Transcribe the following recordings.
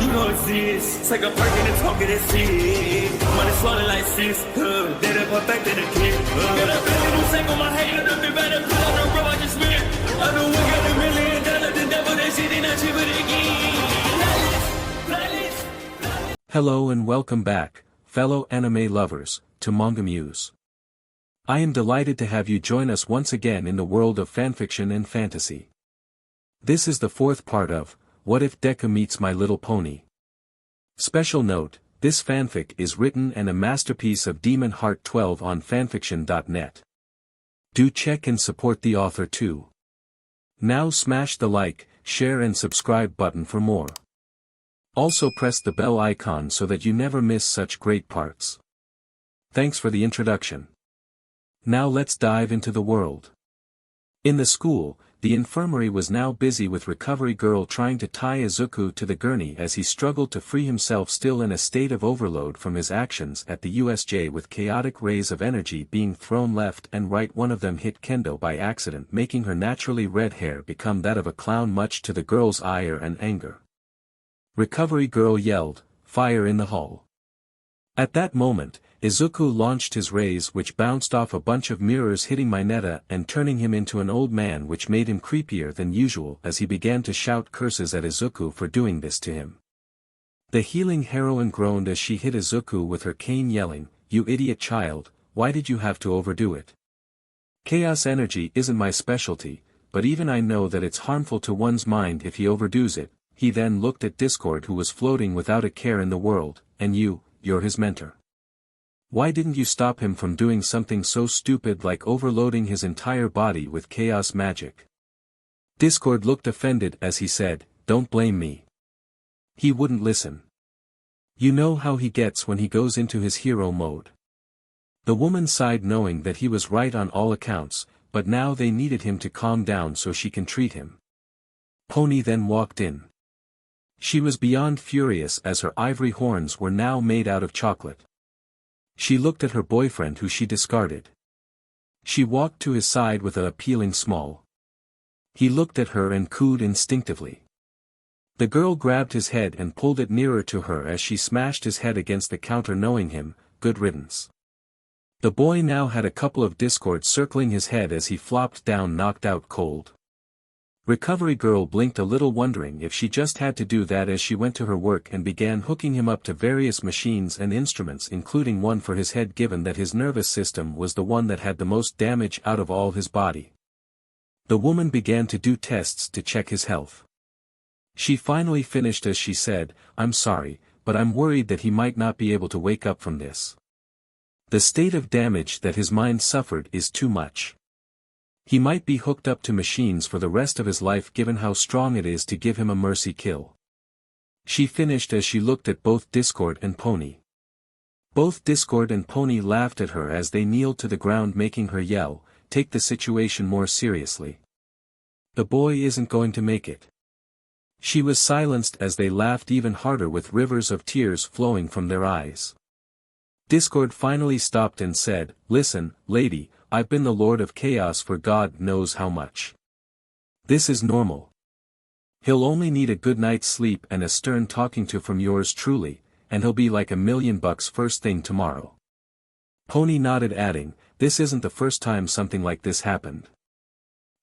You don't exist. Take a perk and a talk of that shit. Money swallowed like sis. Dead up perfect in the kid. Got a billion who sang on my head. Look up better put on the road I just spent. I know we got $1 million. The devil that shit ain't not cheaper again. Hello and welcome back, fellow anime lovers, to MangaMuse. I am delighted to have you join us once again in the world of fanfiction and fantasy. This is the fourth part of What If Deku Meets My Little Pony? Special note, this fanfic is written and a masterpiece of Demon Heart 12 on FANFICTIONnet. Do check and support the author too. Now smash the like, share and subscribe button for more. Also press the bell icon so that you never miss such great parts. Thanks for the introduction. Now let's dive into the world. In the school, the infirmary was now busy with Recovery Girl trying to tie Izuku to the gurney as he struggled to free himself, still in a state of overload from his actions at the USJ, with chaotic rays of energy being thrown left and right. One of them hit Kendo by accident, making her naturally red hair become that of a clown, much to the girl's ire and anger. Recovery Girl yelled, "Fire in the hall!" At that moment, Izuku launched his rays, which bounced off a bunch of mirrors, hitting Mineta and turning him into an old man, which made him creepier than usual as he began to shout curses at Izuku for doing this to him. The healing heroine groaned as she hit Izuku with her cane, yelling, "You idiot child, why did you have to overdo it? Chaos energy isn't my specialty, but even I know that it's harmful to one's mind if he overdoes it." He then looked at Discord, who was floating without a care in the world, "And you're his mentor. Why didn't you stop him from doing something so stupid like overloading his entire body with chaos magic?" Discord looked offended as he said, "Don't blame me. He wouldn't listen. You know how he gets when he goes into his hero mode." The woman sighed, knowing that he was right on all accounts, but now they needed him to calm down so she can treat him. Pony then walked in. She was beyond furious as her ivory horns were now made out of chocolate. She looked at her boyfriend, who she discarded. She walked to his side with an appealing smile. He looked at her and cooed instinctively. The girl grabbed his head and pulled it nearer to her as she smashed his head against the counter, knowing him, good riddance. The boy now had a couple of discords circling his head as he flopped down, knocked out cold. Recovery Girl blinked a little, wondering if she just had to do that, as she went to her work and began hooking him up to various machines and instruments, including one for his head, given that his nervous system was the one that had the most damage out of all his body. The woman began to do tests to check his health. She finally finished as she said, "I'm sorry, but I'm worried that he might not be able to wake up from this. The state of damage that his mind suffered is too much. He might be hooked up to machines for the rest of his life, given how strong it is to give him a mercy kill." She finished as she looked at both Discord and Pony. Both Discord and Pony laughed at her as they kneeled to the ground, making her yell, "Take the situation more seriously. The boy isn't going to make it." She was silenced as they laughed even harder, with rivers of tears flowing from their eyes. Discord finally stopped and said, "Listen, lady, I've been the Lord of Chaos for God knows how much. This is normal. He'll only need a good night's sleep and a stern talking to from yours truly, and he'll be like $1 million first thing tomorrow." Pony nodded, adding, "This isn't the first time something like this happened.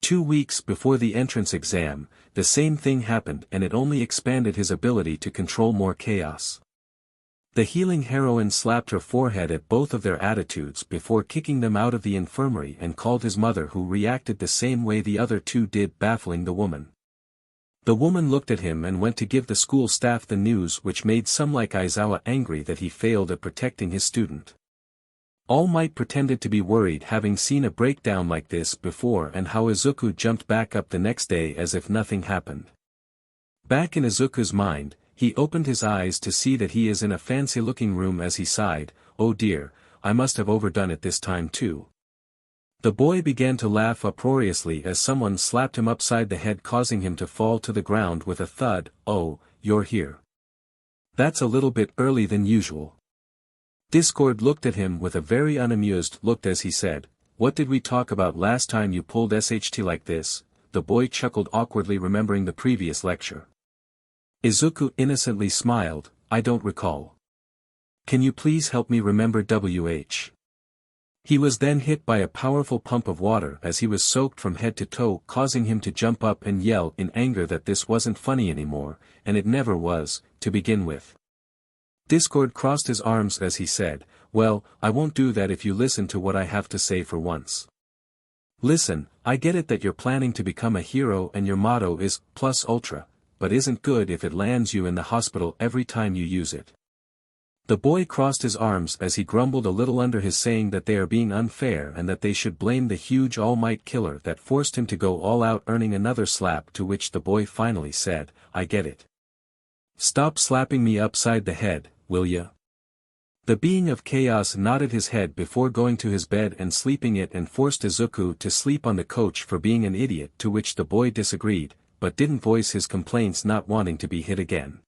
2 weeks before the entrance exam, the same thing happened, and it only expanded his ability to control more chaos." The healing heroine slapped her forehead at both of their attitudes before kicking them out of the infirmary, and called his mother, who reacted the same way the other two did, baffling the woman. The woman looked at him and went to give the school staff the news, which made some like Aizawa angry that he failed at protecting his student. All Might pretended to be worried, having seen a breakdown like this before, and how Izuku jumped back up the next day as if nothing happened. Back in Izuku's mind, he opened his eyes to see that he is in a fancy-looking room as he sighed, "Oh dear, I must have overdone it this time too." The boy began to laugh uproariously as someone slapped him upside the head, causing him to fall to the ground with a thud. "Oh, you're here. That's a little bit early than usual." Discord looked at him with a very unamused look as he said, "What did we talk about last time you pulled SHT like this?" The boy chuckled awkwardly, remembering the previous lecture. Izuku innocently smiled, I don't recall. Can you please help me remember WH? He was then hit by a powerful pump of water as he was soaked from head to toe, causing him to jump up and yell in anger that this wasn't funny anymore, and it never was, to begin with. Discord crossed his arms as he said, well, I won't do that if you listen to what I have to say for once. Listen, I get it that you're planning to become a hero and your motto is, plus ultra, but isn't good if it lands you in the hospital every time you use it. The boy crossed his arms as he grumbled a little under his saying that they are being unfair and that they should blame the huge all-might killer that forced him to go all out, earning another slap, to which the boy finally said, I get it. Stop slapping me upside the head, will ya? The being of chaos nodded his head before going to his bed and sleeping it, and forced Izuku to sleep on the couch for being an idiot, to which the boy disagreed, but didn't voice his complaints, not wanting to be hit again.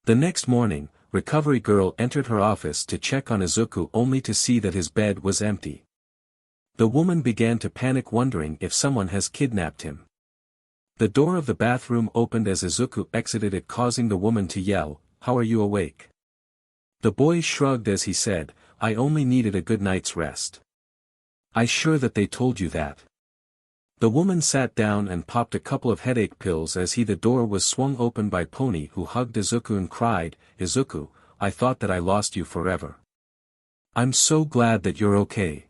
The next morning, Recovery Girl entered her office to check on Izuku only to see that his bed was empty. The woman began to panic, wondering if someone has kidnapped him. The door of the bathroom opened as Izuku exited it, causing the woman to yell, How are you awake? The boy shrugged as he said, I only needed a good night's rest. I sure that they told you that? The woman sat down and popped a couple of headache pills as the door was swung open by Pony, who hugged Izuku and cried, Izuku, I thought that I lost you forever. I'm so glad that you're okay.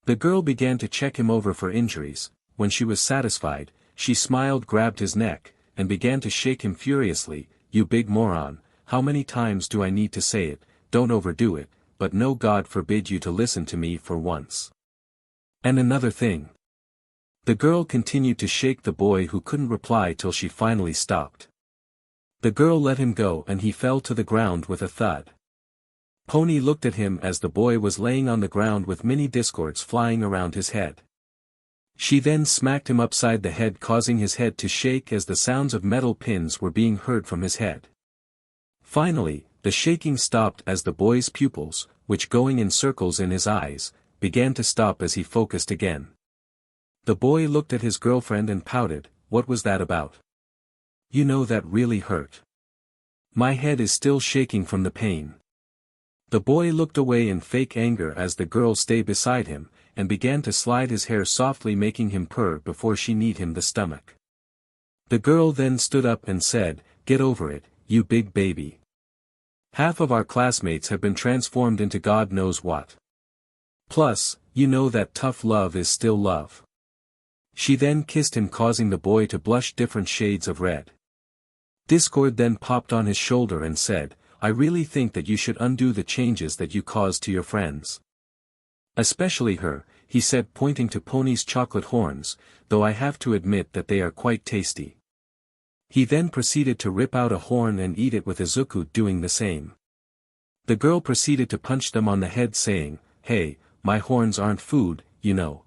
The girl began to check him over for injuries. When she was satisfied, she smiled, grabbed his neck, and began to shake him furiously, You big moron, how many times do I need to say it, don't overdo it, but no, God forbid you to listen to me for once. And another thing. The girl continued to shake the boy, who couldn't reply till she finally stopped. The girl let him go and he fell to the ground with a thud. Pony looked at him as the boy was laying on the ground with mini discords flying around his head. She then smacked him upside the head, causing his head to shake as the sounds of metal pins were being heard from his head. Finally, the shaking stopped as the boy's pupils, which going in circles in his eyes, began to stop as he focused again. The boy looked at his girlfriend and pouted, What was that about? You know that really hurt. My head is still shaking from the pain. The boy looked away in fake anger as the girl stayed beside him, and began to slide his hair softly, making him purr before she kneed him the stomach. The girl then stood up and said, Get over it, you big baby. Half of our classmates have been transformed into God knows what. Plus, you know that tough love is still love. She then kissed him, causing the boy to blush different shades of red. Discord then popped on his shoulder and said, I really think that you should undo the changes that you caused to your friends. Especially her, he said, pointing to Pony's chocolate horns, though I have to admit that they are quite tasty. He then proceeded to rip out a horn and eat it, with Izuku doing the same. The girl proceeded to punch them on the head, saying, Hey, my horns aren't food, you know.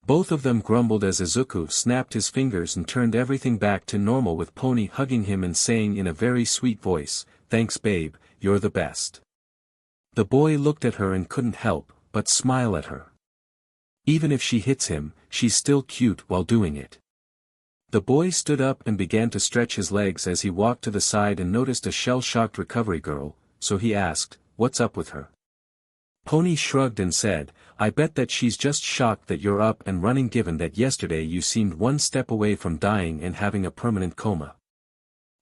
Both of them grumbled as Izuku snapped his fingers and turned everything back to normal, with Pony hugging him and saying in a very sweet voice, Thanks babe, you're the best. The boy looked at her and couldn't help but smile at her. Even if she hits him, she's still cute while doing it. The boy stood up and began to stretch his legs as he walked to the side and noticed a shell-shocked Recovery Girl, so he asked, What's up with her? Pony shrugged and said, I bet that she's just shocked that you're up and running, given that yesterday you seemed one step away from dying and having a permanent coma.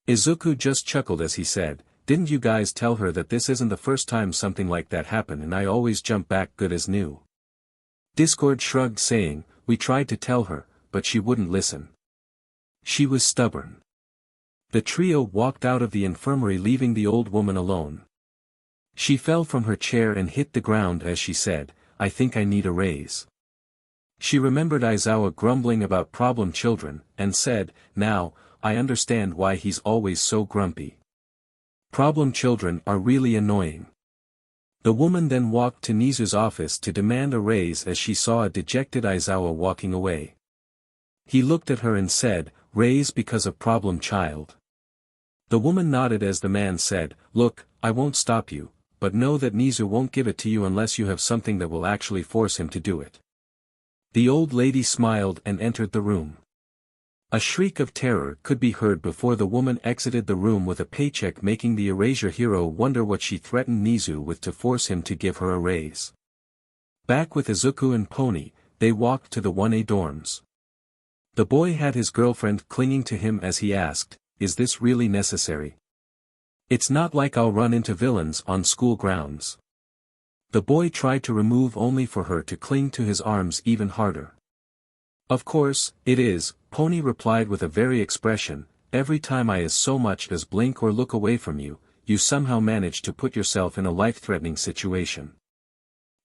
Izuku just chuckled as he said, Didn't you guys tell her that this isn't the first time something like that happened and I always jump back good as new? Discord shrugged, saying, We tried to tell her, but she wouldn't listen. She was stubborn. The trio walked out of the infirmary, leaving the old woman alone. She fell from her chair and hit the ground as she said, I think I need a raise. She remembered Aizawa grumbling about problem children, and said, Now, I understand why he's always so grumpy. Problem children are really annoying. The woman then walked to Nizu's office to demand a raise as she saw a dejected Aizawa walking away. He looked at her and said, Raise because of problem child. The woman nodded as the man said, Look, I won't stop you, but know that Nizu won't give it to you unless you have something that will actually force him to do it. The old lady smiled and entered the room. A shriek of terror could be heard before the woman exited the room with a paycheck, making the erasure hero wonder what she threatened Nizu with to force him to give her a raise. Back with Izuku and Pony, they walked to the 1A dorms. The boy had his girlfriend clinging to him as he asked, "Is this really necessary? It's not like I'll run into villains on school grounds." The boy tried to remove only for her to cling to his arms even harder. "Of course, it is," Pony replied with a very expression, "every time I as so much as blink or look away from you, you somehow manage to put yourself in a life-threatening situation.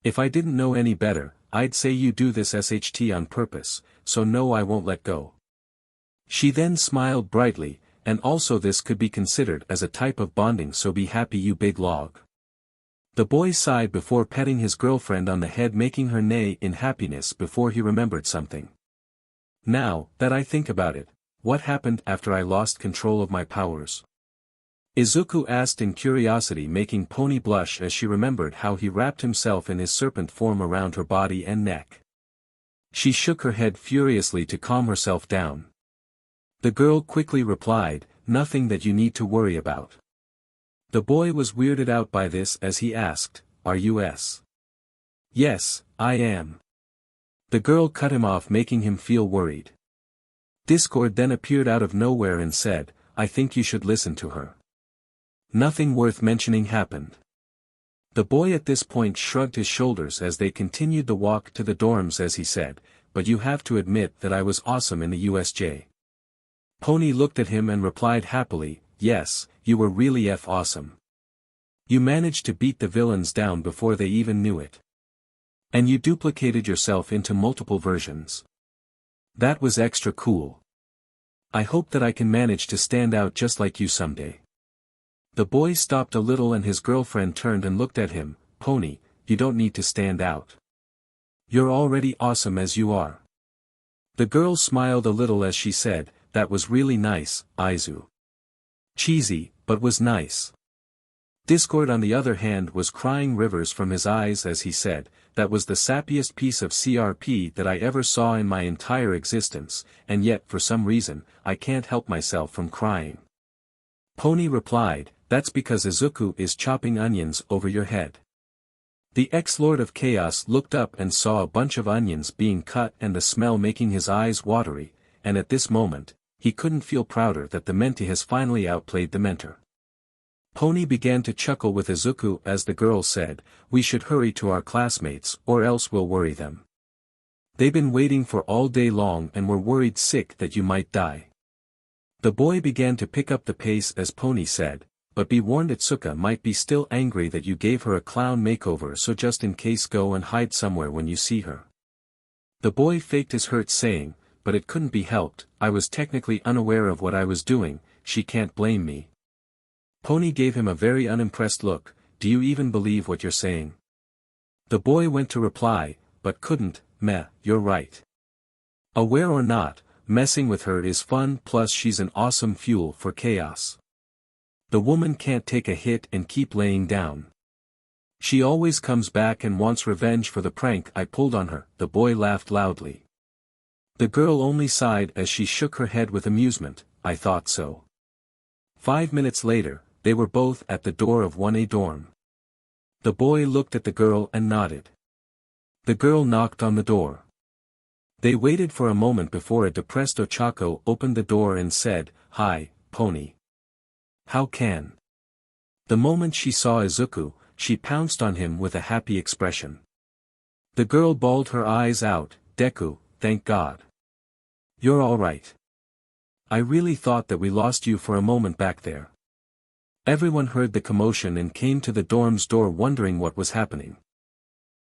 If I didn't know any better, I'd say you do this SHT on purpose, so no, I won't let go." She then smiled brightly, and also this could be considered as a type of bonding, so be happy you big log. The boy sighed before petting his girlfriend on the head, making her neigh in happiness before he remembered something. "Now, that I think about it, what happened after I lost control of my powers?" Izuku asked in curiosity, making Pony blush as she remembered how he wrapped himself in his serpent form around her body and neck. She shook her head furiously to calm herself down. The girl quickly replied, "Nothing that you need to worry about." The boy was weirded out by this as he asked, "Are you S?" "Yes, I am." The girl cut him off, making him feel worried. Discord then appeared out of nowhere and said, "I think you should listen to her. Nothing worth mentioning happened." The boy at this point shrugged his shoulders as they continued the walk to the dorms as he said, "But you have to admit that I was awesome in the USJ." Pony looked at him and replied happily, "Yes, you were really awesome. You managed to beat the villains down before they even knew it. And you duplicated yourself into multiple versions. That was extra cool. I hope that I can manage to stand out just like you someday." The boy stopped a little and his girlfriend turned and looked at him, "Pony, you don't need to stand out. You're already awesome as you are." The girl smiled a little as she said, "That was really nice, Izu." Cheesy, but was nice. Discord on the other hand was crying rivers from his eyes as he said, "That was the sappiest piece of CRP that I ever saw in my entire existence, and yet for some reason, I can't help myself from crying." Pony replied, "That's because Izuku is chopping onions over your head." The ex-Lord of Chaos looked up and saw a bunch of onions being cut and the smell making his eyes watery, and at this moment, he couldn't feel prouder that the mentee has finally outplayed the mentor. Pony began to chuckle with Izuku as the girl said, "We should hurry to our classmates or else we'll worry them. They've been waiting for all day long and were worried sick that you might die." The boy began to pick up the pace as Pony said, "But be warned, Itsuka might be still angry that you gave her a clown makeover, so just in case go and hide somewhere when you see her." The boy faked his hurt saying, "But it couldn't be helped, I was technically unaware of what I was doing, she can't blame me." Pony gave him a very unimpressed look, "Do you even believe what you're saying?" The boy went to reply, but couldn't, "Meh, you're right. Aware or not, messing with her is fun, plus she's an awesome fuel for chaos. The woman can't take a hit and keep laying down. She always comes back and wants revenge for the prank I pulled on her." The boy laughed loudly. The girl only sighed as she shook her head with amusement, "I thought so." 5 minutes later, they were both at the door of 1A dorm. The boy looked at the girl and nodded. The girl knocked on the door. They waited for a moment before a depressed Ochako opened the door and said, "Hi, Pony. How can?" The moment she saw Izuku, she pounced on him with a happy expression. The girl bawled her eyes out, "Deku, thank God. You're all right. I really thought that we lost you for a moment back there." Everyone heard the commotion and came to the dorm's door wondering what was happening.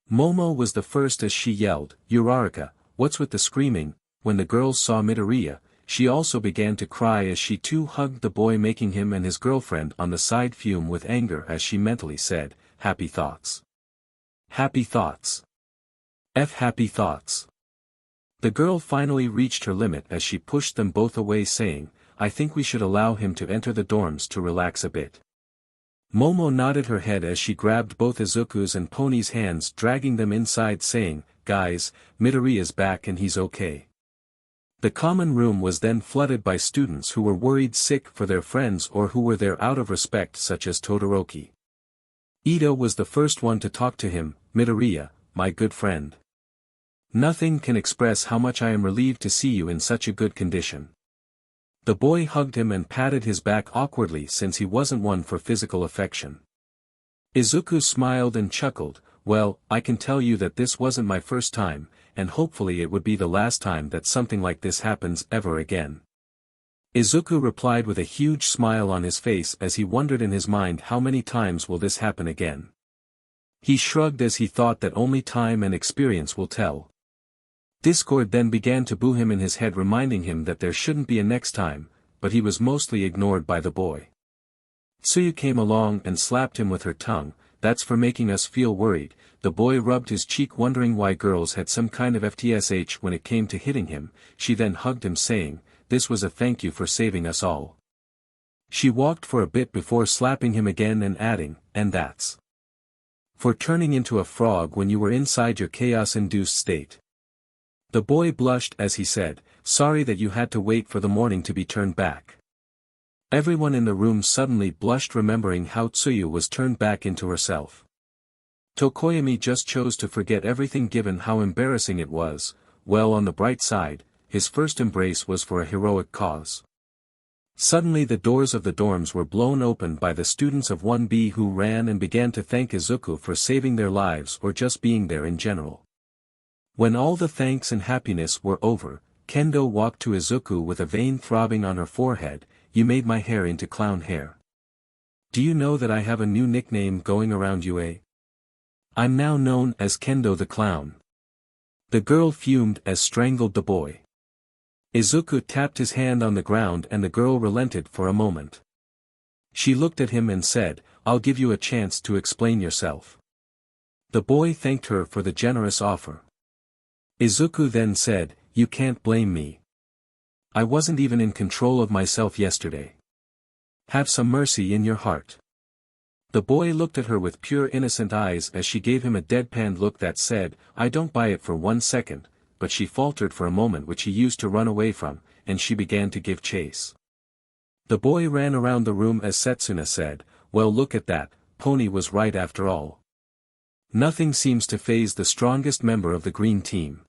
Momo was the first as she yelled, "Uraraka, what's with the screaming?" When the girls saw Midoriya, she also began to cry as she too hugged the boy, making him and his girlfriend on the side fume with anger as she mentally said, "Happy thoughts. Happy thoughts. Happy thoughts." The girl finally reached her limit as she pushed them both away saying, "I think we should allow him to enter the dorms to relax a bit." Momo nodded her head as she grabbed both Izuku's and Pony's hands, dragging them inside saying, "Guys, Midoriya's back and he's okay." The common room was then flooded by students who were worried sick for their friends or who were there out of respect, such as Todoroki. Ito was the first one to talk to him. "Midoriya, my good friend. Nothing can express how much I am relieved to see you in such a good condition." The boy hugged him and patted his back awkwardly since he wasn't one for physical affection. Izuku smiled and chuckled, "Well, I can tell you that this wasn't my first time, and hopefully it would be the last time that something like this happens ever again." Izuku replied with a huge smile on his face as he wondered in his mind how many times will this happen again. He shrugged as he thought that only time and experience will tell. Discord then began to boo him in his head, reminding him that there shouldn't be a next time, but he was mostly ignored by the boy. Tsuyu came along and slapped him with her tongue. "That's for making us feel worried." The boy rubbed his cheek, wondering why girls had some kind of FTSH when it came to hitting him. She then hugged him, saying, "This was a thank you for saving us all." She walked for a bit before slapping him again and adding, "And that's for turning into a frog when you were inside your chaos-induced state." The boy blushed as he said, "Sorry that you had to wait for the morning to be turned back." Everyone in the room suddenly blushed, remembering how Tsuyu was turned back into herself. Tokoyami just chose to forget everything given how embarrassing it was. Well, on the bright side, his first embrace was for a heroic cause. Suddenly the doors of the dorms were blown open by the students of 1B, who ran and began to thank Izuku for saving their lives or just being there in general. When all the thanks and happiness were over, Kendo walked to Izuku with a vein throbbing on her forehead. "You made my hair into clown hair. Do you know that I have a new nickname going around UA? I'm now known as Kendo the Clown." The girl fumed as strangled the boy. Izuku tapped his hand on the ground and the girl relented for a moment. She looked at him and said, "I'll give you a chance to explain yourself." The boy thanked her for the generous offer. Izuku then said, "You can't blame me. I wasn't even in control of myself yesterday. Have some mercy in your heart." The boy looked at her with pure innocent eyes as she gave him a deadpan look that said, "I don't buy it for 1 second," but she faltered for a moment, which he used to run away from, and she began to give chase. The boy ran around the room as Setsuna said, "Well, look at that, Pony was right after all. Nothing seems to faze the strongest member of the green team."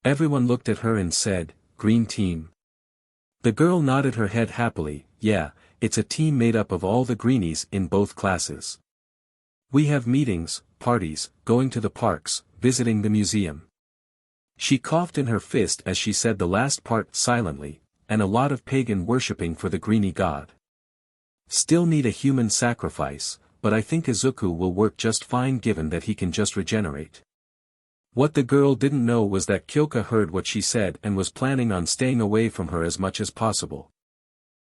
Everyone looked at her and said, "Green team?" The girl nodded her head happily. "Yeah, it's a team made up of all the greenies in both classes. We have meetings, parties, going to the parks, visiting the museum." She coughed in her fist as she said the last part silently, "and a lot of pagan worshipping for the greenie god. Still need a human sacrifice, but I think Izuku will work just fine given that he can just regenerate." What the girl didn't know was that Kyoka heard what she said and was planning on staying away from her as much as possible.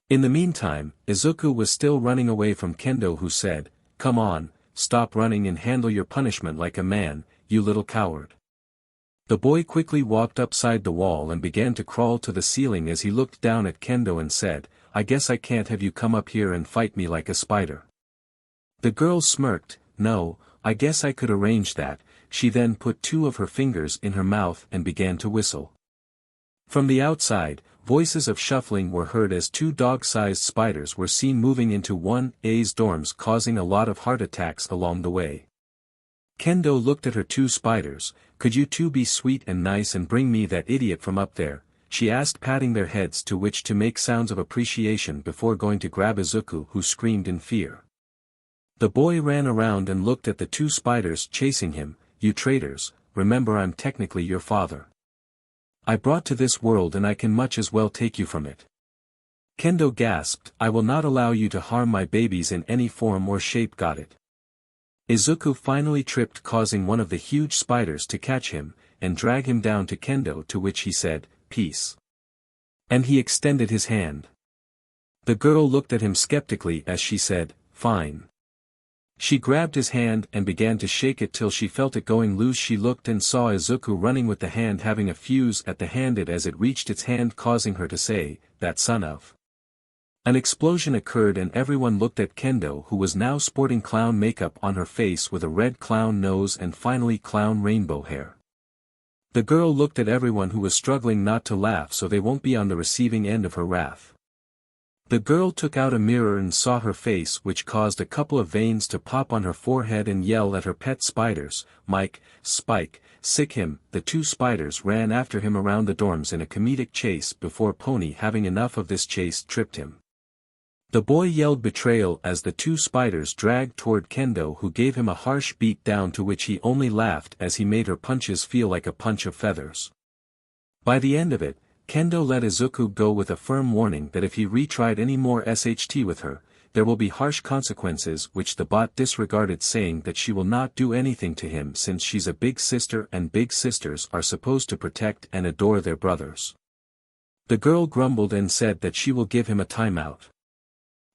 In the meantime, Izuku was still running away from Kendo, who said, "Come on, stop running and handle your punishment like a man, you little coward." The boy quickly walked upside the wall and began to crawl to the ceiling as he looked down at Kendo and said, "I guess I can't have you come up here and fight me like a spider." The girl smirked, "No, I guess I could arrange that." She then put 2 of her fingers in her mouth and began to whistle. From the outside, voices of shuffling were heard as 2 dog-sized spiders were seen moving into 1A's dorms, causing a lot of heart attacks along the way. Kendo looked at her 2 spiders. "Could you 2 be sweet and nice and bring me that idiot from up there?" she asked, patting their heads to which to make sounds of appreciation before going to grab Izuku, who screamed in fear. The boy ran around and looked at the 2 spiders chasing him. "You traitors, remember I'm technically your father. I brought to this world and I can much as well take you from it." Kendo gasped, "I will not allow you to harm my babies in any form or shape, got it?" Izuku finally tripped, causing one of the huge spiders to catch him, and drag him down to Kendo, to which he said, "Peace." And he extended his hand. The girl looked at him skeptically as she said, "Fine." She grabbed his hand and began to shake it till she felt it going loose. She looked and saw Izuku running with the hand having a fuse at the handed as it reached its hand, causing her to say, "That son of." An explosion occurred and everyone looked at Kendo, who was now sporting clown makeup on her face with a red clown nose and finally clown rainbow hair. The girl looked at everyone who was struggling not to laugh so they won't be on the receiving end of her wrath. The girl took out a mirror and saw her face, which caused a couple of veins to pop on her forehead, and yell at her pet spiders, "Mike, Spike, sick him." The two spiders ran after him around the dorms in a comedic chase before Pony, having enough of this chase, tripped him. The boy yelled betrayal as the two spiders dragged toward Kendo, who gave him a harsh beat down, to which he only laughed as he made her punches feel like a punch of feathers. By the end of it, Kendo let Izuku go with a firm warning that if he retried any more SHT with her, there will be harsh consequences, which the bot disregarded, saying that she will not do anything to him since she's a big sister and big sisters are supposed to protect and adore their brothers. The girl grumbled and said that she will give him a timeout.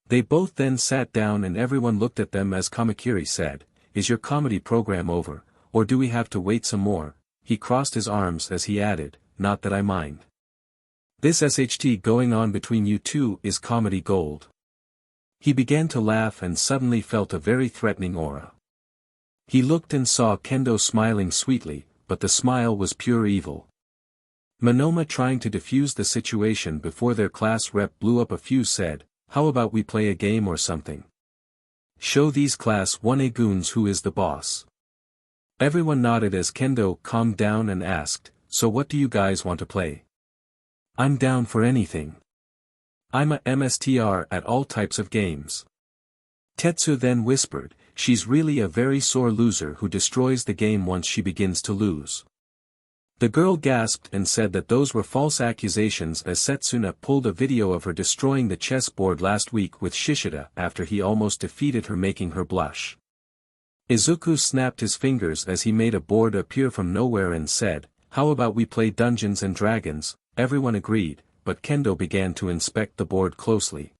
They both then sat down and everyone looked at them as Kamakiri said, "Is your comedy program over, or do we have to wait some more?" He crossed his arms as he added, "Not that I mind. This SHT going on between you two is comedy gold." He began to laugh and suddenly felt a very threatening aura. He looked and saw Kendo smiling sweetly, but the smile was pure evil. Monoma, trying to defuse the situation before their class rep blew up a fuse, said, "How about we play a game or something? Show these class 1A goons who is the boss." Everyone nodded as Kendo calmed down and asked, "So what do you guys want to play?" "I'm down for anything. I'm a MSTR at all types of games." Tetsu then whispered, "She's really a very sore loser who destroys the game once she begins to lose." The girl gasped and said that those were false accusations, as Setsuna pulled a video of her destroying the chessboard last week with Shishida after he almost defeated her, making her blush. Izuku snapped his fingers as he made a board appear from nowhere and said, "How about we play Dungeons and Dragons?" Everyone agreed, but Kendo began to inspect the board closely.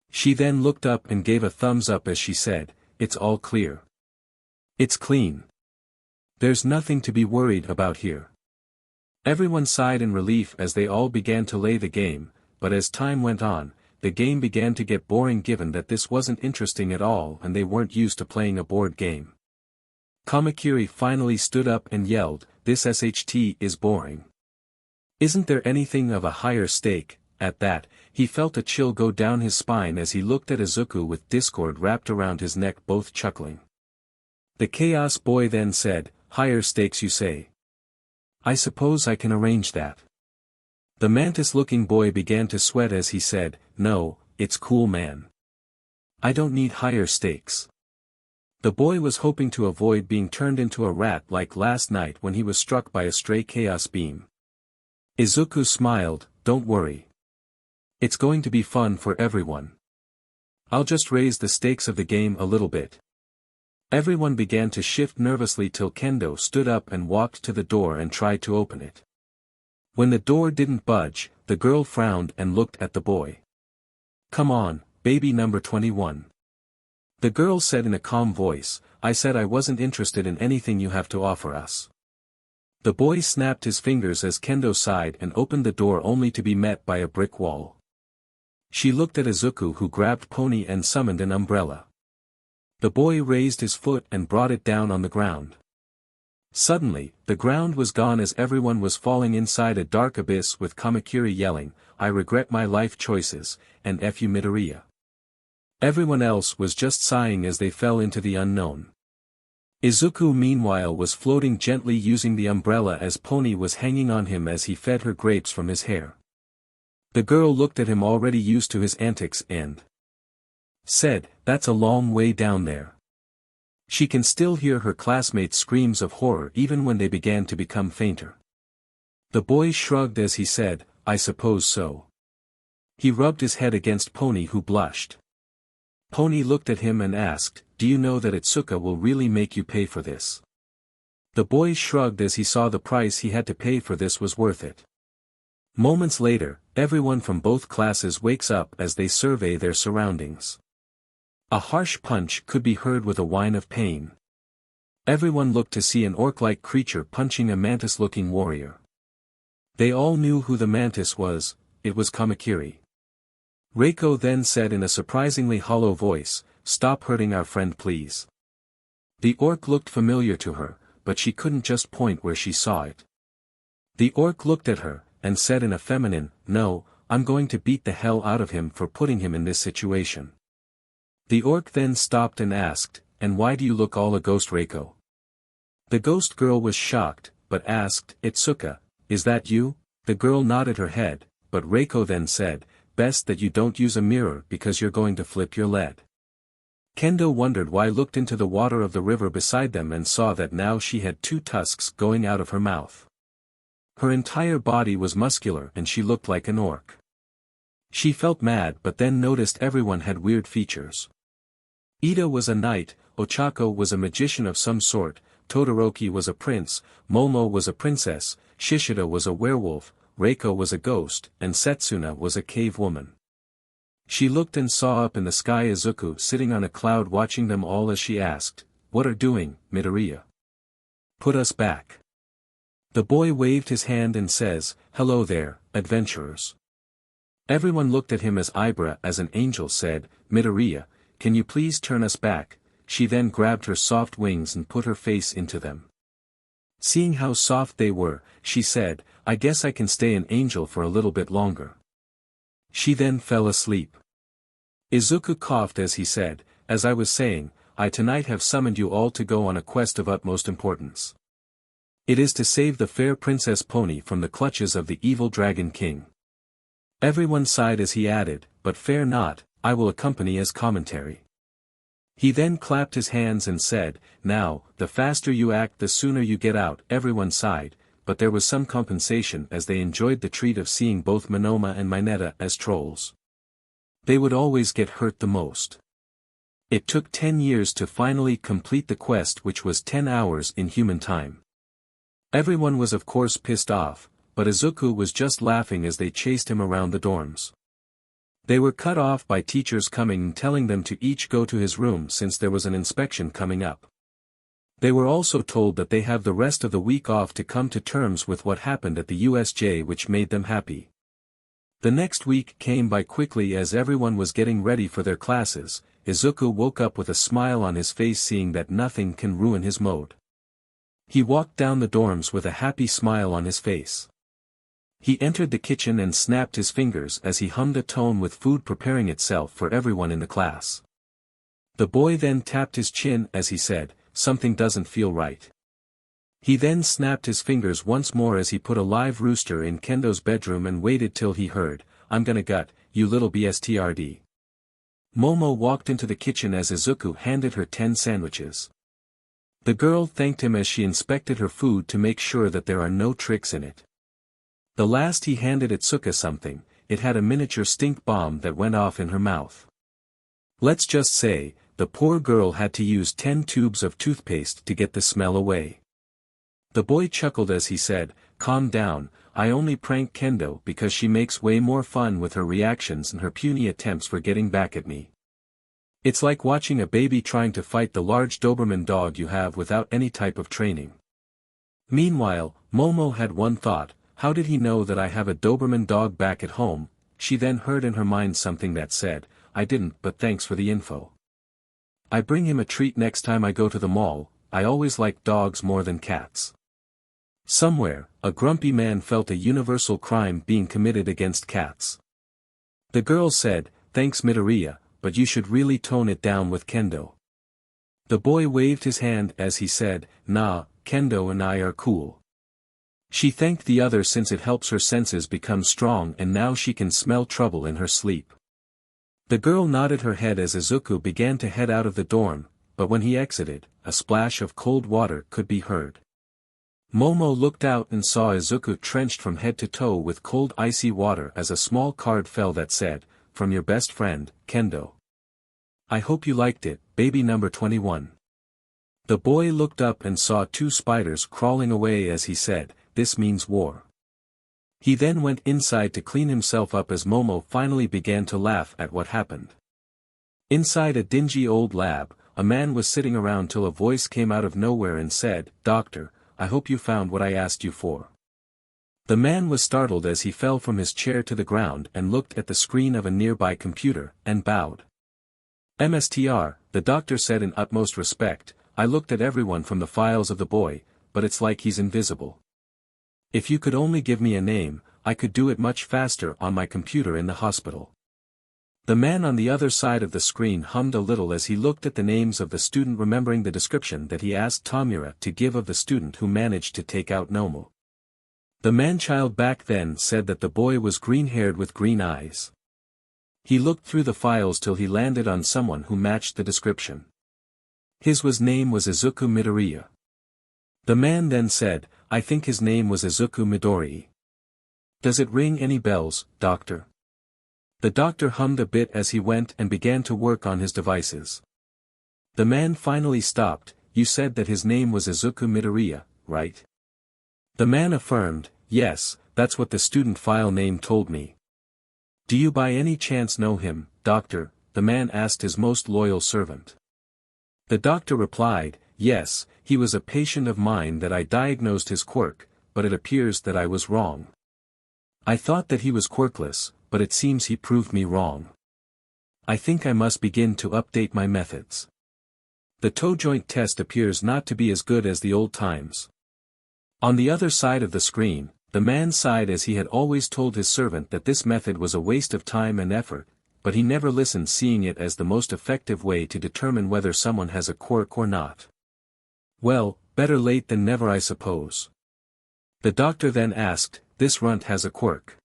She then looked up and gave a thumbs up as she said, "It's all clear. It's clean. There's nothing to be worried about here." Everyone sighed in relief as they all began to lay the game, but as time went on, the game began to get boring given that this wasn't interesting at all and they weren't used to playing a board game. Kamakiri finally stood up and yelled, "This SHT is boring. Isn't there anything of a higher stake?" At that, he felt a chill go down his spine as he looked at Izuku with discord wrapped around his neck, both chuckling. The Chaos Boy then said, "Higher stakes you say? I suppose I can arrange that." The mantis-looking boy began to sweat as he said, "No, it's cool, man. I don't need higher stakes." The boy was hoping to avoid being turned into a rat like last night when he was struck by a stray chaos beam. Izuku smiled, "Don't worry. It's going to be fun for everyone. I'll just raise the stakes of the game a little bit." Everyone began to shift nervously till Kendo stood up and walked to the door and tried to open it. When the door didn't budge, the girl frowned and looked at the boy. "Come on, baby number 21. The girl said in a calm voice, "I said I wasn't interested in anything you have to offer us." The boy snapped his fingers as Kendo sighed and opened the door, only to be met by a brick wall. She looked at Izuku, who grabbed Pony and summoned an umbrella. The boy raised his foot and brought it down on the ground. Suddenly, the ground was gone as everyone was falling inside a dark abyss, with Kamakiri yelling, "I regret my life choices," and FUNN. Everyone else was just sighing as they fell into the unknown. Izuku meanwhile was floating gently using the umbrella as Pony was hanging on him as he fed her grapes from his hair. The girl looked at him, already used to his antics, and said, "That's a long way down there." She can still hear her classmates' screams of horror even when they began to become fainter. The boy shrugged as he said, "I suppose so." He rubbed his head against Pony, who blushed. Pony looked at him and asked, "Do you know that Itsuka will really make you pay for this?" The boy shrugged as he saw the price he had to pay for this was worth it. Moments later, everyone from both classes wakes up as they survey their surroundings. A harsh punch could be heard with a whine of pain. Everyone looked to see an orc-like creature punching a mantis-looking warrior. They all knew who the mantis was. It was Kamakiri. Reiko then said in a surprisingly hollow voice, "Stop hurting our friend, please." The orc looked familiar to her, but she couldn't just point where she saw it. The orc looked at her, and said in a feminine, "No, I'm going to beat the hell out of him for putting him in this situation." The orc then stopped and asked, "And why do you look all a ghost, Reiko?" The ghost girl was shocked, but asked, "Itsuka, is that you?" The girl nodded her head, but Reiko then said, "Best that you don't use a mirror because you're going to flip your lead." Kendo wondered why, looked into the water of the river beside them and saw that now she had 2 tusks going out of her mouth. Her entire body was muscular and she looked like an orc. She felt mad but then noticed everyone had weird features. Ida was a knight, Ochako was a magician of some sort, Todoroki was a prince, Momo was a princess, Shishida was a werewolf, Reiko was a ghost, and Setsuna was a cave woman. She looked and saw up in the sky Izuku sitting on a cloud watching them all as she asked, "What are doing, Midoriya? Put us back." The boy waved his hand and says, "Hello there, adventurers." Everyone looked at him as Ibra as an angel said, "Midoriya, can you please turn us back?" She then grabbed her soft wings and put her face into them. Seeing how soft they were, she said, "I guess I can stay an angel for a little bit longer." She then fell asleep. Izuku coughed as he said, "As I was saying, I tonight have summoned you all to go on a quest of utmost importance. It is to save the fair Princess Pony from the clutches of the evil Dragon King." Everyone sighed as he added, "But fear not, I will accompany as commentary." He then clapped his hands and said, "Now, the faster you act the sooner you get out." Everyone sighed, but there was some compensation as they enjoyed the treat of seeing both Monoma and Mineta as trolls. They would always get hurt the most. It took 10 years to finally complete the quest, which was 10 hours in human time. Everyone was of course pissed off, but Izuku was just laughing as they chased him around the dorms. They were cut off by teachers coming and telling them to each go to his room since there was an inspection coming up. They were also told that they have the rest of the week off to come to terms with what happened at the USJ, which made them happy. The next week came by quickly as everyone was getting ready for their classes. Izuku woke up with a smile on his face seeing that nothing can ruin his mood. He walked down the dorms with a happy smile on his face. He entered the kitchen and snapped his fingers as he hummed a tone with food preparing itself for everyone in the class. The boy then tapped his chin as he said, "Something doesn't feel right." He then snapped his fingers once more as he put a live rooster in Kendo's bedroom and waited till he heard, "I'm gonna gut, you little bstrd." Momo walked into the kitchen as Izuku handed her 10 sandwiches. The girl thanked him as she inspected her food to make sure that there are no tricks in it. The last he handed Itsuka something, it had a miniature stink bomb that went off in her mouth. Let's just say, the poor girl had to use 10 tubes of toothpaste to get the smell away. The boy chuckled as he said, "Calm down, I only prank Kendo because she makes way more fun with her reactions and her puny attempts for getting back at me. It's like watching a baby trying to fight the large Doberman dog you have without any type of training." Meanwhile, Momo had one thought, how did he know that I have a Doberman dog back at home? She then heard in her mind something that said, "I didn't, but thanks for the info. I bring him a treat next time I go to the mall. I always like dogs more than cats." Somewhere, a grumpy man felt a universal crime being committed against cats. The girl said, "Thanks Midoriya, but you should really tone it down with Kendo." The boy waved his hand as he said, "Nah, Kendo and I are cool." She thanked the other since it helps her senses become strong and now she can smell trouble in her sleep. The girl nodded her head as Izuku began to head out of the dorm, but when he exited, a splash of cold water could be heard. Momo looked out and saw Izuku drenched from head to toe with cold icy water as a small card fell that said, "From your best friend, Kendo. I hope you liked it, baby number 21. The boy looked up and saw 2 spiders crawling away as he said, "This means war." He then went inside to clean himself up as Momo finally began to laugh at what happened. Inside a dingy old lab, a man was sitting around till a voice came out of nowhere and said, "Doctor, I hope you found what I asked you for." The man was startled as he fell from his chair to the ground and looked at the screen of a nearby computer, and bowed. "MSTR, the doctor said in utmost respect, I looked at everyone from the files of the boy, but it's like he's invisible. If you could only give me a name, I could do it much faster on my computer in the hospital. The man on the other side of the screen hummed a little as he looked at the names of the student, remembering the description that he asked Tamura to give of the student who managed to take out Nomu. The man-child back then said that the boy was green-haired with green eyes. He looked through the files till he landed on someone who matched the description. His name was Izukumidoriya. The man then said, I think his name was Izukumidoriya. Does it ring any bells, doctor? The doctor hummed a bit as he went and began to work on his devices. The man finally stopped. You said that his name was Izukumidoriya, right? The man affirmed, yes, that's what the student file name told me. Do you by any chance know him, doctor? The man asked his most loyal servant. The doctor replied, yes, he was a patient of mine that I diagnosed his quirk, but it appears that I was wrong. I thought that he was quirkless, but it seems he proved me wrong. I think I must begin to update my methods. The toe joint test appears not to be as good as the old times. On the other side of the screen, the man sighed as he had always told his servant that this method was a waste of time and effort, but he never listened, seeing it as the most effective way to determine whether someone has a quirk or not. Well, better late than never, I suppose. The doctor then asked, this runt has a quirk.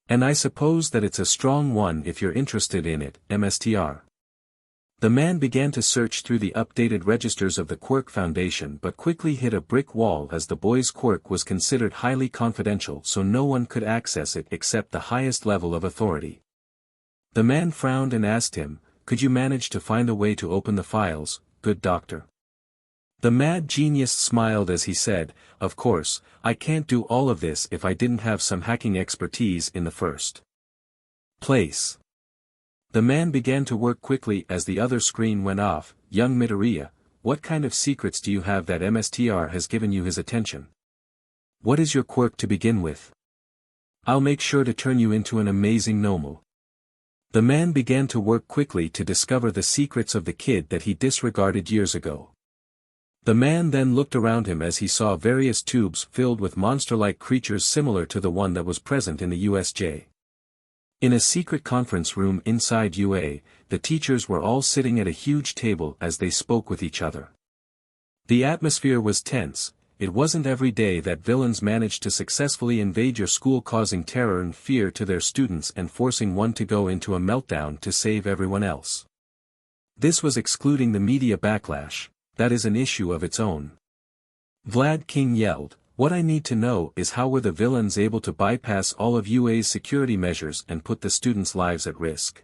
And I suppose that it's a strong one if you're interested in it, Mstr. The man began to search through the updated registers of the Quirk Foundation, but quickly hit a brick wall as the boy's quirk was considered highly confidential, so no one could access it except the highest level of authority. The man frowned and asked him, could you manage to find a way to open the files, good doctor? The mad genius smiled as he said, of course, I can't do all of this if I didn't have some hacking expertise in the first place. The man began to work quickly as the other screen went off. Young Midoriya, what kind of secrets do you have that Mstr has given you his attention? What is your quirk to begin with? I'll make sure to turn you into an amazing Nomu. The man began to work quickly to discover the secrets of the kid that he disregarded years ago. The man then looked around him as he saw various tubes filled with monster-like creatures similar to the one that was present in the USJ. In a secret conference room inside UA, the teachers were all sitting at a huge table as they spoke with each other. The atmosphere was tense. It wasn't every day that villains managed to successfully invade your school, causing terror and fear to their students and forcing one to go into a meltdown to save everyone else. This was excluding the media backlash. That is an issue of its own. Vlad King yelled, what I need to know is how were the villains able to bypass all of UA's security measures and put the students' lives at risk?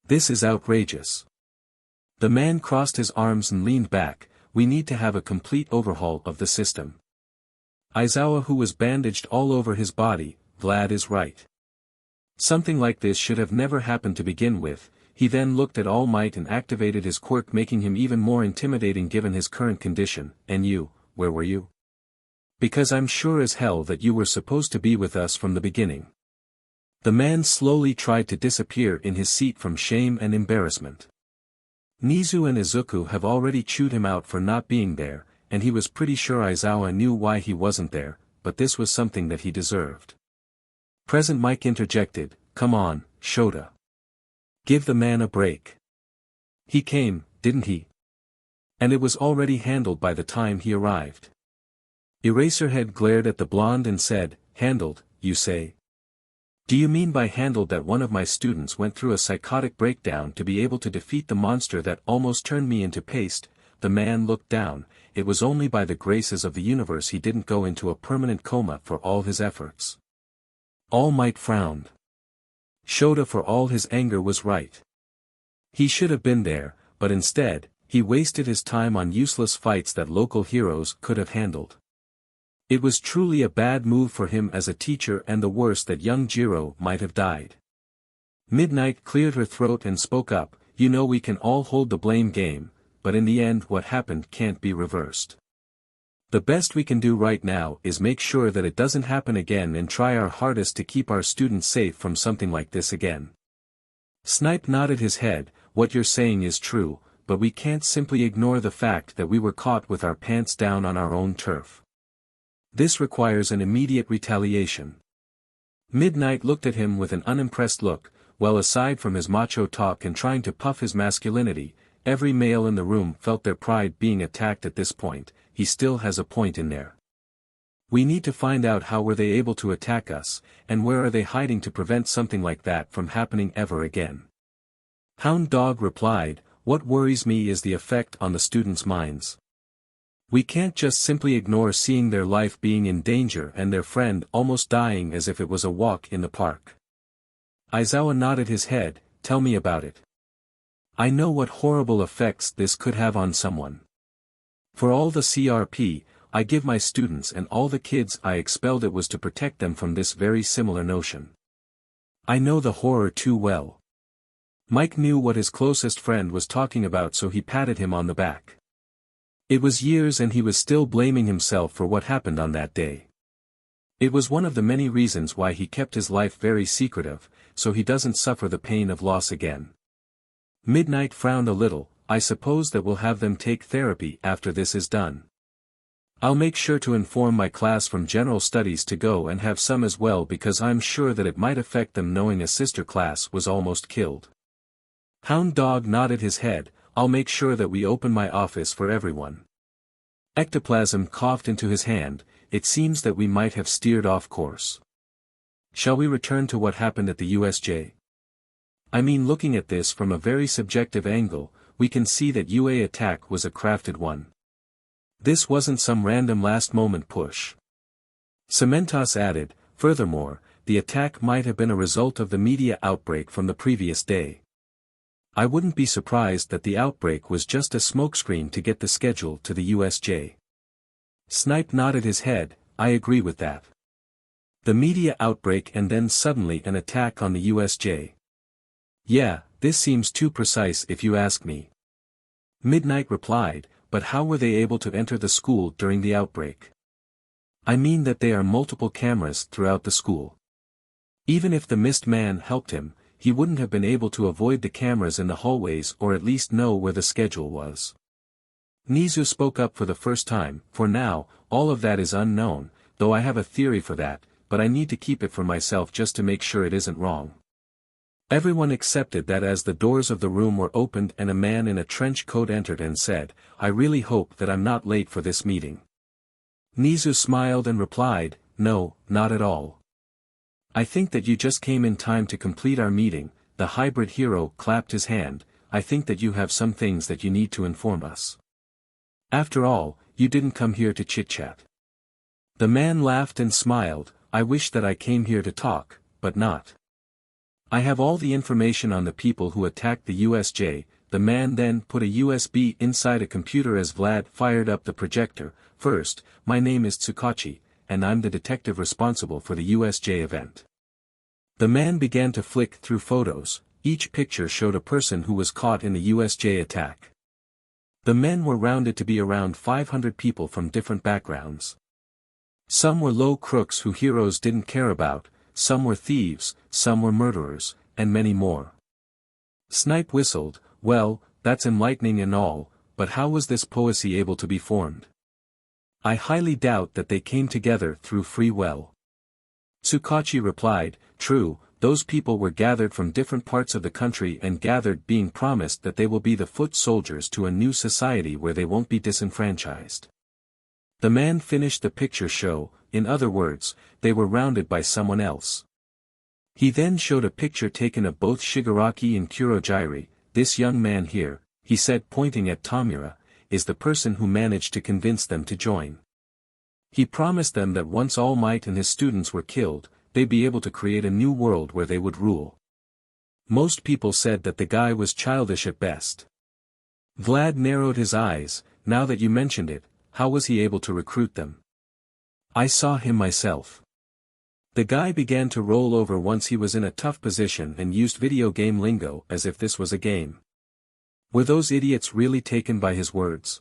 This is outrageous. The man crossed his arms and leaned back, we need to have a complete overhaul of the system. Aizawa, who was bandaged all over his body, Vlad is right. Something like this should have never happened to begin with. He then looked at All Might and activated his quirk, making him even more intimidating given his current condition. And you, where were you? Because I'm sure as hell that you were supposed to be with us from the beginning. The man slowly tried to disappear in his seat from shame and embarrassment. Nizu and Izuku have already chewed him out for not being there, and he was pretty sure Aizawa knew why he wasn't there, but this was something that he deserved. Present Mike interjected, come on, Shota. Give the man a break. He came, didn't he? And it was already handled by the time he arrived. Eraserhead glared at the blonde and said, handled, you say? Do you mean by handled that one of my students went through a psychotic breakdown to be able to defeat the monster that almost turned me into paste? The man looked down. It was only by the graces of the universe he didn't go into a permanent coma for all his efforts. All Might frowned. Shota, for all his anger, was right. He should have been there, but instead, he wasted his time on useless fights that local heroes could have handled. It was truly a bad move for him as a teacher, and the worst that young Jiro might have died. Midnight cleared her throat and spoke up, you know we can all hold the blame game, but in the end what happened can't be reversed. The best we can do right now is make sure that it doesn't happen again and try our hardest to keep our students safe from something like this again. Snipe nodded his head, what you're saying is true, but we can't simply ignore the fact that we were caught with our pants down on our own turf. This requires an immediate retaliation. Midnight looked at him with an unimpressed look. Well, aside from his macho talk and trying to puff his masculinity, every male in the room felt their pride being attacked at this point. He still has a point in there. We need to find out how were they able to attack us, and where are they hiding to prevent something like that from happening ever again. Hound Dog replied, what worries me is the effect on the students' minds. We can't just simply ignore seeing their life being in danger and their friend almost dying as if it was a walk in the park. Aizawa nodded his head, tell me about it. I know what horrible effects this could have on someone. For all the CRP I give my students and all the kids I expelled, it was to protect them from this very similar notion. I know the horror too well. Mike knew what his closest friend was talking about, so he patted him on the back. It was years and he was still blaming himself for what happened on that day. It was one of the many reasons why he kept his life very secretive, so he doesn't suffer the pain of loss again. Midnight frowned a little. I suppose that we'll have them take therapy after this is done. I'll make sure to inform my class from general studies to go and have some as well, because I'm sure that it might affect them knowing a sister class was almost killed. Hound Dog nodded his head. I'll make sure that we open my office for everyone. Ectoplasm coughed into his hand. It seems that we might have steered off course. Shall we return to what happened at the USJ? I mean, looking at this from a very subjective angle, we can see that UA attack was a crafted one. This wasn't some random last-moment push. Cementos added, furthermore, the attack might have been a result of the media outbreak from the previous day. I wouldn't be surprised that the outbreak was just a smokescreen to get the schedule to the USJ. Snipe nodded his head. I agree with that. The media outbreak and then suddenly an attack on the USJ. Yeah, this seems too precise if you ask me. Midnight replied, but how were they able to enter the school during the outbreak? I mean that there are multiple cameras throughout the school. Even if the mist man helped him, he wouldn't have been able to avoid the cameras in the hallways or at least know where the schedule was. Nizu spoke up for the first time. For now, all of that is unknown, though I have a theory for that, but I need to keep it for myself just to make sure it isn't wrong. Everyone accepted that as the doors of the room were opened and a man in a trench coat entered and said, I really hope that I'm not late for this meeting. Nizu smiled and replied, no, not at all. I think that you just came in time to complete our meeting. The hybrid hero clapped his hand. I think that you have some things that you need to inform us. After all, you didn't come here to chit-chat. The man laughed and smiled. I wish that I came here to talk, but not. I have all the information on the people who attacked the USJ. The man then put a USB inside a computer as Vlad fired up the projector. First, my name is Tsukachi, and I'm the detective responsible for the USJ event. The man began to flick through photos. Each picture showed a person who was caught in the USJ attack. The men were rounded to be around 500 people from different backgrounds. Some were low crooks who heroes didn't care about, some were thieves, some were murderers, and many more. Snipe whistled. Well, that's enlightening and all, but how was this poesy able to be formed? I highly doubt that they came together through free will. Tsukachi replied, true, those people were gathered from different parts of the country and gathered being promised that they will be the foot soldiers to a new society where they won't be disenfranchised. The man finished the picture show. In other words, they were rounded by someone else. He then showed a picture taken of both Shigaraki and Kurojiiri. This young man here, he said pointing at Tamura, is the person who managed to convince them to join. He promised them that once All Might and his students were killed, they'd be able to create a new world where they would rule. Most people said that the guy was childish at best. Vlad narrowed his eyes. Now that you mentioned it, how was he able to recruit them? I saw him myself. The guy began to roll over once he was in a tough position and used video game lingo as if this was a game. Were those idiots really taken by his words?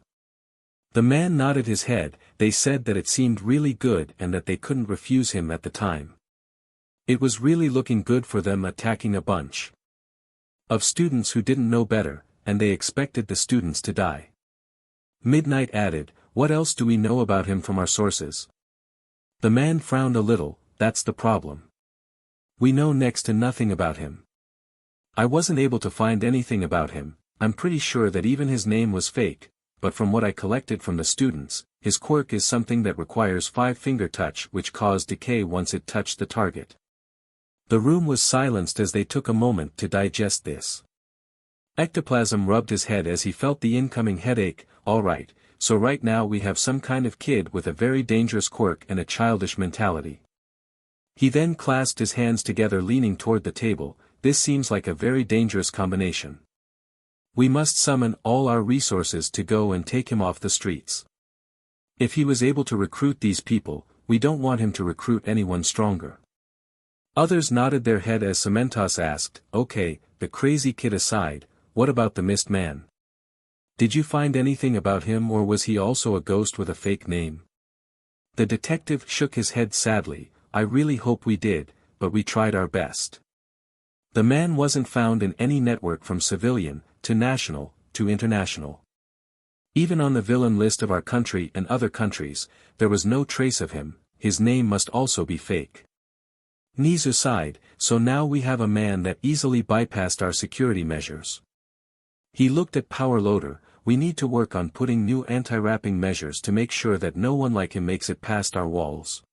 The man nodded his head. They said that it seemed really good and that they couldn't refuse him at the time. It was really looking good for them, attacking a bunch of students who didn't know better, and they expected the students to die. Midnight added, what else do we know about him from our sources? The man frowned a little. That's the problem. We know next to nothing about him. I wasn't able to find anything about him. I'm pretty sure that even his name was fake, but from what I collected from the students, his quirk is something that requires 5-finger touch which caused decay once it touched the target. The room was silenced as they took a moment to digest this. Ectoplasm rubbed his head as he felt the incoming headache. Alright, so right now we have some kind of kid with a very dangerous quirk and a childish mentality. He then clasped his hands together leaning toward the table. This seems like a very dangerous combination. We must summon all our resources to go and take him off the streets. If he was able to recruit these people, we don't want him to recruit anyone stronger. Others nodded their head as Cementos asked, okay, the crazy kid aside, what about the mist man? Did you find anything about him, or was he also a ghost with a fake name? The detective shook his head sadly. I really hope we did, but we tried our best. The man wasn't found in any network from civilian, to national, to international. Even on the villain list of our country and other countries, there was no trace of him. His name must also be fake. Nizu sighed, so now we have a man that easily bypassed our security measures. He looked at Power Loader. We need to work on putting new anti-wrapping measures to make sure that no one like him makes it past our walls.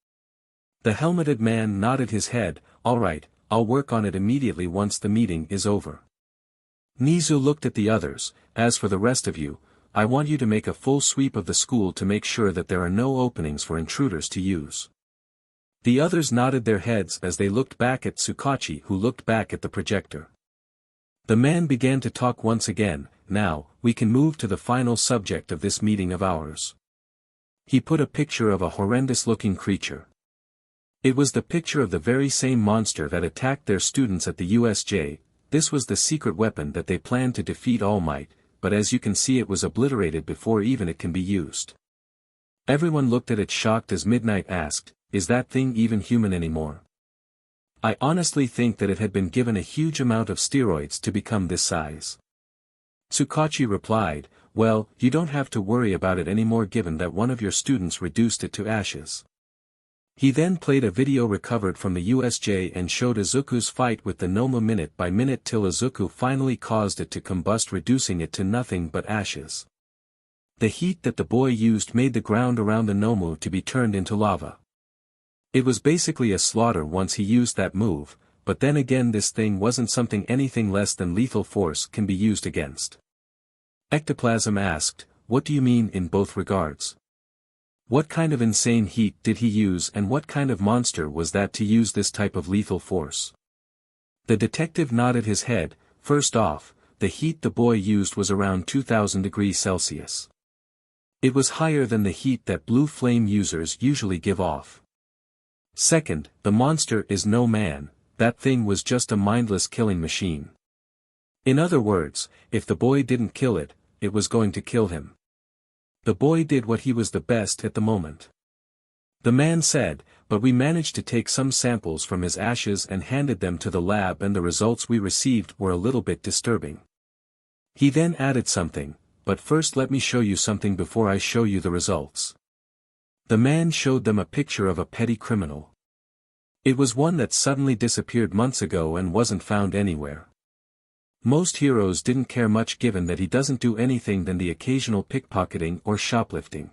The helmeted man nodded his head. Alright, I'll work on it immediately once the meeting is over. Nizu looked at the others. As for the rest of you, I want you to make a full sweep of the school to make sure that there are no openings for intruders to use. The others nodded their heads as they looked back at Tsukachi, who looked back at the projector. The man began to talk once again. Now, we can move to the final subject of this meeting of ours. He put a picture of a horrendous-looking creature. It was the picture of the very same monster that attacked their students at the USJ. This was the secret weapon that they planned to defeat All Might, but as you can see it was obliterated before even it can be used. Everyone looked at it shocked as Midnight asked, is that thing even human anymore? I honestly think that it had been given a huge amount of steroids to become this size. Tsukachi replied, well, you don't have to worry about it anymore given that one of your students reduced it to ashes. He then played a video recovered from the USJ and showed Izuku's fight with the Nomu minute by minute till Izuku finally caused it to combust, reducing it to nothing but ashes. The heat that the boy used made the ground around the Nomu to be turned into lava. It was basically a slaughter once he used that move, but then again this thing wasn't something anything less than lethal force can be used against. Ectoplasm asked, what do you mean in both regards? What kind of insane heat did he use and what kind of monster was that to use this type of lethal force? The detective nodded his head. First off, the heat the boy used was around 2000 degrees Celsius. It was higher than the heat that blue flame users usually give off. Second, the monster is no man, that thing was just a mindless killing machine. In other words, if the boy didn't kill it, it was going to kill him. The boy did what he was the best at the moment. The man said, but we managed to take some samples from his ashes and handed them to the lab and the results we received were a little bit disturbing. He then added something, but first let me show you something before I show you the results. The man showed them a picture of a petty criminal. It was one that suddenly disappeared months ago and wasn't found anywhere. Most heroes didn't care much given that he doesn't do anything than the occasional pickpocketing or shoplifting.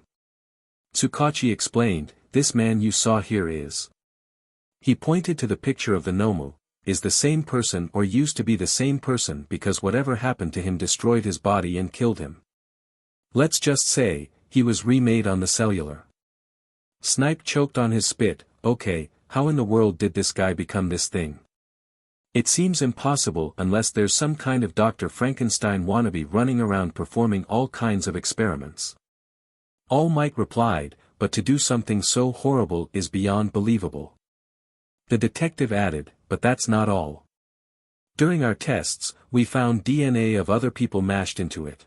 Tsukachi explained, this man you saw here is. He pointed to the picture of the Nomu, is the same person or used to be the same person because whatever happened to him destroyed his body and killed him. Let's just say, he was remade on the cellular. Snipe choked on his spit. Okay, how in the world did this guy become this thing? It seems impossible unless there's some kind of Dr. Frankenstein wannabe running around performing all kinds of experiments. All Might replied, but to do something so horrible is beyond believable. The detective added, but that's not all. During our tests, we found DNA of other people mashed into it.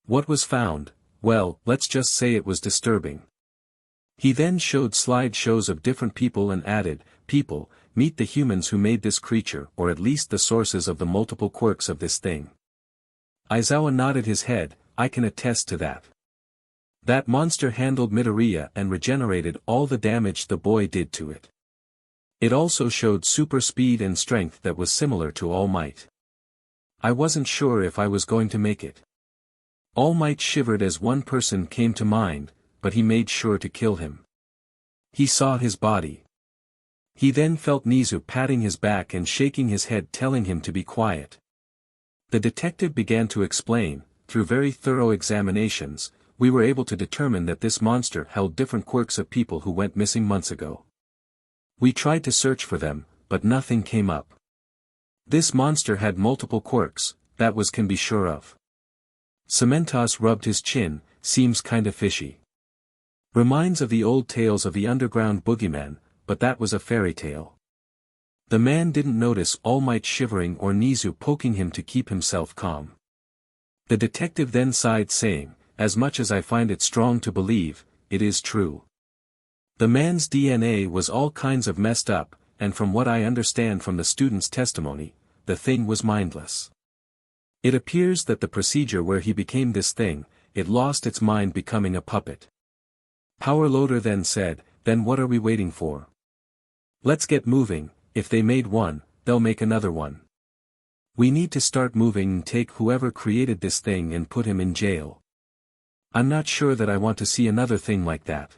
What was found? Well, let's just say it was disturbing. He then showed slideshows of different people and added, people, meet the humans who made this creature or at least the sources of the multiple quirks of this thing. Aizawa nodded his head, I can attest to that. That monster handled Midoriya and regenerated all the damage the boy did to it. It also showed super speed and strength that was similar to All Might. I wasn't sure if I was going to make it. All Might shivered as one person came to mind, but he made sure to kill him. He saw his body. He then felt Nizu patting his back and shaking his head telling him to be quiet. The detective began to explain, through very thorough examinations, we were able to determine that this monster held different quirks of people who went missing months ago. We tried to search for them, but nothing came up. This monster had multiple quirks, that can be sure of. Cementos rubbed his chin, seems kinda fishy. Reminds of the old tales of the underground boogeyman, but that was a fairy tale. The man didn't notice All Might shivering or Nizu poking him to keep himself calm. The detective then sighed saying, as much as I find it strong to believe, it is true. The man's DNA was all kinds of messed up, and from what I understand from the student's testimony, the thing was mindless. It appears that the procedure where he became this thing, it lost its mind becoming a puppet. Powerloader then said, then what are we waiting for? Let's get moving, if they made one, they'll make another one. We need to start moving and take whoever created this thing and put him in jail. I'm not sure that I want to see another thing like that.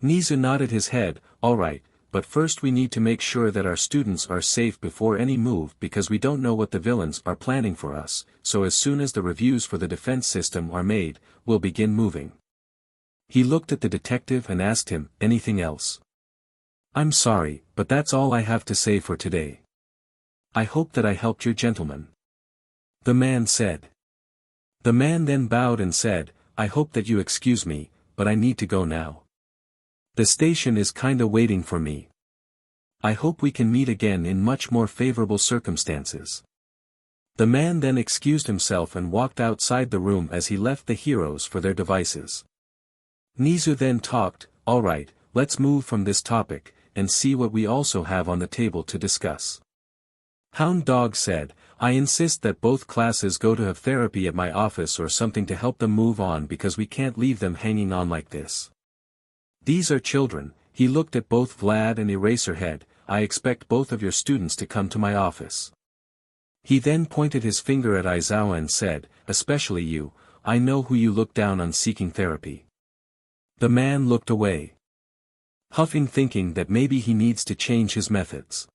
Nizu nodded his head, alright, but first we need to make sure that our students are safe before any move because we don't know what the villains are planning for us, so as soon as the reviews for the defense system are made, we'll begin moving. He looked at the detective and asked him, anything else? I'm sorry, but that's all I have to say for today. I hope that I helped your gentleman. The man said. The man then bowed and said, I hope that you excuse me, but I need to go now. The station is kinda waiting for me. I hope we can meet again in much more favorable circumstances. The man then excused himself and walked outside the room as he left the heroes for their devices. Nizu then talked, alright, let's move from this topic, and see what we also have on the table to discuss. Hound Dog said, I insist that both classes go to have therapy at my office or something to help them move on because we can't leave them hanging on like this. These are children, he looked at both Vlad and Eraserhead, I expect both of your students to come to my office. He then pointed his finger at Aizawa and said, especially you, I know who you look down on seeking therapy. The man looked away. Huffing thinking that maybe he needs to change his methods.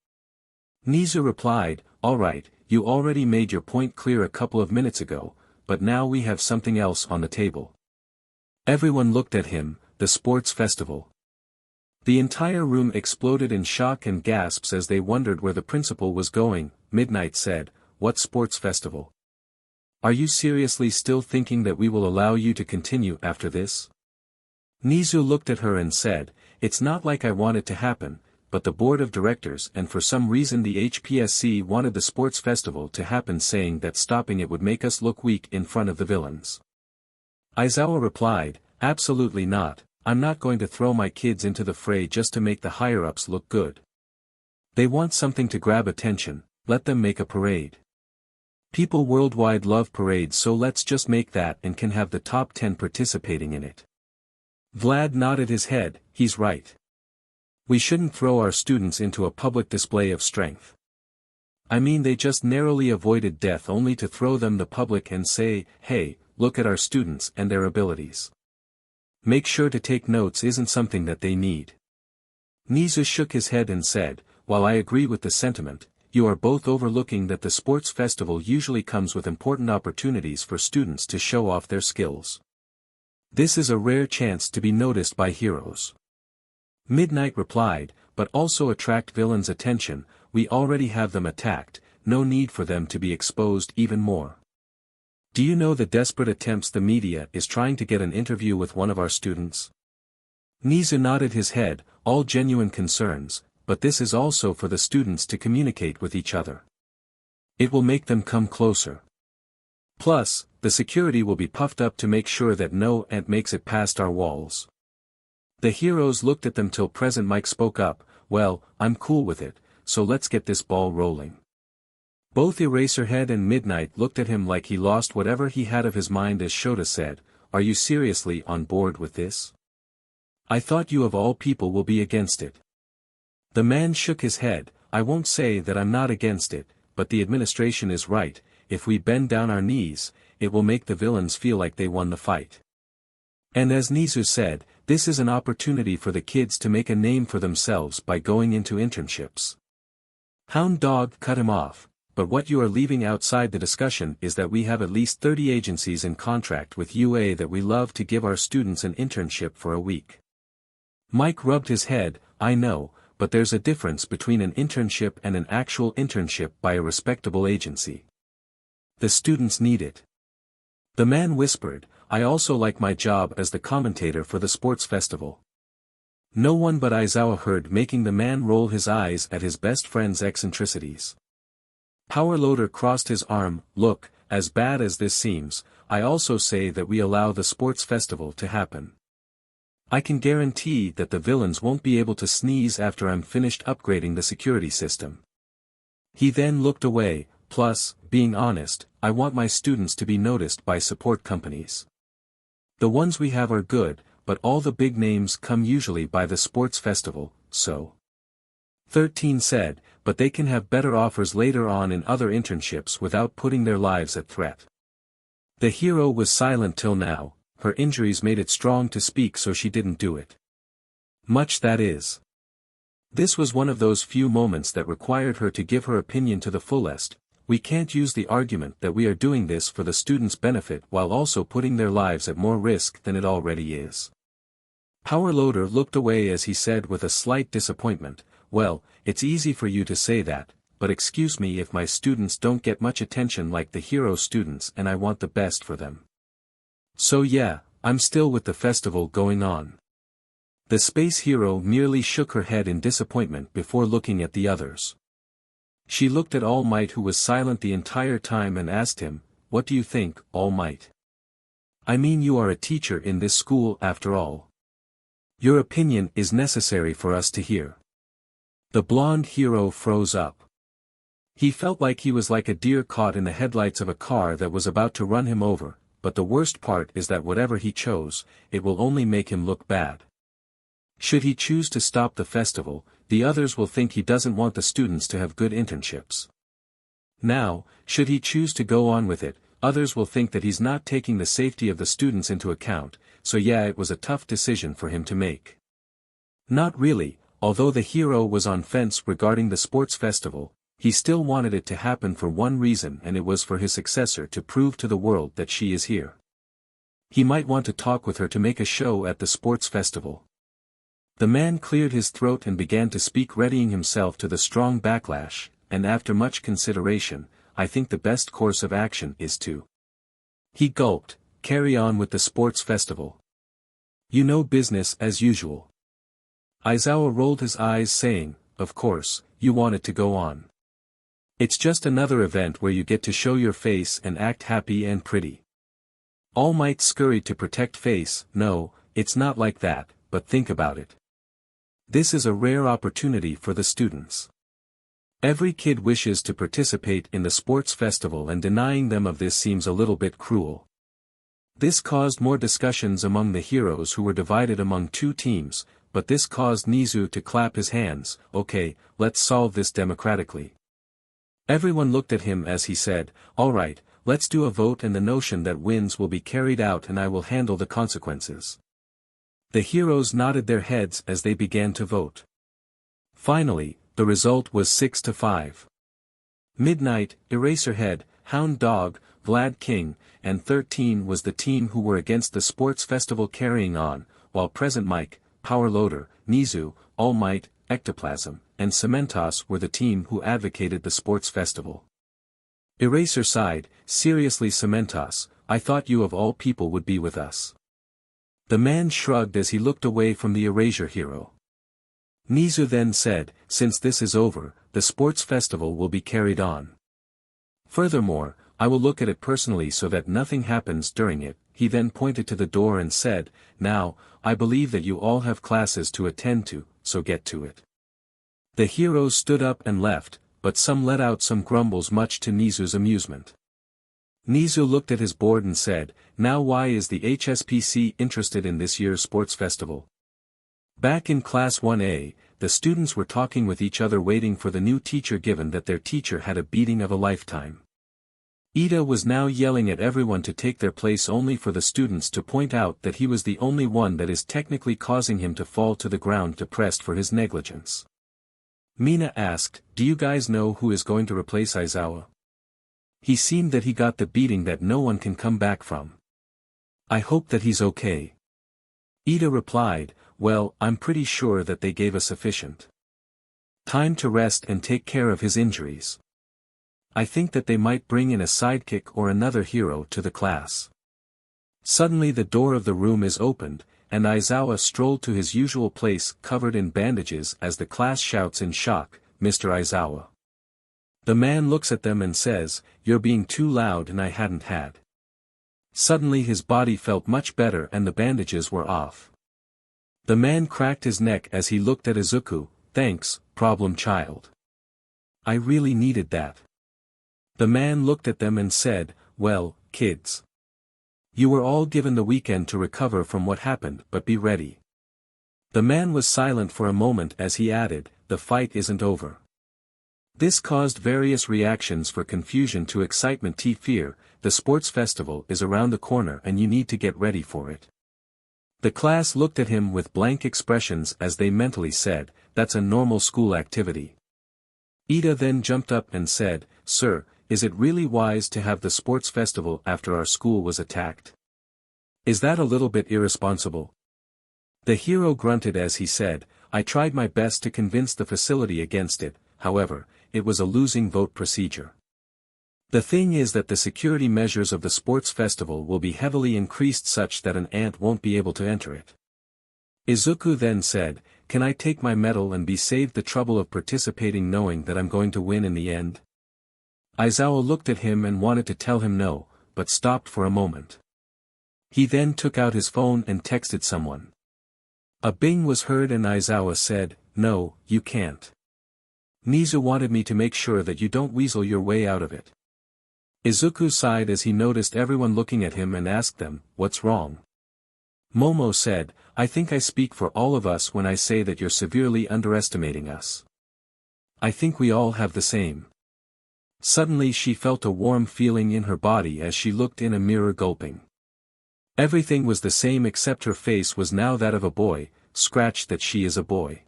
Nizu replied, alright, you already made your point clear a couple of minutes ago, but now we have something else on the table. Everyone looked at him, the sports festival. The entire room exploded in shock and gasps as they wondered where the principal was going. Midnight said, what sports festival? Are you seriously still thinking that we will allow you to continue after this? Nizu looked at her and said, it's not like I want it to happen, but the board of directors and for some reason the HPSC wanted the sports festival to happen saying that stopping it would make us look weak in front of the villains. Aizawa replied, absolutely not, I'm not going to throw my kids into the fray just to make the higher-ups look good. They want something to grab attention, let them make a parade. People worldwide love parades so let's just make that and can have the top 10 participating in it. Vlad nodded his head, he's right. We shouldn't throw our students into a public display of strength. I mean they just narrowly avoided death only to throw them the public and say, hey, look at our students and their abilities. Make sure to take notes isn't something that they need. Nizu shook his head and said, while I agree with the sentiment, you are both overlooking that the sports festival usually comes with important opportunities for students to show off their skills. This is a rare chance to be noticed by heroes. Midnight replied, but also attract villains' attention, we already have them attacked, no need for them to be exposed even more. Do you know the desperate attempts the media is trying to get an interview with one of our students? Nizu nodded his head, all genuine concerns, but this is also for the students to communicate with each other. It will make them come closer. Plus, the security will be puffed up to make sure that no ant makes it past our walls. The heroes looked at them till Present Mike spoke up, well, I'm cool with it, so let's get this ball rolling. Both Eraserhead and Midnight looked at him like he lost whatever he had of his mind as Shota said, are you seriously on board with this? I thought you of all people will be against it. The man shook his head. I won't say that I'm not against it, but the administration is right. If we bend down our knees, it will make the villains feel like they won the fight. And as Nizu said, this is an opportunity for the kids to make a name for themselves by going into internships. Hound Dog cut him off, but what you are leaving outside the discussion is that we have at least 30 agencies in contract with UA that we love to give our students an internship for a week. Mike rubbed his head. I know, but there's a difference between an internship and an actual internship by a respectable agency. The students need it. The man whispered, I also like my job as the commentator for the sports festival. No one but Aizawa heard, making the man roll his eyes at his best friend's eccentricities. Power Loader crossed his arm. Look, as bad as this seems, I also say that we allow the sports festival to happen. I can guarantee that the villains won't be able to sneeze after I'm finished upgrading the security system. He then looked away. Plus, being honest, I want my students to be noticed by support companies. The ones we have are good, but all the big names come usually by the sports festival, so. 13 said, but they can have better offers later on in other internships without putting their lives at threat. The hero was silent till now. Her injuries made it strong to speak, so she didn't do it. Much that is. This was one of those few moments that required her to give her opinion to the fullest. We can't use the argument that we are doing this for the students' benefit while also putting their lives at more risk than it already is. Power Loader looked away as he said with a slight disappointment, well, it's easy for you to say that, but excuse me if my students don't get much attention like the hero students, and I want the best for them. So yeah, I'm still with the festival going on. The space hero merely shook her head in disappointment before looking at the others. She looked at All Might, who was silent the entire time, and asked him, what do you think, All Might? I mean, you are a teacher in this school after all. Your opinion is necessary for us to hear. The blonde hero froze up. He felt like he was like a deer caught in the headlights of a car that was about to run him over. But the worst part is that whatever he chose, it will only make him look bad. Should he choose to stop the festival, the others will think he doesn't want the students to have good internships. Now, should he choose to go on with it, others will think that he's not taking the safety of the students into account, so yeah, it was a tough decision for him to make. Not really, although the hero was on fence regarding the sports festival, he still wanted it to happen for one reason, and it was for his successor to prove to the world that she is here. He might want to talk with her to make a show at the sports festival. The man cleared his throat and began to speak, readying himself to the strong backlash, and after much consideration, I think the best course of action is to. He gulped, carry on with the sports festival. You know, business as usual. Aizawa rolled his eyes, saying, of course, you want it to go on. It's just another event where you get to show your face and act happy and pretty. All Might scurried to protect face. No, it's not like that, but think about it. This is a rare opportunity for the students. Every kid wishes to participate in the sports festival, and denying them of this seems a little bit cruel. This caused more discussions among the heroes, who were divided among two teams, but this caused Nizu to clap his hands. Okay, let's solve this democratically. Everyone looked at him as he said, all right, let's do a vote, and the notion that wins will be carried out, and I will handle the consequences. The heroes nodded their heads as they began to vote. Finally, the result was 6-5. Midnight, Eraserhead, Hound Dog, Vlad King, and 13 was the team who were against the sports festival carrying on, while Present Mike, Power Loader, Nizu, All Might, Ectoplasm, and Cementos were the team who advocated the sports festival. Eraser sighed, seriously Cementos, I thought you of all people would be with us. The man shrugged as he looked away from the Erasure hero. Nizu then said, since this is over, the sports festival will be carried on. Furthermore, I will look at it personally so that nothing happens during it. He then pointed to the door and said, now, I believe that you all have classes to attend to, so get to it. The heroes stood up and left, but some let out some grumbles, much to Nizu's amusement. Nizu looked at his board and said, now why is the HSPC interested in this year's sports festival? Back in class 1A, the students were talking with each other waiting for the new teacher given that their teacher had a beating of a lifetime. Ida was now yelling at everyone to take their place only for the students to point out that he was the only one that is technically causing him to fall to the ground depressed for his negligence. Mina asked, do you guys know who is going to replace Aizawa? He seemed that he got the beating that no one can come back from. I hope that he's okay. Ida replied, well, I'm pretty sure that they gave us sufficient time to rest and take care of his injuries. I think that they might bring in a sidekick or another hero to the class. Suddenly the door of the room is opened, and Aizawa strolled to his usual place covered in bandages as the class shouts in shock, Mr. Aizawa. The man looks at them and says, you're being too loud and I hadn't had. Suddenly his body felt much better and the bandages were off. The man cracked his neck as he looked at Izuku, thanks, problem child. I really needed that. The man looked at them and said, well, kids. You were all given the weekend to recover from what happened but be ready. The man was silent for a moment as he added, the fight isn't over. This caused various reactions for confusion to excitement to fear, the sports festival is around the corner and you need to get ready for it. The class looked at him with blank expressions as they mentally said, that's a normal school activity. Ida then jumped up and said, sir, is it really wise to have the sports festival after our school was attacked? Is that a little bit irresponsible? The hero grunted as he said, I tried my best to convince the facility against it, however, it was a losing vote procedure. The thing is that the security measures of the sports festival will be heavily increased such that an ant won't be able to enter it. Izuku then said, can I take my medal and be saved the trouble of participating knowing that I'm going to win in the end? Aizawa looked at him and wanted to tell him no, but stopped for a moment. He then took out his phone and texted someone. A bing was heard and Aizawa said, no, you can't. Nizu wanted me to make sure that you don't weasel your way out of it. Izuku sighed as he noticed everyone looking at him and asked them, what's wrong? Momo said, I think I speak for all of us when I say that you're severely underestimating us. I think we all have the same. Suddenly she felt a warm feeling in her body as she looked in a mirror gulping. Everything was the same except her face was now that of a boy, scratched that she is a boy.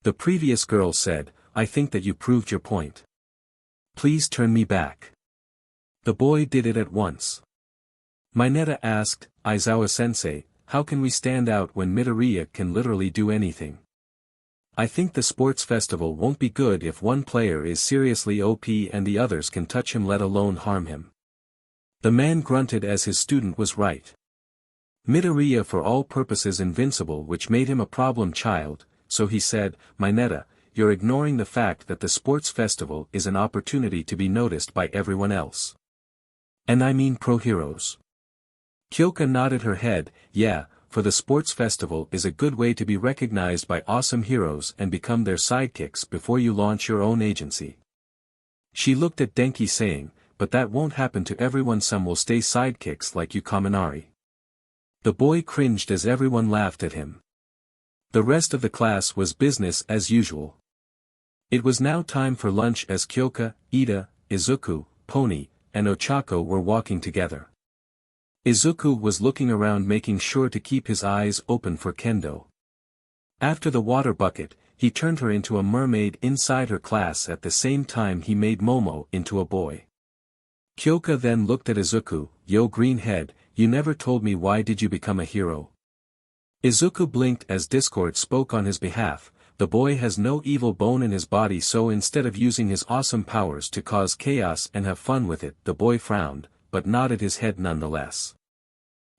The previous girl said, I think that you proved your point. Please turn me back. The boy did it at once. Mineta asked, Aizawa-sensei, how can we stand out when Midoriya can literally do anything? I think the sports festival won't be good if one player is seriously OP and the others can touch him let alone harm him. The man grunted as his student was right. Midoriya for all purposes invincible which made him a problem child, so he said, Mineta, you're ignoring the fact that the sports festival is an opportunity to be noticed by everyone else. And I mean pro-heroes. Kyoka nodded her head, yeah, for the sports festival is a good way to be recognized by awesome heroes and become their sidekicks before you launch your own agency. She looked at Denki saying, but that won't happen to everyone, some will stay sidekicks like you Kaminari. The boy cringed as everyone laughed at him. The rest of the class was business as usual. It was now time for lunch as Kyoka, Ida, Izuku, Pony, and Ochako were walking together. Izuku was looking around making sure to keep his eyes open for Kendo. After the water bucket, he turned her into a mermaid inside her class at the same time he made Momo into a boy. Kyoka then looked at Izuku, yo greenhead, you never told me why did you become a hero? Izuku blinked as Discord spoke on his behalf, the boy has no evil bone in his body, so instead of using his awesome powers to cause chaos and have fun with it, the boy frowned, but nodded his head nonetheless.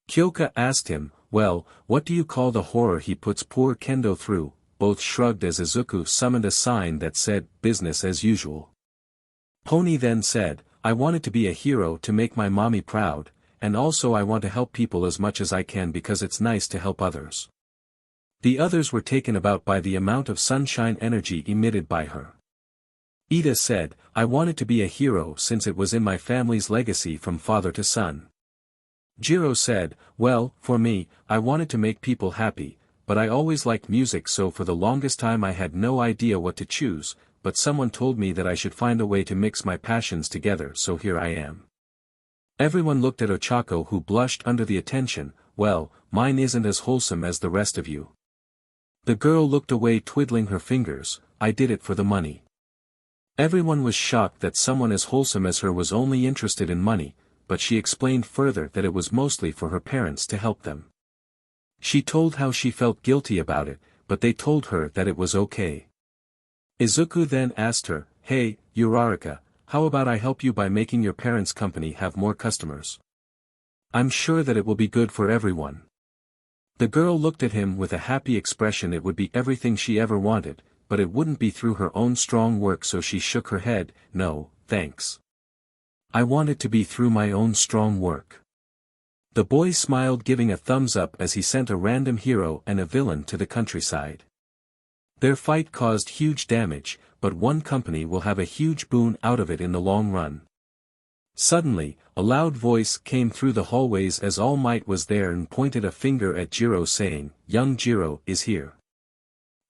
Kyoka asked him, well, what do you call the horror he puts poor Kendo through? Both shrugged as Izuku summoned a sign that said, business as usual. Pony then said, I wanted to be a hero to make my mommy proud, and also I want to help people as much as I can because it's nice to help others. The others were taken aback by the amount of sunshine energy emitted by her. Ida said, I wanted to be a hero since it was in my family's legacy from father to son. Jiro said, well, for me, I wanted to make people happy, but I always liked music, so for the longest time I had no idea what to choose, but someone told me that I should find a way to mix my passions together, so here I am. Everyone looked at Ochako, who blushed under the attention. Well, mine isn't as wholesome as the rest of you. The girl looked away, twiddling her fingers. I did it for the money. Everyone was shocked that someone as wholesome as her was only interested in money, but she explained further that it was mostly for her parents to help them. She told how she felt guilty about it, but they told her that it was okay. Izuku then asked her, hey, Uraraka, how about I help you by making your parents' company have more customers? I'm sure that it will be good for everyone. The girl looked at him with a happy expression. It would be everything she ever wanted, but it wouldn't be through her own strong work, so she shook her head. No, thanks. I want it to be through my own strong work. The boy smiled, giving a thumbs up as he sent a random hero and a villain to the countryside. Their fight caused huge damage, but one company will have a huge boon out of it in the long run. Suddenly, a loud voice came through the hallways as All Might was there and pointed a finger at Jiro, saying, young Jiro is here.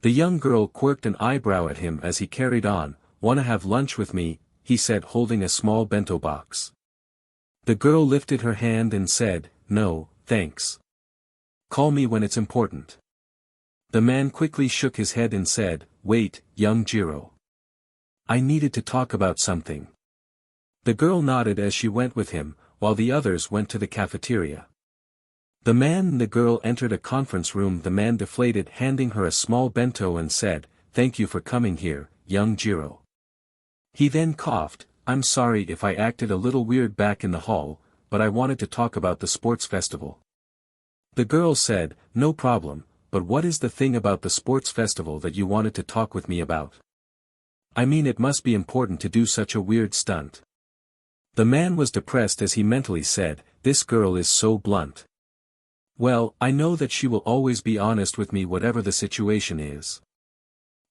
The young girl quirked an eyebrow at him as he carried on. Wanna have lunch with me? He said, holding a small bento box. The girl lifted her hand and said, no, thanks. Call me when it's important. The man quickly shook his head and said, wait, young Jiro. I needed to talk about something. The girl nodded as she went with him, while the others went to the cafeteria. The man and the girl entered a conference room. The man deflated, handing her a small bento, and said, thank you for coming here, young Jiro. He then coughed, I'm sorry if I acted a little weird back in the hall, but I wanted to talk about the sports festival. The girl said, no problem, but what is the thing about the sports festival that you wanted to talk with me about? I mean, it must be important to do such a weird stunt. The man was depressed as he mentally said, this girl is so blunt. Well, I know that she will always be honest with me whatever the situation is.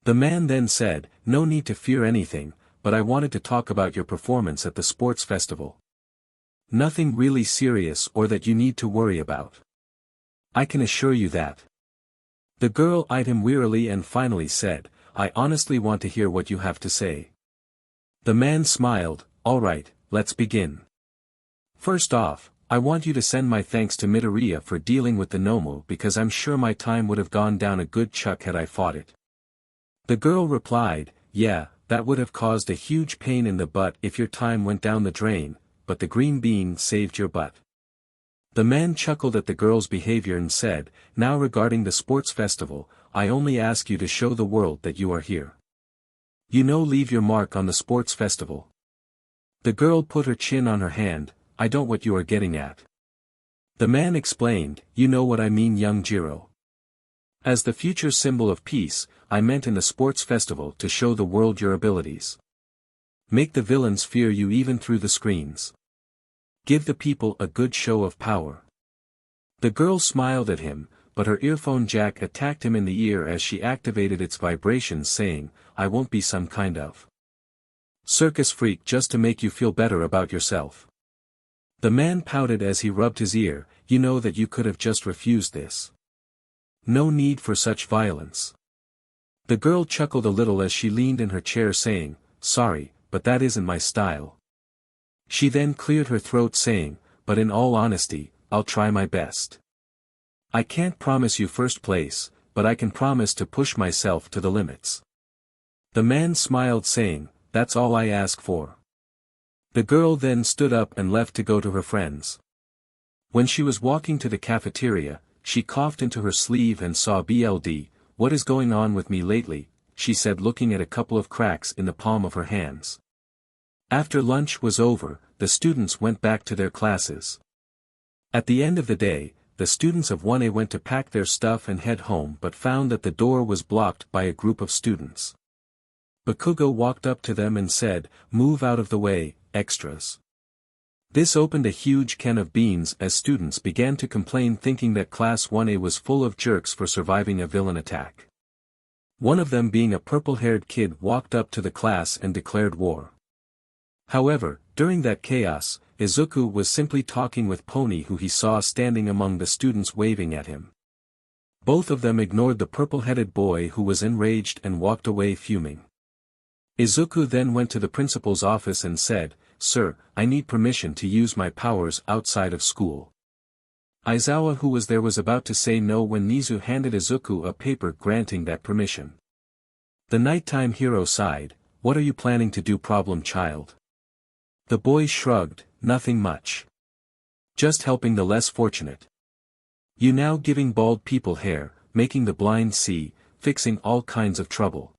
The man then said, no need to fear anything, but I wanted to talk about your performance at the sports festival. Nothing really serious or that you need to worry about. I can assure you that. The girl eyed him wearily and finally said, I honestly want to hear what you have to say. The man smiled, all right, let's begin. First off, I want you to send my thanks to Midoriya for dealing with the Nomu, because I'm sure my time would have gone down a good chuck had I fought it. The girl replied, yeah, that would have caused a huge pain in the butt if your time went down the drain, but the green bean saved your butt. The man chuckled at the girl's behavior and said, now regarding the sports festival, I only ask you to show the world that you are here. You know, leave your mark on the sports festival. The girl put her chin on her hand, I don't what you are getting at. The man explained, you know what I mean, young Jiro. As the future symbol of peace, I meant in the sports festival to show the world your abilities. Make the villains fear you even through the screens. Give the people a good show of power. The girl smiled at him, but her earphone jack attacked him in the ear as she activated its vibrations, saying, I won't be some kind of circus freak just to make you feel better about yourself. The man pouted as he rubbed his ear, you know that you could have just refused this. No need for such violence. The girl chuckled a little as she leaned in her chair, saying, sorry, but that isn't my style. She then cleared her throat, saying, but in all honesty, I'll try my best. I can't promise you first place, but I can promise to push myself to the limits. The man smiled, saying, that's all I ask for. The girl then stood up and left to go to her friends. When she was walking to the cafeteria, she coughed into her sleeve and saw BLD. What is going on with me lately? She said, looking at a couple of cracks in the palm of her hands. After lunch was over, the students went back to their classes. At the end of the day, the students of 1A went to pack their stuff and head home, but found that the door was blocked by a group of students. Bakugou walked up to them and said, move out of the way, extras. This opened a huge can of beans as students began to complain, thinking that Class 1A was full of jerks for surviving a villain attack. One of them being a purple-haired kid walked up to the class and declared war. However, during that chaos, Izuku was simply talking with Pony, who he saw standing among the students waving at him. Both of them ignored the purple-headed boy who was enraged and walked away fuming. Izuku then went to the principal's office and said, "Sir, I need permission to use my powers outside of school." Aizawa, who was there, was about to say no when Nizu handed Izuku a paper granting that permission. The nighttime hero sighed, "What are you planning to do, problem child?" The boy shrugged, "Nothing much. Just helping the less fortunate. You now giving bald people hair, making the blind see, fixing all kinds of trouble."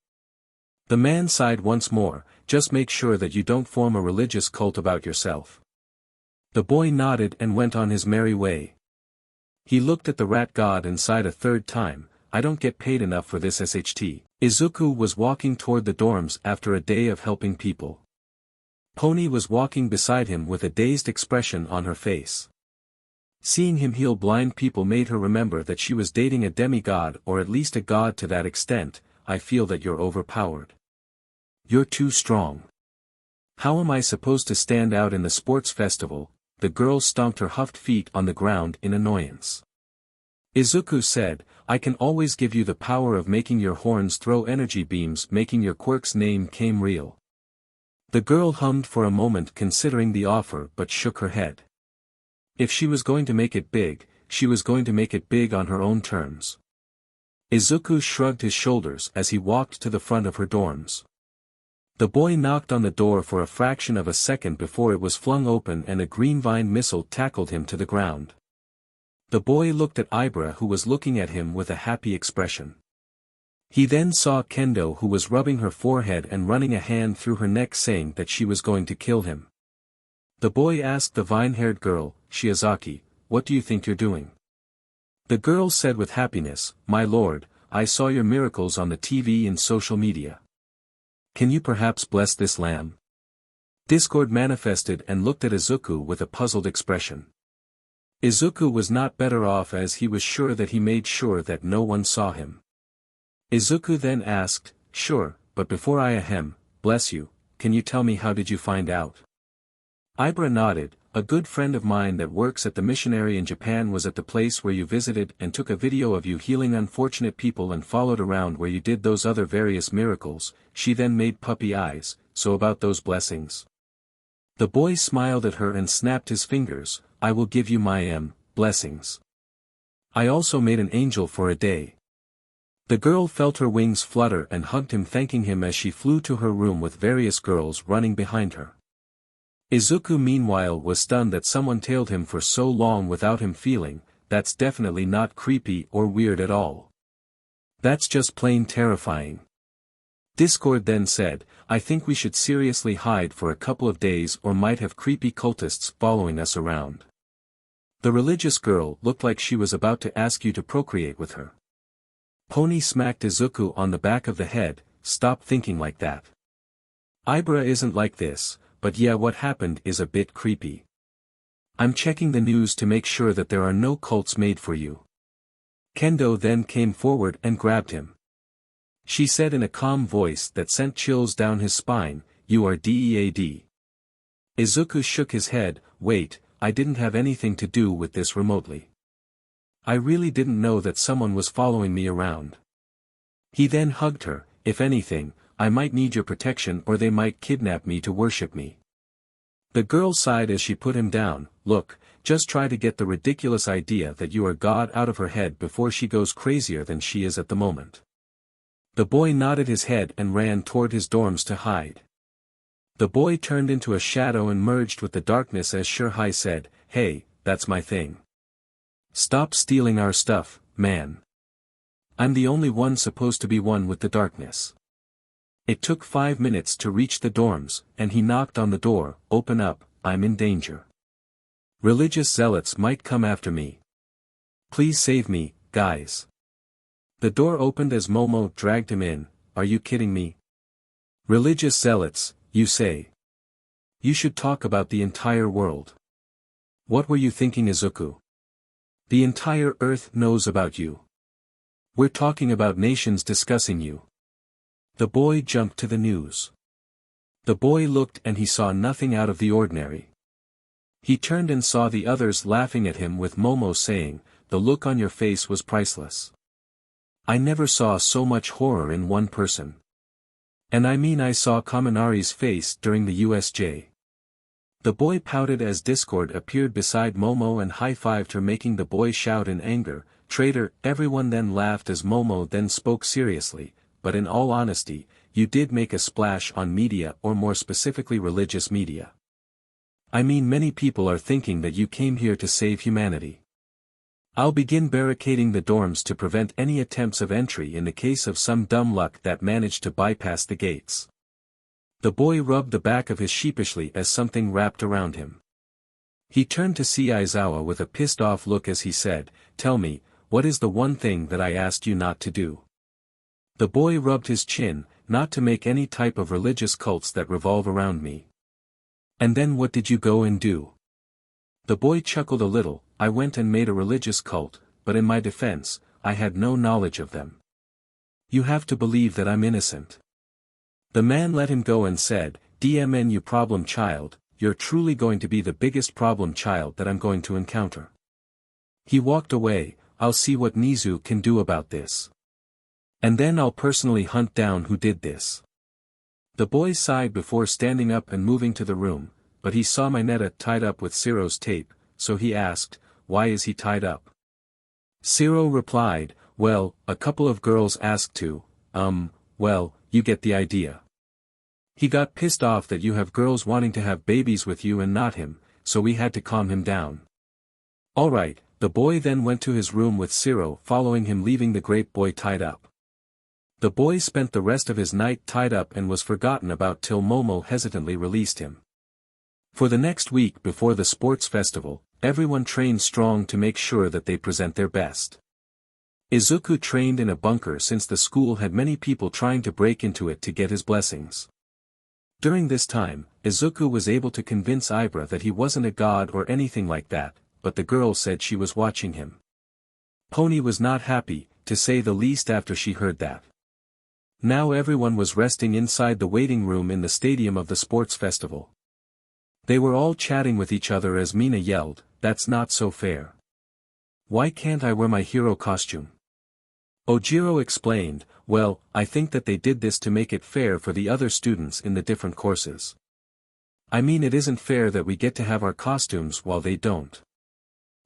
The man sighed once more, "Just make sure that you don't form a religious cult about yourself." The boy nodded and went on his merry way. He looked at the rat god and sighed a third time, "I don't get paid enough for this SHT. Izuku was walking toward the dorms after a day of helping people. Pony was walking beside him with a dazed expression on her face. Seeing him heal blind people made her remember that she was dating a demigod, or at least a god to that extent. "I feel that you're overpowered. You're too strong. How am I supposed to stand out in the sports festival?" The girl stomped her huffed feet on the ground in annoyance. Izuku said, "I can always give you the power of making your horns throw energy beams, making your quirk's name came real." The girl hummed for a moment considering the offer but shook her head. If she was going to make it big, she was going to make it big on her own terms. Izuku shrugged his shoulders as he walked to the front of her dorms. The boy knocked on the door for a fraction of a second before it was flung open and a green vine missile tackled him to the ground. The boy looked at Ibra, who was looking at him with a happy expression. He then saw Kendo, who was rubbing her forehead and running a hand through her neck, saying that she was going to kill him. The boy asked the vine-haired girl, "Shiozaki, what do you think you're doing?" The girl said with happiness, "My lord, I saw your miracles on the TV and social media. Can you perhaps bless this lamb?" Discord manifested and looked at Izuku with a puzzled expression. Izuku was not better off, as he was sure that he made sure that no one saw him. Izuku then asked, "Sure, but before I bless you, can you tell me how did you find out?" Ibra nodded. "A good friend of mine that works at the missionary in Japan was at the place where you visited and took a video of you healing unfortunate people and followed around where you did those other various miracles." She then made puppy eyes. "So about those blessings?" The boy smiled at her and snapped his fingers. "I will give you my blessings. I also made an angel for a day." The girl felt her wings flutter and hugged him, thanking him as she flew to her room with various girls running behind her. Izuku meanwhile was stunned that someone tailed him for so long without him feeling. That's definitely not creepy or weird at all. That's just plain terrifying. Discord then said, "I think we should seriously hide for a couple of days or might have creepy cultists following us around." The religious girl looked like she was about to ask you to procreate with her. Pony smacked Izuku on the back of the head, "Stop thinking like that. Ibra isn't like this. But yeah, what happened is a bit creepy. I'm checking the news to make sure that there are no cults made for you." Kendo then came forward and grabbed him. She said in a calm voice that sent chills down his spine, "You are dead." Izuku shook his head, "Wait, I didn't have anything to do with this remotely. I really didn't know that someone was following me around." He then hugged her, "If anything, I might need your protection or they might kidnap me to worship me." The girl sighed as she put him down. "Look, just try to get the ridiculous idea that you are God out of her head before she goes crazier than she is at the moment." The boy nodded his head and ran toward his dorms to hide. The boy turned into a shadow and merged with the darkness as Shurhai said, "Hey, that's my thing. Stop stealing our stuff, man. I'm the only one supposed to be one with the darkness." It took 5 minutes to reach the dorms, and he knocked on the door. "Open up, I'm in danger. Religious zealots might come after me. Please save me, guys." The door opened as Momo dragged him in. "Are you kidding me? Religious zealots, you say? You should talk about the entire world. What were you thinking, Izuku? The entire earth knows about you. We're talking about nations discussing you. The boy jumped to the news. The boy looked and he saw nothing out of the ordinary. He turned and saw the others laughing at him with Momo saying, "The look on your face was priceless. I never saw so much horror in one person. And I mean I saw Kaminari's face during the USJ." The boy pouted as Discord appeared beside Momo and high-fived her, making the boy shout in anger, "Traitor!" Everyone then laughed as Momo then spoke seriously, "But in all honesty, you did make a splash on media, or more specifically religious media. I mean many people are thinking that you came here to save humanity. I'll begin barricading the dorms to prevent any attempts of entry in the case of some dumb luck that managed to bypass the gates." The boy rubbed the back of his sheepishly as something wrapped around him. He turned to see Aizawa with a pissed-off look as he said, "Tell me, what is the one thing that I asked you not to do?" The boy rubbed his chin, "Not to make any type of religious cults that revolve around me." "And then what did you go and do?" The boy chuckled a little, "I went and made a religious cult, but in my defense, I had no knowledge of them. You have to believe that I'm innocent." The man let him go and said, "DMN you problem child, you're truly going to be the biggest problem child that I'm going to encounter." He walked away. "I'll see what Nizu can do about this. And then I'll personally hunt down who did this." The boy sighed before standing up and moving to the room, but he saw Mineta tied up with Ciro's tape, so he asked, "Why is he tied up?" Ciro replied, "Well, a couple of girls asked to, well, you get the idea. He got pissed off that you have girls wanting to have babies with you and not him, so we had to calm him down." Alright, the boy then went to his room with Ciro following him, leaving the grape boy tied up. The boy spent the rest of his night tied up and was forgotten about till Momo hesitantly released him. For the next week before the sports festival, everyone trained strong to make sure that they present their best. Izuku trained in a bunker since the school had many people trying to break into it to get his blessings. During this time, Izuku was able to convince Ibra that he wasn't a god or anything like that, but the girl said she was watching him. Pony was not happy, to say the least, after she heard that. Now everyone was resting inside the waiting room in the stadium of the sports festival. They were all chatting with each other as Mina yelled, "That's not so fair. Why can't I wear my hero costume?" Ojiro explained, "Well, I think that they did this to make it fair for the other students in the different courses. I mean, it isn't fair that we get to have our costumes while they don't."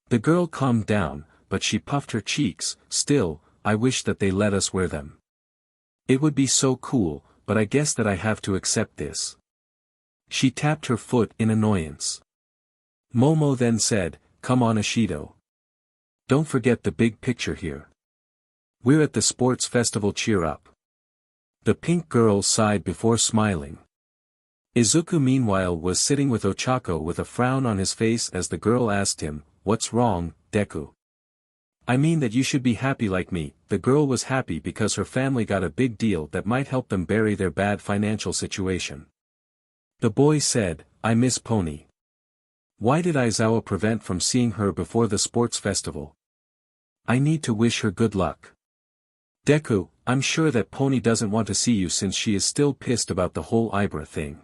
The girl calmed down, but she puffed her cheeks. "Still, I wish that they let us wear them. It would be so cool, but I guess that I have to accept this." She tapped her foot in annoyance. Momo then said, "Come on Ashido. Don't forget the big picture here. We're at the sports festival, cheer up." The pink girl sighed before smiling. Izuku meanwhile was sitting with Ochako with a frown on his face as the girl asked him, "What's wrong, Deku?" "I mean that you should be happy like me." The girl was happy because her family got a big deal that might help them bury their bad financial situation. The boy said, "I miss Pony. Why did Aizawa prevent from seeing her before the sports festival? I need to wish her good luck." "Deku, I'm sure that Pony doesn't want to see you since she is still pissed about the whole Ibra thing."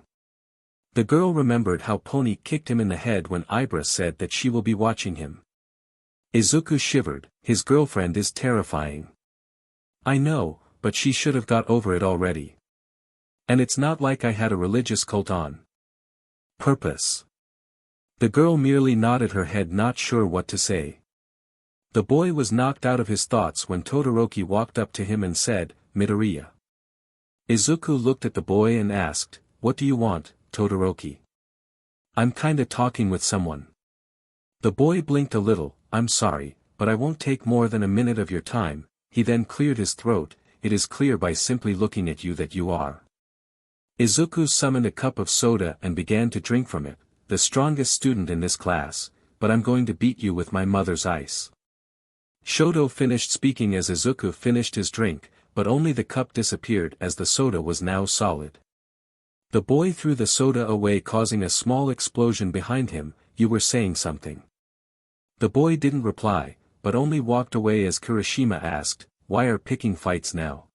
The girl remembered how Pony kicked him in the head when Ibra said that she will be watching him. Izuku shivered. His girlfriend is terrifying. "I know, but she should have got over it already. And it's not like I had a religious cult on purpose." The girl merely nodded her head, not sure what to say. The boy was knocked out of his thoughts when Todoroki walked up to him and said, "Midoriya." Izuku looked at the boy and asked, "What do you want, Todoroki?" "I'm kinda talking with someone." The boy blinked a little. "I'm sorry, but I won't take more than a minute of your time." He then cleared his throat. "It is clear by simply looking at you that you are." Izuku summoned a cup of soda and began to drink from it. "The strongest student in this class, but I'm going to beat you with my mother's ice." Shoto finished speaking as Izuku finished his drink, but only the cup disappeared as the soda was now solid. The boy threw the soda away, causing a small explosion behind him. "You were saying something." The boy didn't reply, but only walked away as Kirishima asked, why are picking fights now?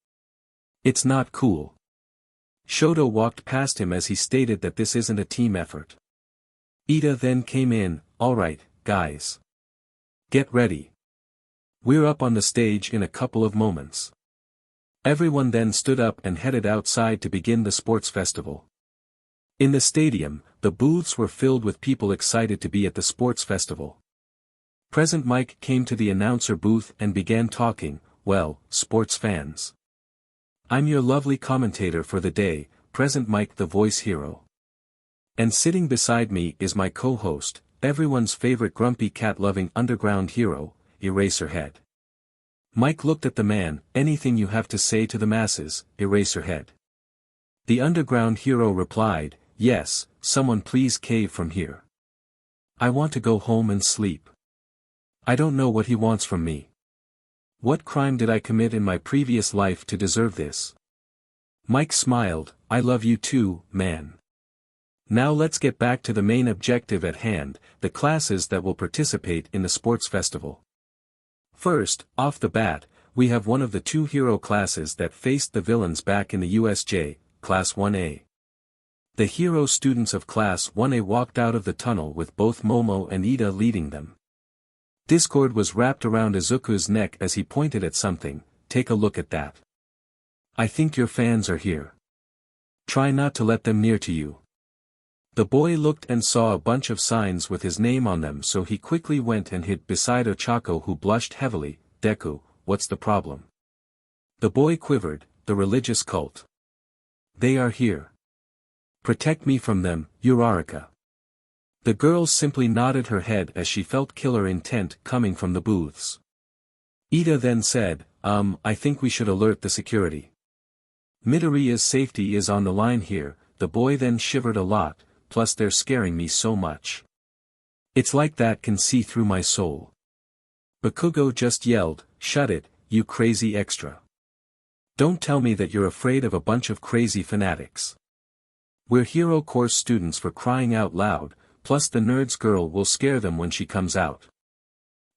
It's not cool. Shoto walked past him as he stated that this isn't a team effort. Ida then came in, alright, guys. Get ready. We're up on the stage in a couple of moments. Everyone then stood up and headed outside to begin the sports festival. In the stadium, the booths were filled with people excited to be at the sports festival. Present Mike came to the announcer booth and began talking, well, sports fans. I'm your lovely commentator for the day, Present Mike the voice hero. And sitting beside me is my co-host, everyone's favorite grumpy cat-loving underground hero, Eraserhead. Mike looked at the man, anything you have to say to the masses, Eraserhead. The underground hero replied, yes, someone please cave from here. I want to go home and sleep. I don't know what he wants from me. What crime did I commit in my previous life to deserve this? Mike smiled, I love you too, man. Now let's get back to the main objective at hand, the classes that will participate in the sports festival. First, off the bat, we have one of the two hero classes that faced the villains back in the USJ, Class 1A. The hero students of Class 1A walked out of the tunnel with both Momo and Ida leading them. Discord was wrapped around Izuku's neck as he pointed at something, take a look at that. I think your fans are here. Try not to let them near to you. The boy looked and saw a bunch of signs with his name on them, so he quickly went and hid beside Ochako, who blushed heavily. Deku, what's the problem? The boy quivered, the religious cult. They are here. Protect me from them, Uraraka. The girl simply nodded her head as she felt killer intent coming from the booths. Ida then said, I think we should alert the security. Midoriya's safety is on the line here. The boy then shivered a lot, plus they're scaring me so much. It's like that can see through my soul. Bakugou just yelled, shut it, you crazy extra. Don't tell me that you're afraid of a bunch of crazy fanatics. We're hero course students, for crying out loud, plus the nerd's girl will scare them when she comes out.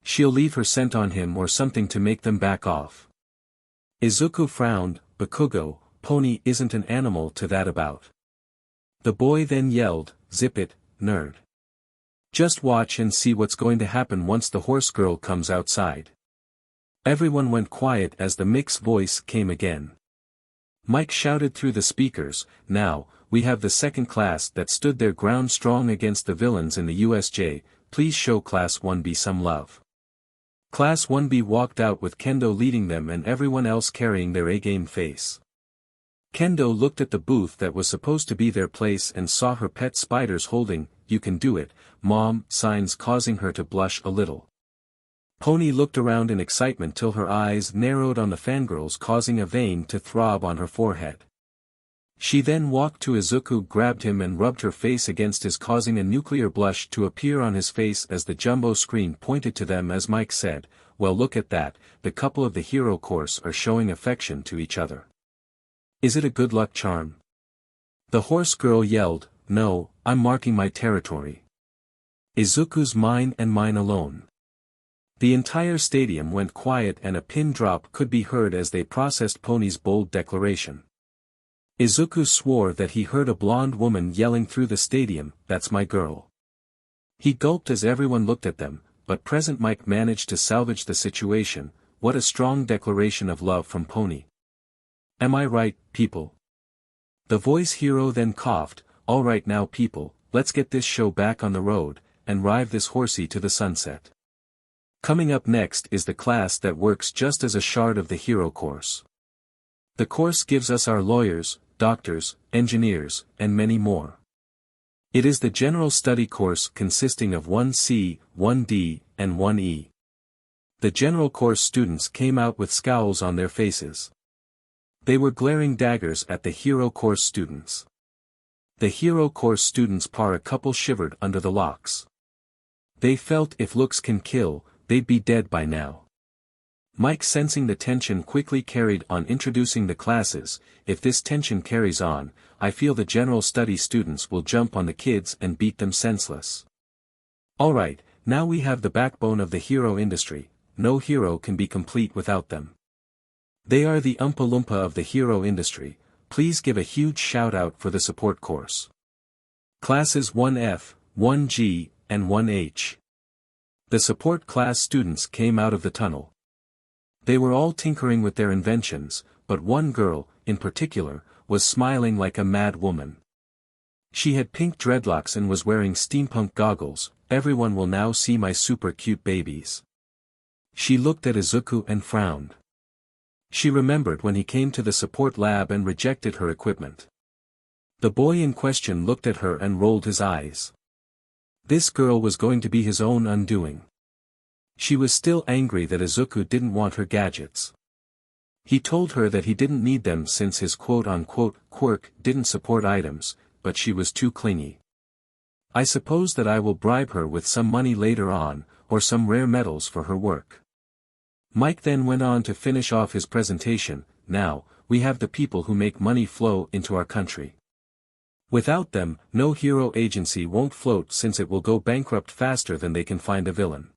She'll leave her scent on him or something to make them back off. Izuku frowned, Bakugou, pony isn't an animal to that about. The boy then yelled, zip it, nerd. Just watch and see what's going to happen once the horse girl comes outside. Everyone went quiet as the mixed voice came again. Mike shouted through the speakers, now, we have the second class that stood their ground strong against the villains in the USJ, please show Class 1B some love. Class 1B walked out with Kendo leading them and everyone else carrying their A-game face. Kendo looked at the booth that was supposed to be their place and saw her pet spiders holding, you can do it, mom, signs causing her to blush a little. Pony looked around in excitement till her eyes narrowed on the fangirls, causing a vein to throb on her forehead. She then walked to Izuku, grabbed him and rubbed her face against his, causing a nuclear blush to appear on his face as the jumbo screen pointed to them as Mike said, well look at that, the couple of the hero course are showing affection to each other. Is it a good luck charm? The horse girl yelled, no, I'm marking my territory. Izuku's mine and mine alone. The entire stadium went quiet and a pin drop could be heard as they processed Pony's bold declaration. Izuku swore that he heard a blonde woman yelling through the stadium, that's my girl. He gulped as everyone looked at them, but Present Mike managed to salvage the situation. What a strong declaration of love from Pony. Am I right, people? The voice hero then coughed, alright now people, let's get this show back on the road, and ride this horsey to the sunset. Coming up next is the class that works just as a shard of the hero course. The course gives us our lawyers, doctors, engineers, and many more. It is the general study course consisting of 1C, 1D, and 1E. The general course students came out with scowls on their faces. They were glaring daggers at the hero course students. The hero course students a couple shivered under the locks. They felt if looks can kill, they'd be dead by now. Mike, sensing the tension, quickly carried on introducing the classes. If this tension carries on, I feel the general study students will jump on the kids and beat them senseless. Alright, now we have the backbone of the hero industry, no hero can be complete without them. They are the Oompa Loompa of the hero industry. Please give a huge shout out for the support course. Classes 1F, 1G, and 1H. The support class students came out of the tunnel. They were all tinkering with their inventions, but one girl, in particular, was smiling like a mad woman. She had pink dreadlocks and was wearing steampunk goggles. Everyone will now see my super cute babies. She looked at Izuku and frowned. She remembered when he came to the support lab and rejected her equipment. The boy in question looked at her and rolled his eyes. This girl was going to be his own undoing. She was still angry that Izuku didn't want her gadgets. He told her that he didn't need them since his quote-unquote quirk didn't support items, but she was too clingy. I suppose that I will bribe her with some money later on, or some rare metals for her work. Mike then went on to finish off his presentation. Now, we have the people who make money flow into our country. Without them, no hero agency won't float since it will go bankrupt faster than they can find a villain.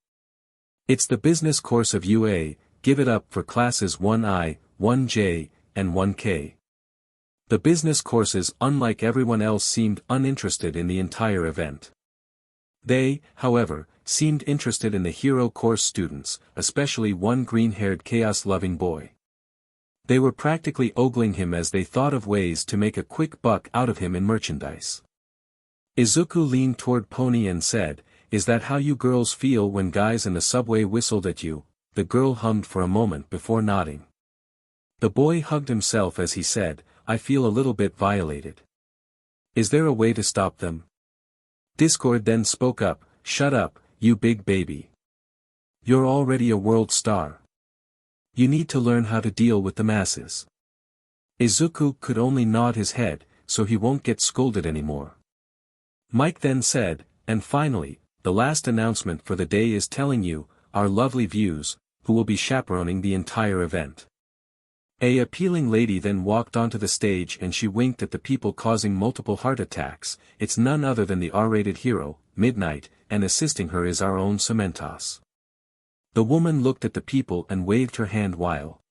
It's the business course of UA. Give it up for classes 1I, 1J, and 1K. The business courses, unlike everyone else, seemed uninterested in the entire event. They, however, seemed interested in the hero course students, especially one green-haired chaos-loving boy. They were practically ogling him as they thought of ways to make a quick buck out of him in merchandise. Izuku leaned toward Pony and said, "Is that how you girls feel when guys in the subway whistled at you?" The girl hummed for a moment before nodding. The boy hugged himself as he said, "I feel a little bit violated. Is there a way to stop them?" Discord then spoke up, "Shut up, you big baby. You're already a world star. You need to learn how to deal with the masses." Izuku could only nod his head, so he won't get scolded anymore. Mike then said, "And finally, the last announcement for the day is telling you, our lovely views, who will be chaperoning the entire event." A appealing lady then walked onto the stage and she winked at the people causing multiple heart attacks. It's none other than the R-rated hero, Midnight, and assisting her is our own Cementos. The woman looked at the people and waved her hand while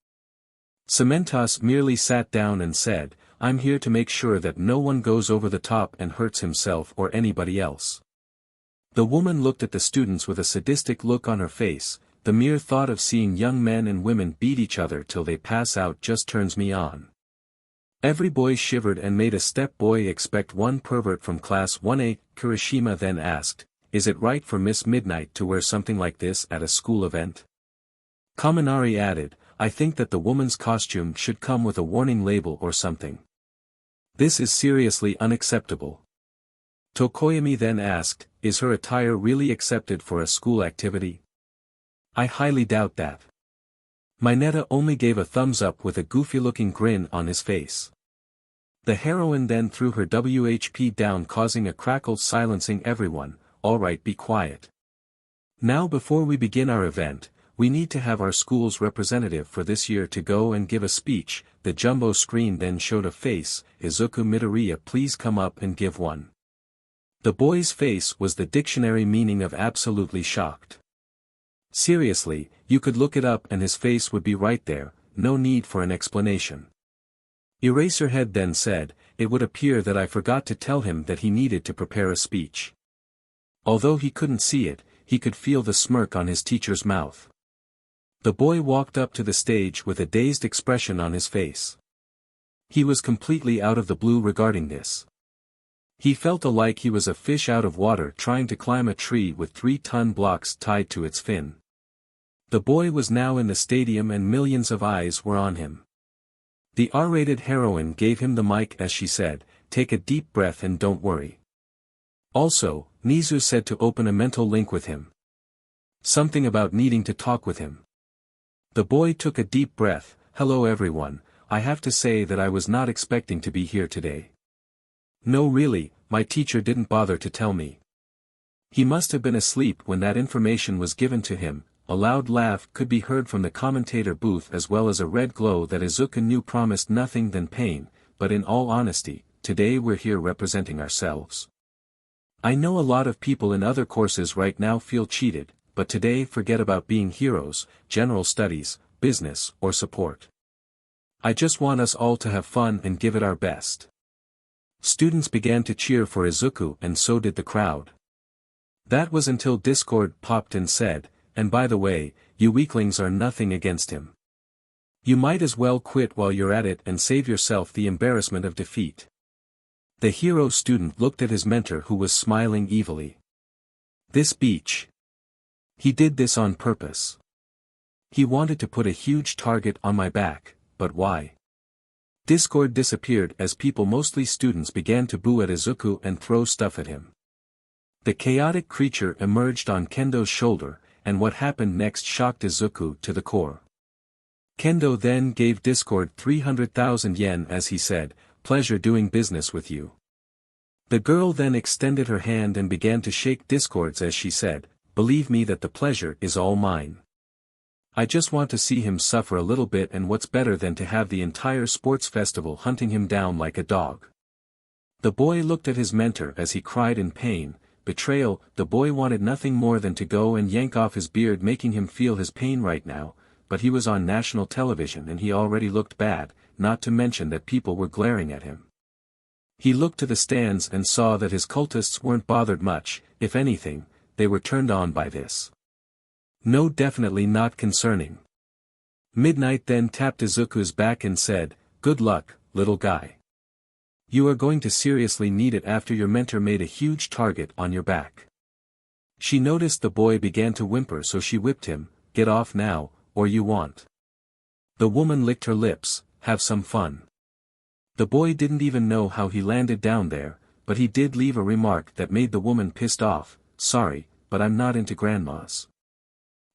Cementos merely sat down and said, "I'm here to make sure that no one goes over the top and hurts himself or anybody else." The woman looked at the students with a sadistic look on her face. "The mere thought of seeing young men and women beat each other till they pass out just turns me on." Every boy shivered and made a step. "Boy, expect one pervert from class 1A. Kirishima then asked, "Is it right for Miss Midnight to wear something like this at a school event?" Kaminari added, "I think that the woman's costume should come with a warning label or something. This is seriously unacceptable." Tokoyami then asked, "Is her attire really accepted for a school activity?" "I highly doubt that." Mineta only gave a thumbs up with a goofy-looking grin on his face. The heroine then threw her WHP down, causing a crackle, silencing everyone. "All right, be quiet. Now before we begin our event, we need to have our school's representative for this year to go and give a speech." The jumbo screen then showed a face. "Izukumidoriya, please come up and give one." The boy's face was the dictionary meaning of absolutely shocked. Seriously, you could look it up and his face would be right there, no need for an explanation. Eraserhead then said, "It would appear that I forgot to tell him that he needed to prepare a speech." Although he couldn't see it, he could feel the smirk on his teacher's mouth. The boy walked up to the stage with a dazed expression on his face. He was completely out of the blue regarding this. He felt like he was a fish out of water trying to climb a tree with 3-ton blocks tied to its fin. The boy was now in the stadium and millions of eyes were on him. The R-rated heroine gave him the mic as she said, "Take a deep breath and don't worry." Also, Nizu said to open a mental link with him. Something about needing to talk with him. The boy took a deep breath. "Hello everyone, I have to say that I was not expecting to be here today. No really, my teacher didn't bother to tell me. He must have been asleep when that information was given to him." A loud laugh could be heard from the commentator booth as well as a red glow that Izuku knew promised nothing than pain, but in all honesty, today we're here representing ourselves. I know a lot of people in other courses right now feel cheated, but today forget about being heroes, general studies, business, or support. I just want us all to have fun and give it our best. Students began to cheer for Izuku and so did the crowd. That was until Discord popped and said, and by the way, you weaklings are nothing against him. You might as well quit while you're at it and save yourself the embarrassment of defeat. The hero student looked at his mentor who was smiling evilly. This beach. He did this on purpose. He wanted to put a huge target on my back, but why? Discord disappeared as people, mostly students, began to boo at Izuku and throw stuff at him. The chaotic creature emerged on Kendo's shoulder, and what happened next shocked Izuku to the core. Kendo then gave Discord 300,000 yen as he said, "Pleasure doing business with you." The girl then extended her hand and began to shake Discord's as she said, "Believe me that the pleasure is all mine. I just want to see him suffer a little bit, and what's better than to have the entire sports festival hunting him down like a dog." The boy looked at his mentor as he cried in pain, betrayal. The boy wanted nothing more than to go and yank off his beard, making him feel his pain right now, but he was on national television and he already looked bad, not to mention that people were glaring at him. He looked to the stands and saw that his cultists weren't bothered much, if anything, they were turned on by this. No, definitely not concerning. Midnight then tapped Izuku's back and said, "Good luck, little guy. You are going to seriously need it after your mentor made a huge target on your back." She noticed the boy began to whimper, so she whipped him, "Get off now, or you won't." The woman licked her lips, "Have some fun." The boy didn't even know how he landed down there, but he did leave a remark that made the woman pissed off, "Sorry, but I'm not into grandmas."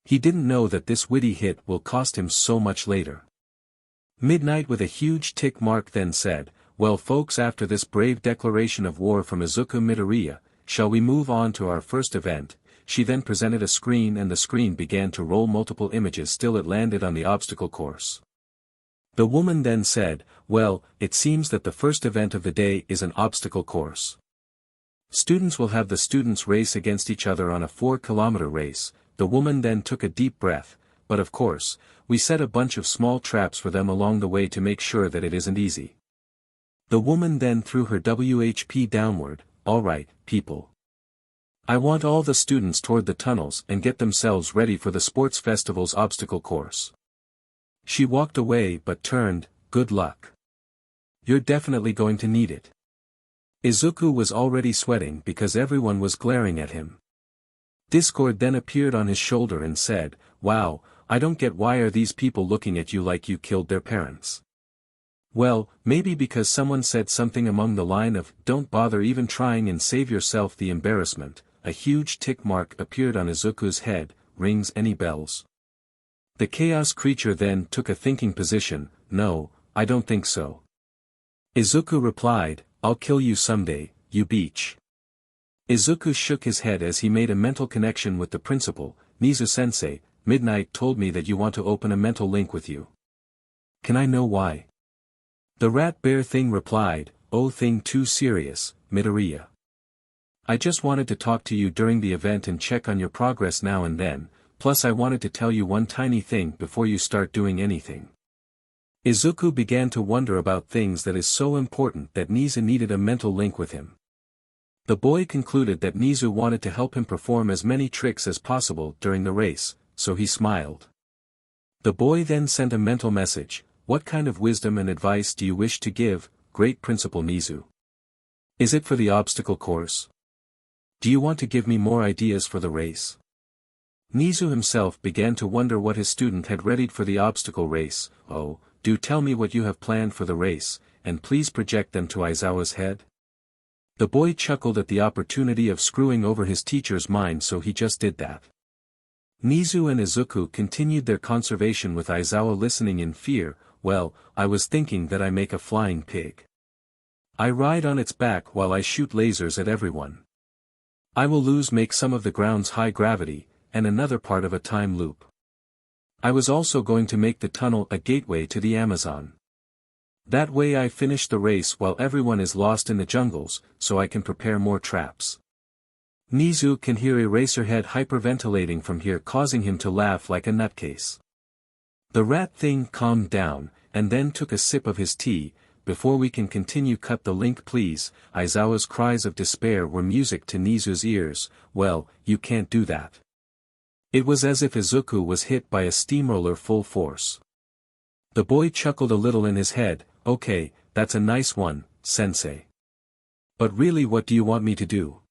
He didn't know that this witty hit will cost him so much later. Midnight with a huge tick mark then said, "Well folks, after this brave declaration of war from Izukumidoriya, shall we move on to our first event?" She then presented a screen and the screen began to roll multiple images. Still it landed on the obstacle course. The woman then said, "Well, it seems that the first event of the day is an obstacle course. Students will have the students race against each other on a 4-kilometer race." The woman then took a deep breath, "But of course, we set a bunch of small traps for them along the way to make sure that it isn't easy." The woman then threw her WHP downward, "All right, people. I want all the students toward the tunnels and get themselves ready for the sports festival's obstacle course." She walked away but turned, "Good luck. You're definitely going to need it." Izuku was already sweating because everyone was glaring at him. Discord then appeared on his shoulder and said, "Wow, I don't get why are these people looking at you like you killed their parents." Well, maybe because someone said something along the line of, "Don't bother even trying and save yourself the embarrassment." A huge tick mark appeared on Izuku's head. "Rings any bells?" The chaos creature then took a thinking position, "No, I don't think so." Izuku replied, "I'll kill you someday, you beach." Izuku shook his head as he made a mental connection with the principal. "Nizu-sensei, Midnight told me that you want to open a mental link with you. Can I know why?" The rat bear thing replied, "Oh, thing too serious, Midoriya. I just wanted to talk to you during the event and check on your progress now and then, plus I wanted to tell you one tiny thing before you start doing anything." Izuku began to wonder about things that is so important that Nizu needed a mental link with him. The boy concluded that Nizu wanted to help him perform as many tricks as possible during the race, so he smiled. The boy then sent a mental message, "What kind of wisdom and advice do you wish to give, great Principal Nizu? Is it for the obstacle course? Do you want to give me more ideas for the race?" Nizu himself began to wonder what his student had readied for the obstacle race. "Oh, do tell me what you have planned for the race, and please project them to Aizawa's head." The boy chuckled at the opportunity of screwing over his teacher's mind, so he just did that. Nizu and Izuku continued their conversation with Aizawa listening in fear. "Well, I was thinking that I make a flying pig. I ride on its back while I shoot lasers at everyone. I will make some of the ground's high gravity, and another part of a time loop. I was also going to make the tunnel a gateway to the Amazon. That way I finish the race while everyone is lost in the jungles, so I can prepare more traps." Nizu can hear Eraserhead hyperventilating from here, causing him to laugh like a nutcase. The rat thing calmed down, and then took a sip of his tea. Before we can continue, cut the link please. Aizawa's cries of despair were music to Nizu's ears. Well, you can't do that. It was as if Izuku was hit by a steamroller full force. The boy chuckled a little in his head. Okay, that's a nice one, sensei. But really, what do you want me to do?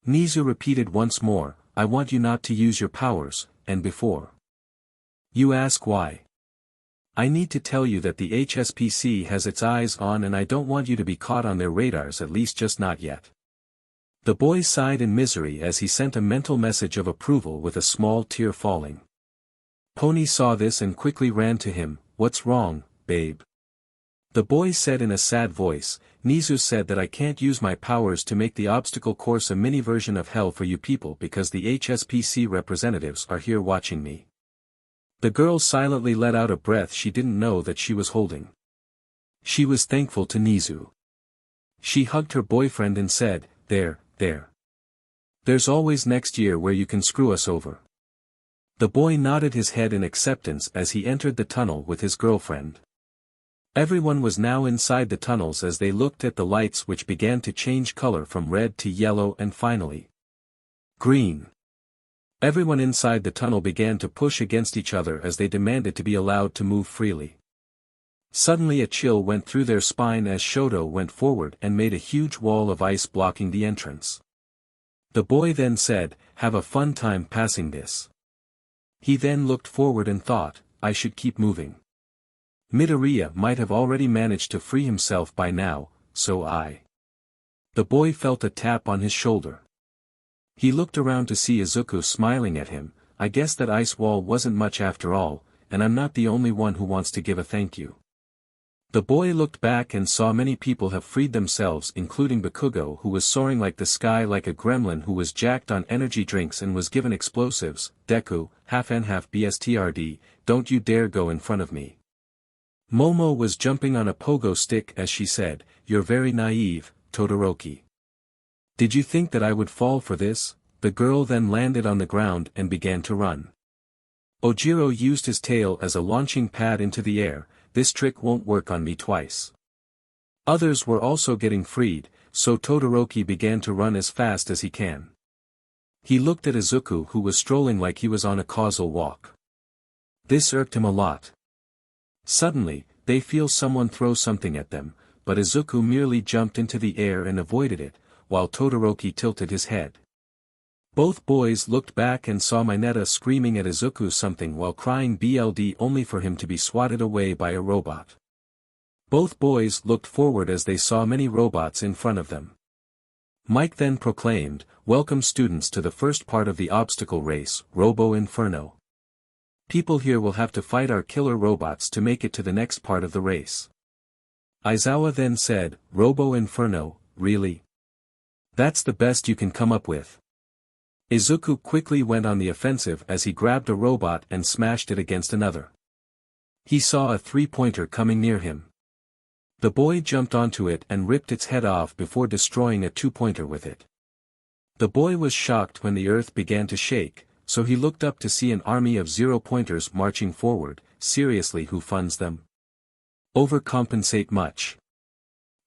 Nizu repeated once more. I want you not to use your powers, and before you ask why, I need to tell you that the HSPC has its eyes on, and I don't want you to be caught on their radars, at least just not yet. The boy sighed in misery as he sent a mental message of approval with a small tear falling. Pony saw this and quickly ran to him. What's wrong, babe? The boy said in a sad voice. Nizu said that I can't use my powers to make the obstacle course a mini version of hell for you people because the HSPC representatives are here watching me. The girl silently let out a breath she didn't know that she was holding. She was thankful to Nizu. She hugged her boyfriend and said, there. There's always next year where you can screw us over. The boy nodded his head in acceptance as he entered the tunnel with his girlfriend. Everyone was now inside the tunnels as they looked at the lights, which began to change color from red to yellow and finally green. Everyone inside the tunnel began to push against each other as they demanded to be allowed to move freely. Suddenly a chill went through their spine as Shoto went forward and made a huge wall of ice blocking the entrance. The boy then said, have a fun time passing this. He then looked forward and thought, I should keep moving. Midoriya might have already managed to free himself by now, so The boy felt a tap on his shoulder. He looked around to see Izuku smiling at him. I guess that ice wall wasn't much after all, and I'm not the only one who wants to give a thank you. The boy looked back and saw many people have freed themselves, including Bakugou, who was soaring like the sky like a gremlin who was jacked on energy drinks and was given explosives. Deku, half and half BSTRD, don't you dare go in front of me. Momo was jumping on a pogo stick as she said, you're very naive, Todoroki. Did you think that I would fall for this? The girl then landed on the ground and began to run. Ojiro used his tail as a launching pad into the air. This trick won't work on me twice. Others were also getting freed, so Todoroki began to run as fast as he can. He looked at Izuku, who was strolling like he was on a causal walk. This irked him a lot. Suddenly, they feel someone throw something at them, but Izuku merely jumped into the air and avoided it, while Todoroki tilted his head. Both boys looked back and saw Mineta screaming at Izuku something while crying BLD, only for him to be swatted away by a robot. Both boys looked forward as they saw many robots in front of them. Mike then proclaimed, welcome students to the first part of the obstacle race, Robo Inferno. People here will have to fight our killer robots to make it to the next part of the race. Aizawa then said, Robo Inferno, really? That's the best you can come up with. Izuku quickly went on the offensive as he grabbed a robot and smashed it against another. He saw a three-pointer coming near him. The boy jumped onto it and ripped its head off before destroying a two-pointer with it. The boy was shocked when the earth began to shake, so he looked up to see an army of zero-pointers marching forward. Seriously, who funds them? Overcompensate much.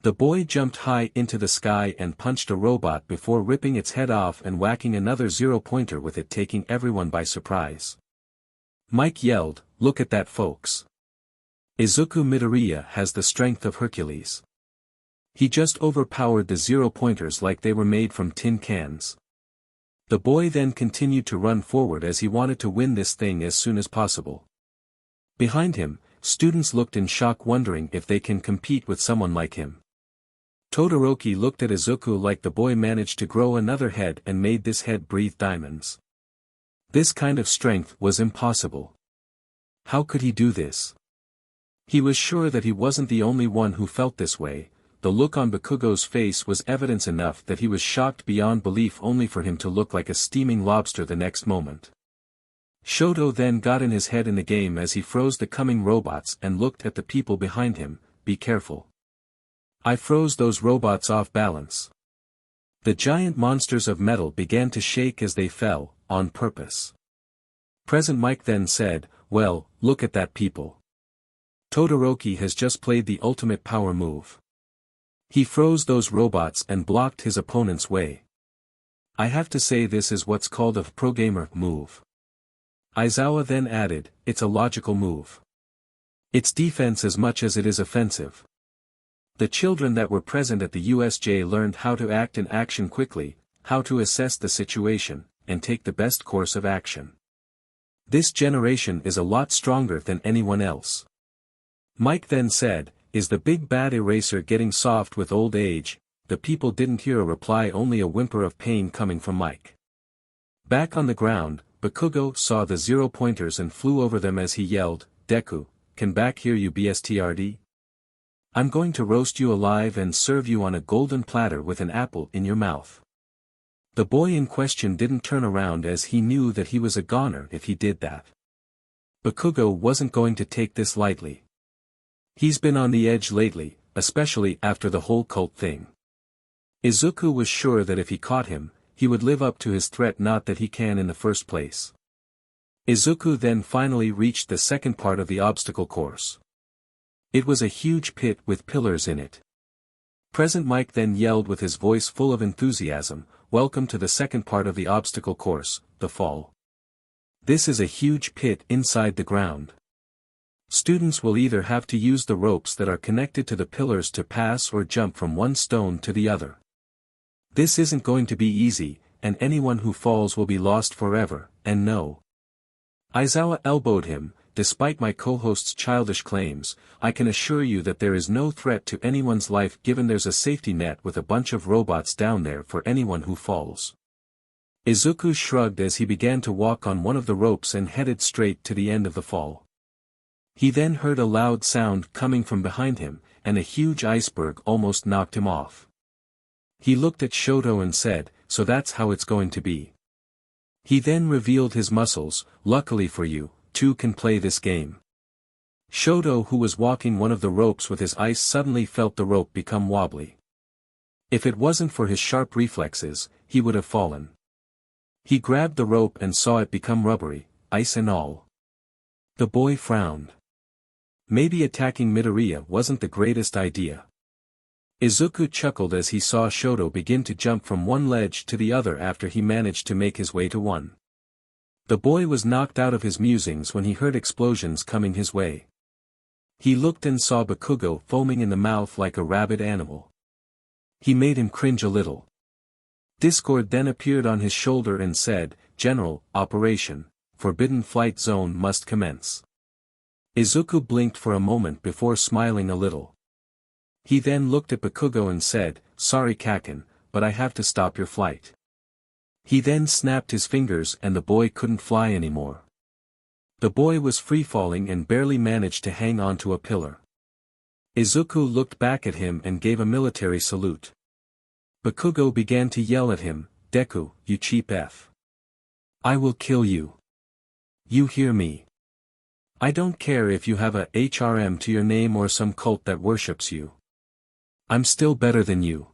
The boy jumped high into the sky and punched a robot before ripping its head off and whacking another zero-pointer with it, taking everyone by surprise. Mike yelled, look at that, folks. Izukumidoriya has the strength of Hercules. He just overpowered the zero-pointers like they were made from tin cans. The boy then continued to run forward as he wanted to win this thing as soon as possible. Behind him, students looked in shock, wondering if they can compete with someone like him. Todoroki looked at Izuku like the boy managed to grow another head and made this head breathe diamonds. This kind of strength was impossible. How could he do this? He was sure that he wasn't the only one who felt this way. The look on Bakugou's face was evidence enough that he was shocked beyond belief, only for him to look like a steaming lobster the next moment. Shoto then got in his head in the game as he froze the coming robots and looked at the people behind him. Be careful. I froze those robots off balance. The giant monsters of metal began to shake as they fell, on purpose. Present Mike then said, well, look at that people. Todoroki has just played the ultimate power move. He froze those robots and blocked his opponent's way. I have to say this is what's called a pro-gamer move. Aizawa then added, it's a logical move. It's defense as much as it is offensive. The children that were present at the USJ learned how to act in action quickly, how to assess the situation, and take the best course of action. This generation is a lot stronger than anyone else. Mike then said, is the big bad eraser getting soft with old age? The people didn't hear a reply, only a whimper of pain coming from Mike. Back on the ground, Bakugou saw the 0-pointers and flew over them as he yelled, Deku, can back hear you BSTRD? I'm going to roast you alive and serve you on a golden platter with an apple in your mouth. The boy in question didn't turn around as he knew that he was a goner if he did that. Bakugou wasn't going to take this lightly. He's been on the edge lately, especially after the whole cult thing. Izuku was sure that if he caught him, he would live up to his threat, not that he can in the first place. Izuku then finally reached the second part of the obstacle course. It was a huge pit with pillars in it. Present Mike then yelled with his voice full of enthusiasm, welcome to the second part of the obstacle course, the fall. This is a huge pit inside the ground. Students will either have to use the ropes that are connected to the pillars to pass or jump from one stone to the other. This isn't going to be easy, and anyone who falls will be lost forever, and no. Aizawa elbowed him. Despite my co-host's childish claims, I can assure you that there is no threat to anyone's life given there's a safety net with a bunch of robots down there for anyone who falls. Izuku shrugged as he began to walk on one of the ropes and headed straight to the end of the fall. He then heard a loud sound coming from behind him, and a huge iceberg almost knocked him off. He looked at Shoto and said, so that's how it's going to be. He then revealed his muscles. Luckily for you, two can play this game. Shoto, who was walking one of the ropes with his ice, suddenly felt the rope become wobbly. If it wasn't for his sharp reflexes, he would have fallen. He grabbed the rope and saw it become rubbery, ice and all. The boy frowned. Maybe attacking Midoriya wasn't the greatest idea. Izuku chuckled as he saw Shoto begin to jump from one ledge to the other after he managed to make his way to one. The boy was knocked out of his musings when he heard explosions coming his way. He looked and saw Bakugou foaming in the mouth like a rabid animal. He made him cringe a little. Discord then appeared on his shoulder and said, General, Operation Forbidden Flight Zone must commence. Izuku blinked for a moment before smiling a little. He then looked at Bakugou and said, sorry Kaken, but I have to stop your flight. He then snapped his fingers and the boy couldn't fly anymore. The boy was free-falling and barely managed to hang onto a pillar. Izuku looked back at him and gave a military salute. Bakugou began to yell at him, Deku, you cheap F. I will kill you. You hear me? I don't care if you have a HRM to your name or some cult that worships you. I'm still better than you.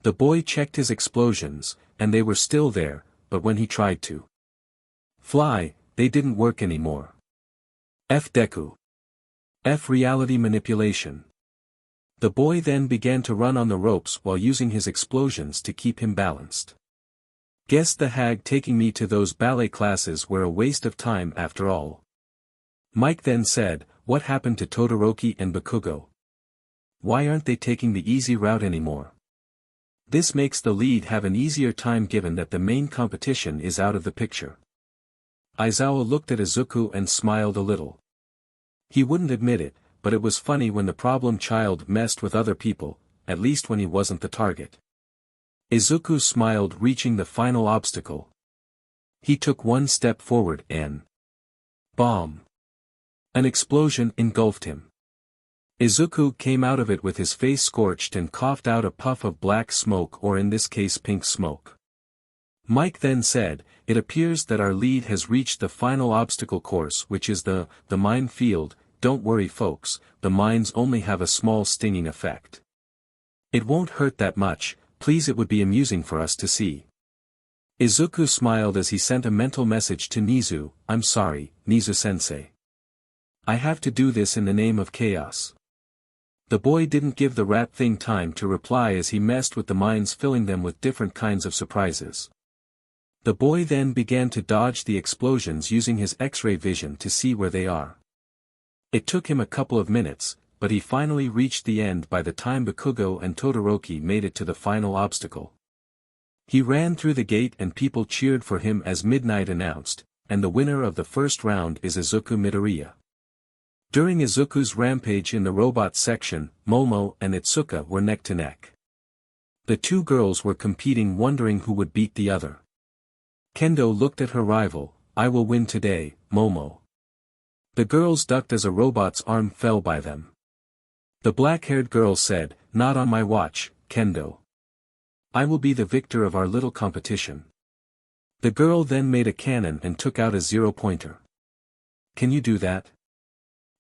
The boy checked his explosions, and they were still there, but when he tried to fly, they didn't work anymore. F Deku. F reality manipulation. The boy then began to run on the ropes while using his explosions to keep him balanced. Guess the hag taking me to those ballet classes were a waste of time after all. Mike then said, what happened to Todoroki and Bakugou? Why aren't they taking the easy route anymore? This makes the lead have an easier time given that the main competition is out of the picture. Aizawa looked at Izuku and smiled a little. He wouldn't admit it, but it was funny when the problem child messed with other people, at least when he wasn't the target. Izuku smiled, reaching the final obstacle. He took one step forward and bomb! An explosion engulfed him. Izuku came out of it with his face scorched and coughed out a puff of black smoke, or in this case pink smoke. Mike then said, it appears that our lead has reached the final obstacle course, which is the mine field. Don't worry folks, the mines only have a small stinging effect. It won't hurt that much, please, it would be amusing for us to see. Izuku smiled as he sent a mental message to Nizu, I'm sorry, Nizu-sensei. I have to do this in the name of chaos. The boy didn't give the rat thing time to reply as he messed with the minds, filling them with different kinds of surprises. The boy then began to dodge the explosions using his X-ray vision to see where they are. It took him a couple of minutes, but he finally reached the end by the time Bakugou and Todoroki made it to the final obstacle. He ran through the gate and people cheered for him as midnight announced, and the winner of the first round is Izukumidoriya. During Izuku's rampage in the robot section, Momo and Itsuka were neck to neck. The two girls were competing, wondering who would beat the other. Kendo looked at her rival, I will win today, Momo. The girls ducked as a robot's arm fell by them. The black-haired girl said, not on my watch, Kendo. I will be the victor of our little competition. The girl then made a cannon and took out a 0-pointer. Can you do that?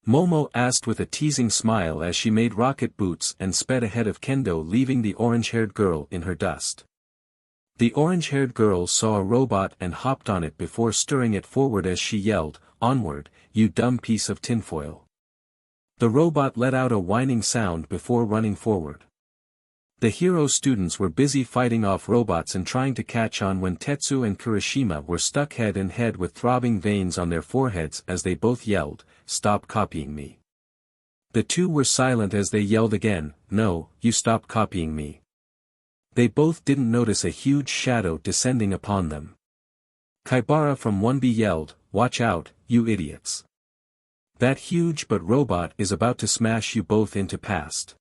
Momo asked with a teasing smile as she made rocket boots and sped ahead of Kendo, leaving the orange-haired girl in her dust. The orange-haired girl saw a robot and hopped on it before stirring it forward as she yelled, onward, you dumb piece of tinfoil. The robot let out a whining sound before running forward. The hero students were busy fighting off robots and trying to catch on when Tetsu and Kirishima were stuck head and head with throbbing veins on their foreheads as they both yelled, stop copying me. The two were silent as they yelled again, no, you stop copying me. They both didn't notice a huge shadow descending upon them. Kaibara from 1B yelled, watch out, you idiots. That huge but robot is about to smash you both into past.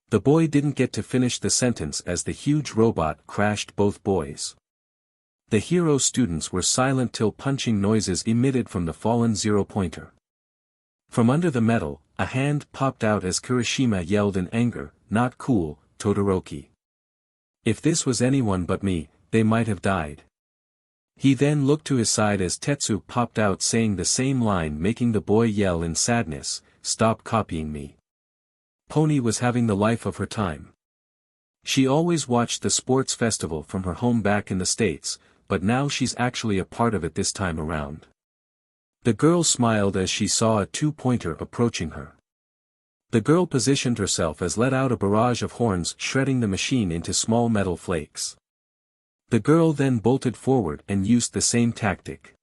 The boy didn't get to finish the sentence as the huge robot crashed both boys. The hero students were silent till punching noises emitted from the fallen 0-pointer. From under the metal, a hand popped out as Kirishima yelled in anger, not cool, Todoroki. If this was anyone but me, they might have died. He then looked to his side as Tetsu popped out saying the same line, making the boy yell in sadness, stop copying me. Pony was having the life of her time. She always watched the sports festival from her home back in the States, but now she's actually a part of it this time around. The girl smiled as she saw a 2-pointer approaching her. The girl positioned herself as let out a barrage of horns, shredding the machine into small metal flakes. The girl then bolted forward and used the same tactic.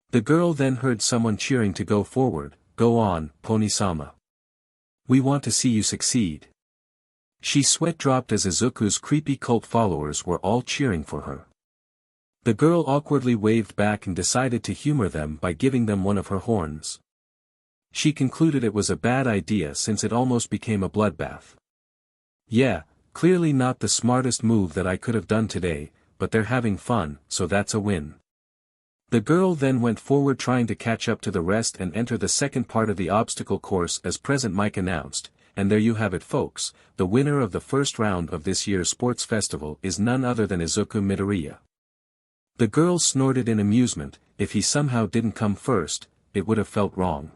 The girl then heard someone cheering to go forward, go on, Pony-sama. We want to see you succeed. She sweat dropped as Izuku's creepy cult followers were all cheering for her. The girl awkwardly waved back and decided to humor them by giving them one of her horns. She concluded it was a bad idea since it almost became a bloodbath. Yeah, clearly not the smartest move that I could have done today, but they're having fun, so that's a win. The girl then went forward trying to catch up to the rest and enter the second part of the obstacle course as Present Mike announced, and there you have it folks, the winner of the first round of this year's sports festival is none other than Izukumidoriya. The girl snorted in amusement, if he somehow didn't come first, it would have felt wrong.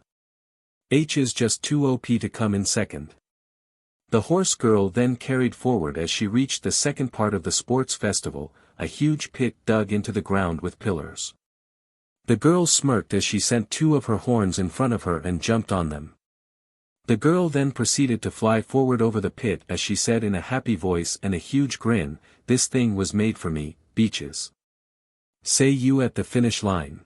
H is just too OP to come in second. The horse girl then carried forward as she reached the second part of the sports festival, a huge pit dug into the ground with pillars. The girl smirked as she sent 2 of her horns in front of her and jumped on them. The girl then proceeded to fly forward over the pit as she said in a happy voice and a huge grin, this thing was made for me, beaches. Say you at the finish line.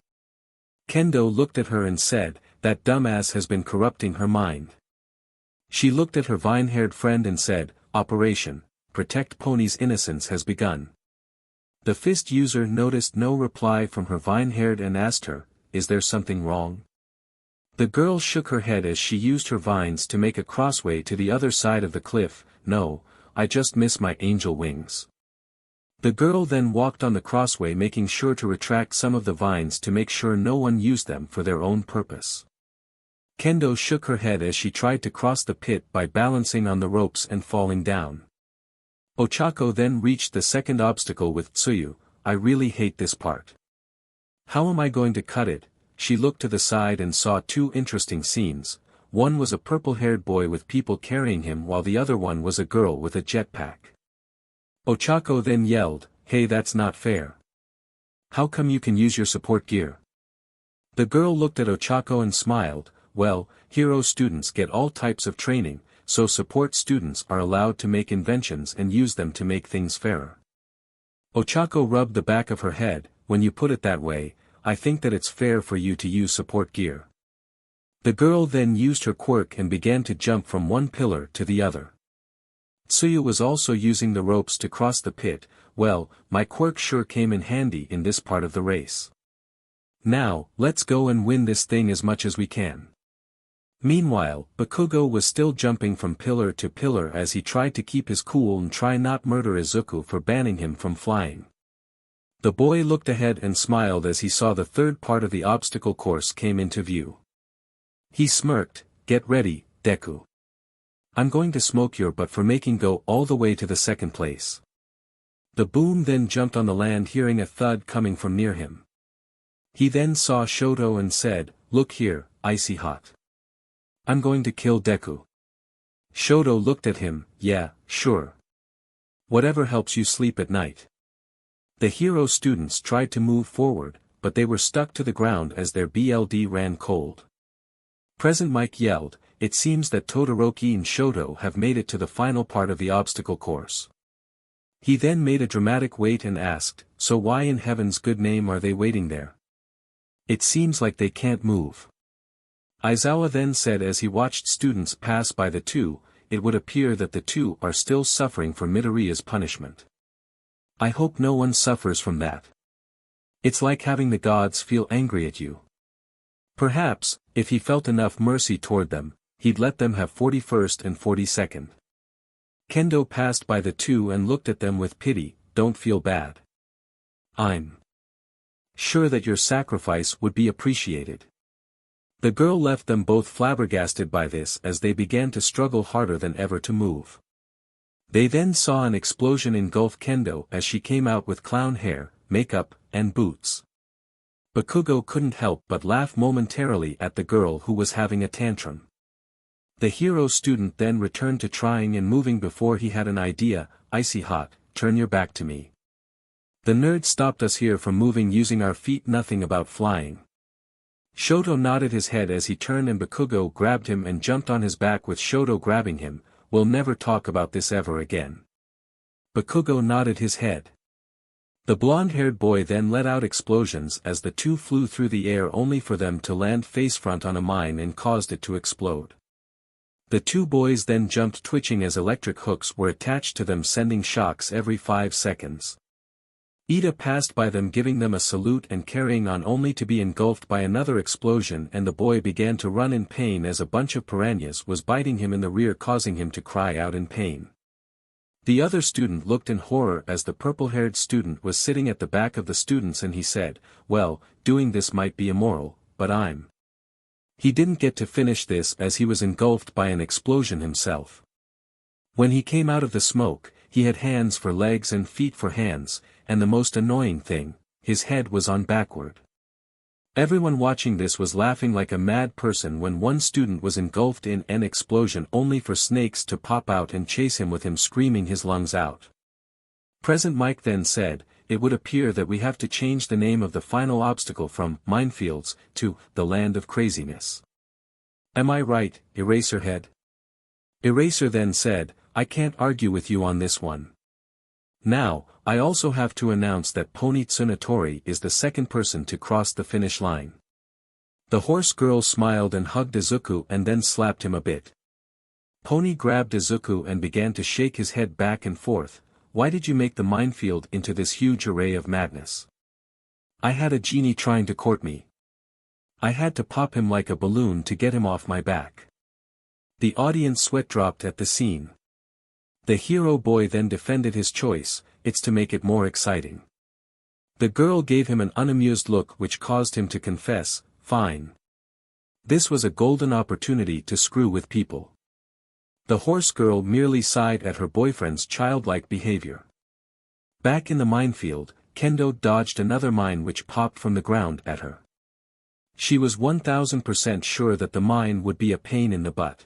Kendo looked at her and said, that dumbass has been corrupting her mind. She looked at her vine-haired friend and said, Operation Protect Pony's innocence has begun. The fist user noticed no reply from her vine-haired and asked her, is there something wrong? The girl shook her head as she used her vines to make a crossway to the other side of the cliff, no, I just miss my angel wings. The girl then walked on the crossway making sure to retract some of the vines to make sure no one used them for their own purpose. Kendo shook her head as she tried to cross the pit by balancing on the ropes and falling down. Ochako then reached the second obstacle with Tsuyu, I really hate this part. How am I going to cut it? She looked to the side and saw 2 interesting scenes, one was a purple-haired boy with people carrying him while the other one was a girl with a jetpack. Ochako then yelled, hey that's not fair. How come you can use your support gear? The girl looked at Ochako and smiled. Well, hero students get all types of training, so support students are allowed to make inventions and use them to make things fairer. Ochako rubbed the back of her head. When you put it that way, I think that it's fair for you to use support gear. The girl then used her quirk and began to jump from one pillar to the other. Tsuyu was also using the ropes to cross the pit. Well, my quirk sure came in handy in this part of the race. Now, let's go and win this thing as much as we can. Meanwhile, Bakugou was still jumping from pillar to pillar as he tried to keep his cool and try not murder Izuku for banning him from flying. The boy looked ahead and smiled as he saw the third part of the obstacle course came into view. He smirked. Get ready, Deku. I'm going to smoke your butt for making go all the way to the second place. The boom then jumped on the land hearing a thud coming from near him. He then saw Shoto and said, look here, icy hot. I'm going to kill Deku. Shoto looked at him. Yeah, sure. Whatever helps you sleep at night. The hero students tried to move forward, but they were stuck to the ground as their BLD ran cold. Present Mike yelled, it seems that Todoroki and Shoto have made it to the final part of the obstacle course. He then made a dramatic wait and asked, so why in heaven's good name are they waiting there? It seems like they can't move. Aizawa then said as he watched students pass by the two, it would appear that the two are still suffering for Midoriya's punishment. I hope no one suffers from that. It's like having the gods feel angry at you. Perhaps, if he felt enough mercy toward them, he'd let them have 41st and 42nd. Kendo passed by the two and looked at them with pity. Don't feel bad. I'm sure that your sacrifice would be appreciated. The girl left them both flabbergasted by this as they began to struggle harder than ever to move. They then saw an explosion engulf Kendo as she came out with clown hair, makeup, and boots. Bakugou couldn't help but laugh momentarily at the girl who was having a tantrum. The hero student then returned to trying and moving before he had an idea. Icy hot, turn your back to me. The nerd stopped us here from moving using our feet. Nothing about flying. Shoto nodded his head as he turned and Bakugou grabbed him and jumped on his back with Shoto grabbing him. We'll never talk about this ever again. Bakugou nodded his head. The blonde-haired boy then let out explosions as the two flew through the air only for them to land face-front on a mine and caused it to explode. The two boys then jumped twitching as electric hooks were attached to them sending shocks every 5 seconds. Ida passed by them giving them a salute and carrying on only to be engulfed by another explosion and the boy began to run in pain as a bunch of piranhas was biting him in the rear causing him to cry out in pain. The other student looked in horror as the purple-haired student was sitting at the back of the students and he said, well, doing this might be immoral, but I'm. He didn't get to finish this as he was engulfed by an explosion himself. When he came out of the smoke, he had hands for legs and feet for hands, and the most annoying thing, his head was on backward. Everyone watching this was laughing like a mad person when one student was engulfed in an explosion only for snakes to pop out and chase him with him screaming his lungs out. Present Mike then said, it would appear that we have to change the name of the final obstacle from Minefields to the Land of Craziness. Am I right, Eraserhead? Eraser then said, I can't argue with you on this one. Now, I also have to announce that Pony Tsunatori is the second person to cross the finish line. The horse girl smiled and hugged Izuku and then slapped him a bit. Pony grabbed Izuku and began to shake his head back and forth. Why did you make the minefield into this huge array of madness? I had a genie trying to court me. I had to pop him like a balloon to get him off my back. The audience sweat dropped at the scene. The hero boy then defended his choice, it's to make it more exciting. The girl gave him an unamused look which caused him to confess, fine. This was a golden opportunity to screw with people. The horse girl merely sighed at her boyfriend's childlike behavior. Back in the minefield, Kendo dodged another mine which popped from the ground at her. She was 1000% sure that the mine would be a pain in the butt.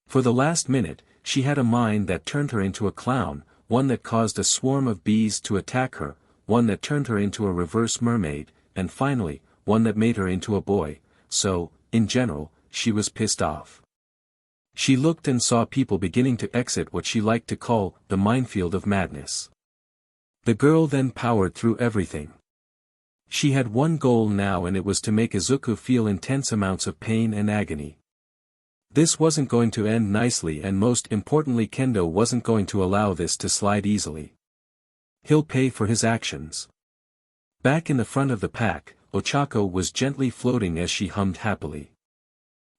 For the last minute, she had a mine that turned her into a clown, one that caused a swarm of bees to attack her, one that turned her into a reverse mermaid, and finally, one that made her into a boy, so, in general, she was pissed off. She looked and saw people beginning to exit what she liked to call the minefield of madness. The girl then powered through everything. She had one goal now, and it was to make Izuku feel intense amounts of pain and agony. This wasn't going to end nicely, and most importantly Kendo wasn't going to allow this to slide easily. He'll pay for his actions. Back in the front of the pack, Ochako was gently floating as she hummed happily.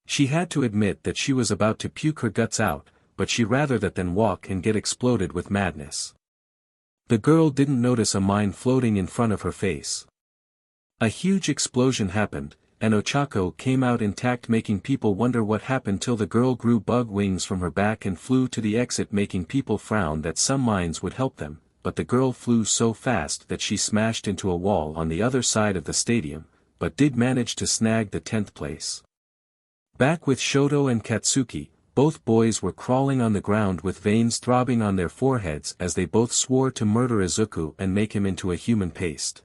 She had to admit that she was about to puke her guts out, but she rather that than walk and get exploded with madness. The girl didn't notice a mine floating in front of her face. A huge explosion happened, and Ochako came out intact, making people wonder what happened till the girl grew bug wings from her back and flew to the exit, making people frown that some mines would help them, but the girl flew so fast that she smashed into a wall on the other side of the stadium, but did manage to snag the 10th place. Back with Shoto and Katsuki, both boys were crawling on the ground with veins throbbing on their foreheads as they both swore to murder Izuku and make him into a human paste.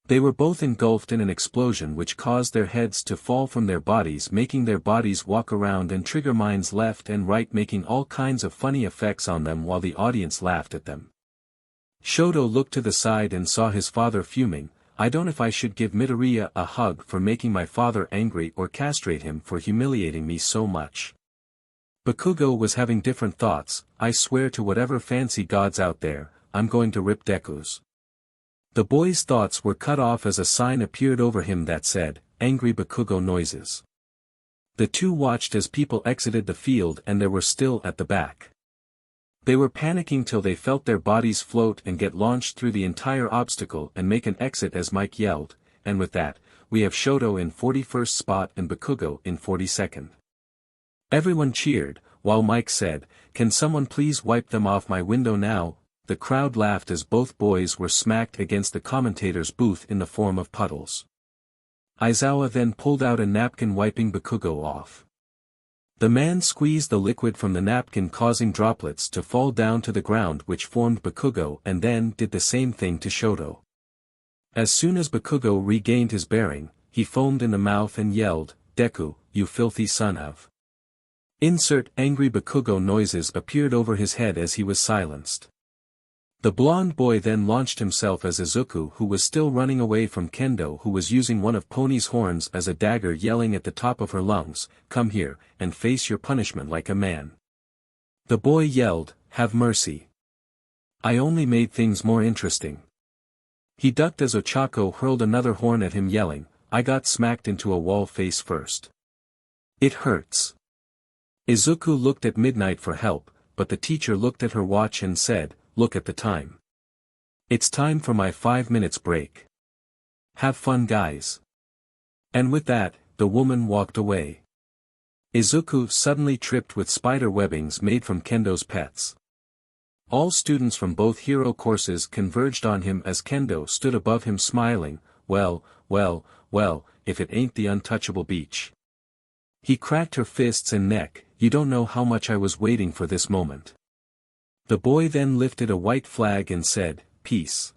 They were both engulfed in an explosion which caused their heads to fall from their bodies, making their bodies walk around and trigger mines left and right, making all kinds of funny effects on them while the audience laughed at them. Shoto looked to the side and saw his father fuming. I don't know if I should give Midoriya a hug for making my father angry or castrate him for humiliating me so much. Bakugou was having different thoughts. I swear to whatever fancy gods out there, I'm going to rip Deku's. The boy's thoughts were cut off as a sign appeared over him that said, "Angry Bakugou noises." The two watched as people exited the field and they were still at the back. They were panicking till they felt their bodies float and get launched through the entire obstacle and make an exit as Mike yelled, and with that, we have Shoto in 41st spot and Bakugou in 42nd. Everyone cheered, while Mike said, "Can someone please wipe them off my window now?" The crowd laughed as both boys were smacked against the commentator's booth in the form of puddles. Aizawa then pulled out a napkin wiping Bakugou off. The man squeezed the liquid from the napkin, causing droplets to fall down to the ground which formed Bakugou, and then did the same thing to Shoto. As soon as Bakugou regained his bearing, he foamed in the mouth and yelled, "Deku, you filthy son of..." Insert angry Bakugou noises appeared over his head as he was silenced. The blonde boy then launched himself as Izuku, who was still running away from Kendo, who was using one of Pony's horns as a dagger, yelling at the top of her lungs, "Come here, and face your punishment like a man." The boy yelled, "Have mercy. I only made things more interesting." He ducked as Ochako hurled another horn at him, yelling, "I got smacked into a wall face first. It hurts." Izuku looked at Midnight for help, but the teacher looked at her watch and said, "Look at the time. It's time for my 5 minutes break. Have fun, guys." And with that, the woman walked away. Izuku suddenly tripped with spider webbings made from Kendo's pets. All students from both hero courses converged on him as Kendo stood above him smiling, "Well, well, well, if it ain't the untouchable beach." He cracked her fists and neck. "You don't know how much I was waiting for this moment." The boy then lifted a white flag and said, "Peace."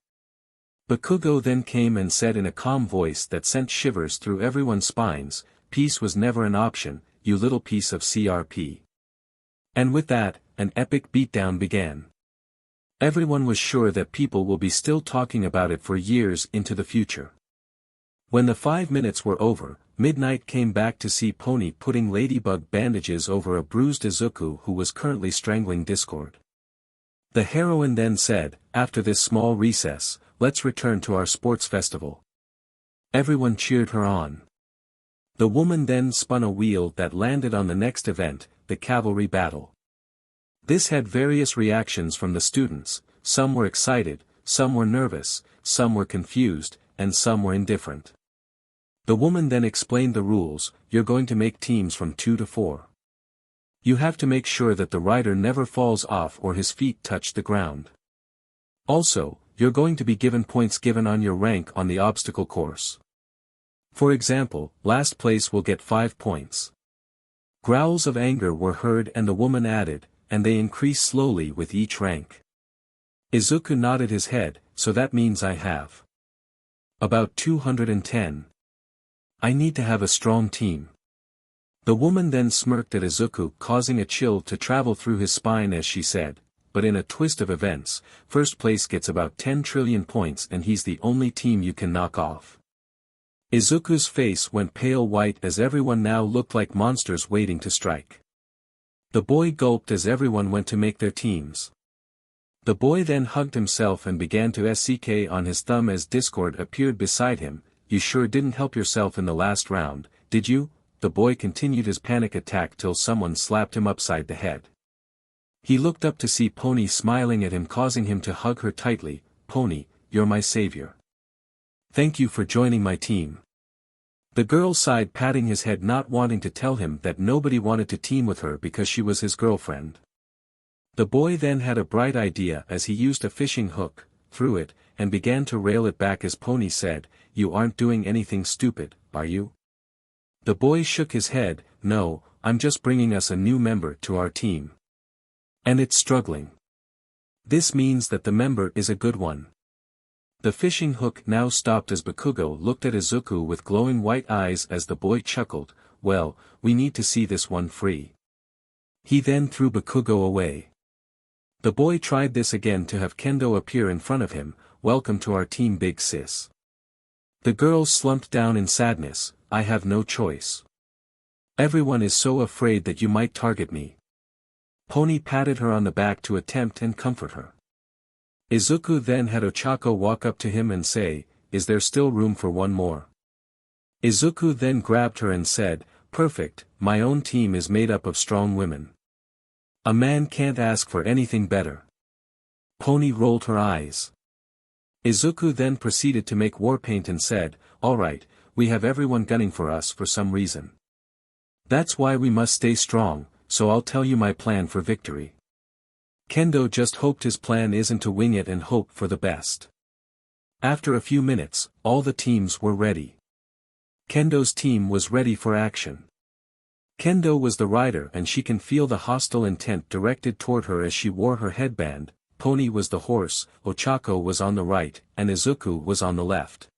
Bakugou then came and said in a calm voice that sent shivers through everyone's spines, "Peace was never an option, you little piece of CRP." And with that, an epic beatdown began. Everyone was sure that people will be still talking about it for years into the future. When the 5 minutes were over, Midnight came back to see Pony putting ladybug bandages over a bruised Izuku who was currently strangling Discord. The heroine then said, "After this small recess, let's return to our sports festival." Everyone cheered her on. The woman then spun a wheel that landed on the next event, the cavalry battle. This had various reactions from the students. Some were excited, some were nervous, some were confused, and some were indifferent. The woman then explained the rules. You're going to make teams from 2 to 4. You have to make sure that the rider never falls off or his feet touch the ground. Also, you're going to be given points given on your rank on the obstacle course. For example, last place will get 5 points. Growls of anger were heard and the woman added, and they increase slowly with each rank. Izuku nodded his head, so that means I have about 210. I need to have a strong team. The woman then smirked at Izuku, causing a chill to travel through his spine as she said, but in a twist of events, first place gets about 10 trillion points and he's the only team you can knock off. Izuku's face went pale white as everyone now looked like monsters waiting to strike. The boy gulped as everyone went to make their teams. The boy then hugged himself and began to SCK on his thumb as Discord appeared beside him. You sure didn't help yourself in the last round, did you? The boy continued his panic attack till someone slapped him upside the head. He looked up to see Pony smiling at him, causing him to hug her tightly. Pony, you're my savior. Thank you for joining my team. The girl sighed, patting his head, not wanting to tell him that nobody wanted to team with her because she was his girlfriend. The boy then had a bright idea as he used a fishing hook, threw it, and began to rail it back as Pony said, "You aren't doing anything stupid, are you?" The boy shook his head, "No, I'm just bringing us a new member to our team. And it's struggling. This means that the member is a good one." The fishing hook now stopped as Bakugou looked at Izuku with glowing white eyes as the boy chuckled, "Well, we need to see this one free." He then threw Bakugou away. The boy tried this again to have Kendo appear in front of him. "Welcome to our team, big sis." The girl slumped down in sadness, "I have no choice. Everyone is so afraid that you might target me." Pony patted her on the back to attempt and comfort her. Izuku then had Ochako walk up to him and say, "Is there still room for one more?" Izuku then grabbed her and said, "Perfect, my own team is made up of strong women. A man can't ask for anything better." Pony rolled her eyes. Izuku then proceeded to make war paint and said, "Alright, we have everyone gunning for us for some reason. That's why we must stay strong, so I'll tell you my plan for victory." Kendo just hoped his plan isn't to wing it and hope for the best. After a few minutes, all the teams were ready. Kendo's team was ready for action. Kendo was the rider and she can feel the hostile intent directed toward her as she wore her headband. Pony was the horse, Ochako was on the right, and Izuku was on the left.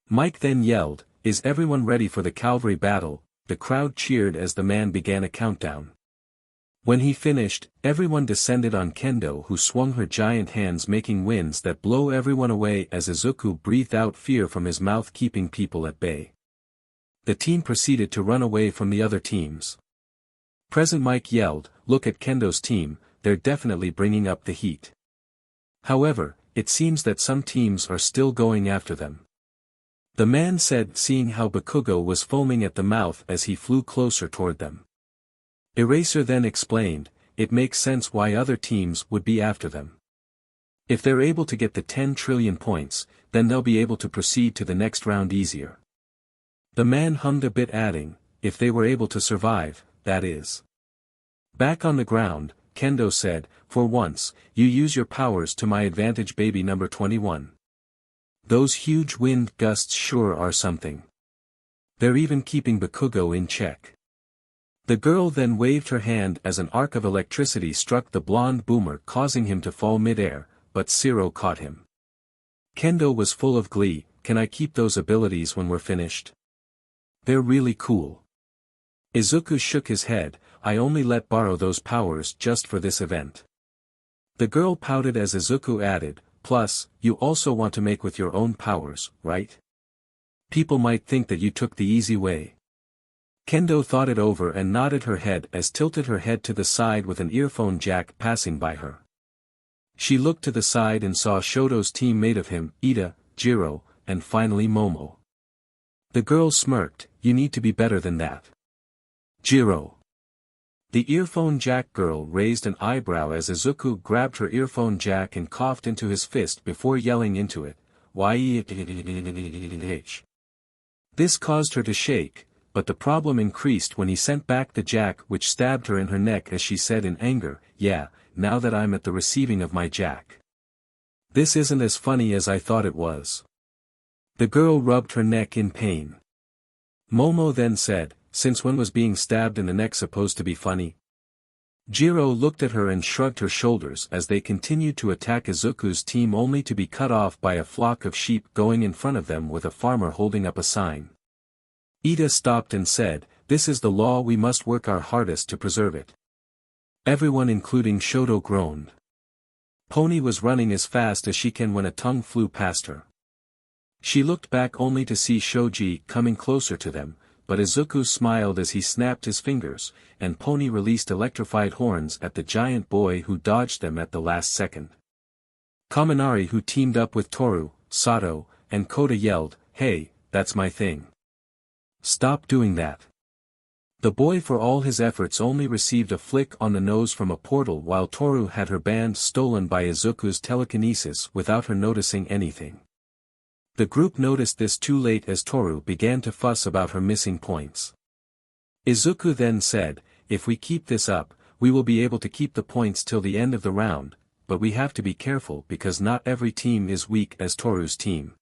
Mike then yelled, "Is everyone ready for the cavalry battle?" The crowd cheered as the man began a countdown. When he finished, everyone descended on Kendo, who swung her giant hands, making winds that blow everyone away as Izuku breathed out fear from his mouth, keeping people at bay. The team proceeded to run away from the other teams. Present Mike yelled, "Look at Kendo's team, they're definitely bringing up the heat." However, it seems that some teams are still going after them. The man said, seeing how Bakugou was foaming at the mouth as he flew closer toward them. Eraser then explained, "It makes sense why other teams would be after them. If they're able to get the 10 trillion points, then they'll be able to proceed to the next round easier." The man hummed a bit, adding, "If they were able to survive, that is." Back on the ground, Kendo said, "For once, you use your powers to my advantage, baby number 21. Those huge wind gusts sure are something. They're even keeping Bakugou in check." The girl then waved her hand as an arc of electricity struck the blonde boomer, causing him to fall mid-air, but Zero caught him. Kendo was full of glee, "Can I keep those abilities when we're finished? They're really cool." Izuku shook his head, "I only let borrow those powers just for this event." The girl pouted as Izuku added, "Plus, you also want to make with your own powers, right? People might think that you took the easy way." Kendo thought it over and nodded her head as tilted her head to the side with an earphone jack passing by her. She looked to the side and saw Shoto's team made of him, Ida, Jiro, and finally Momo. The girl smirked, "You need to be better than that, Jiro." The earphone jack girl raised an eyebrow as Izuku grabbed her earphone jack and coughed into his fist before yelling into it, "YEH." This caused her to shake, but the problem increased when he sent back the jack, which stabbed her in her neck as she said in anger, "Yeah, now that I'm at the receiving of my jack. This isn't as funny as I thought it was." The girl rubbed her neck in pain. Momo then said, "Since when was being stabbed in the neck supposed to be funny?" Jiro looked at her and shrugged her shoulders as they continued to attack Izuku's team only to be cut off by a flock of sheep going in front of them with a farmer holding up a sign. Ida stopped and said, "This is the law, we must work our hardest to preserve it." Everyone including Shoto groaned. Pony was running as fast as she can when a tongue flew past her. She looked back only to see Shoji coming closer to them, but Izuku smiled as he snapped his fingers, and Pony released electrified horns at the giant boy who dodged them at the last second. Kaminari, who teamed up with Toru, Sato, and Kota, yelled, "Hey, that's my thing. Stop doing that." The boy, for all his efforts, only received a flick on the nose from a portal, while Toru had her band stolen by Izuku's telekinesis without her noticing anything. The group noticed this too late as Toru began to fuss about her missing points. Izuku then said, "If we keep this up, we will be able to keep the points till the end of the round, but we have to be careful because not every team is weak as Toru's team."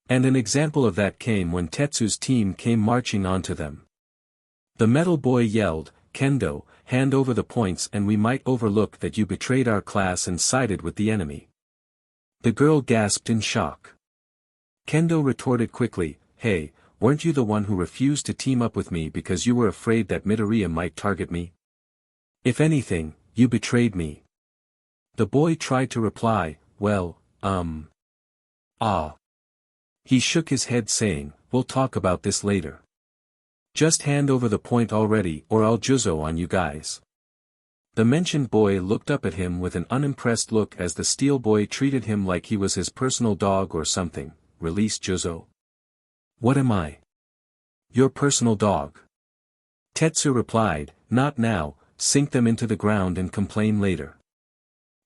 And an example of that came when Tetsu's team came marching onto them. The metal boy yelled, "Kendo, hand over the points and we might overlook that you betrayed our class and sided with the enemy." The girl gasped in shock. Kendo retorted quickly, "Hey, weren't you the one who refused to team up with me because you were afraid that Midoriya might target me? If anything, you betrayed me." The boy tried to reply, "Well, He shook his head saying, "We'll talk about this later. Just hand over the point already or I'll juzo on you guys." The mentioned boy looked up at him with an unimpressed look as the steel boy treated him like he was his personal dog or something. "Release juzo? What am I? Your personal dog?" Tetsu replied, "Not now, sink them into the ground and complain later.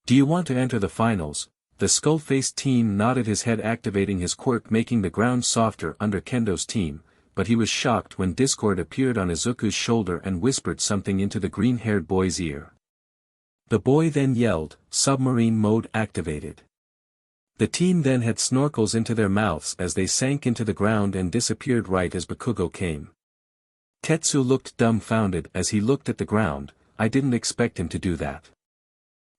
Do you want to enter the finals?" The skull-faced team nodded his head, activating his quirk, making the ground softer under Kendo's team, but he was shocked when Discord appeared on Izuku's shoulder and whispered something into the green-haired boy's ear. The boy then yelled, "Submarine mode activated." The team then had snorkels into their mouths as they sank into the ground and disappeared right as Bakugou came. Tetsu looked dumbfounded as he looked at the ground. "I didn't expect him to do that.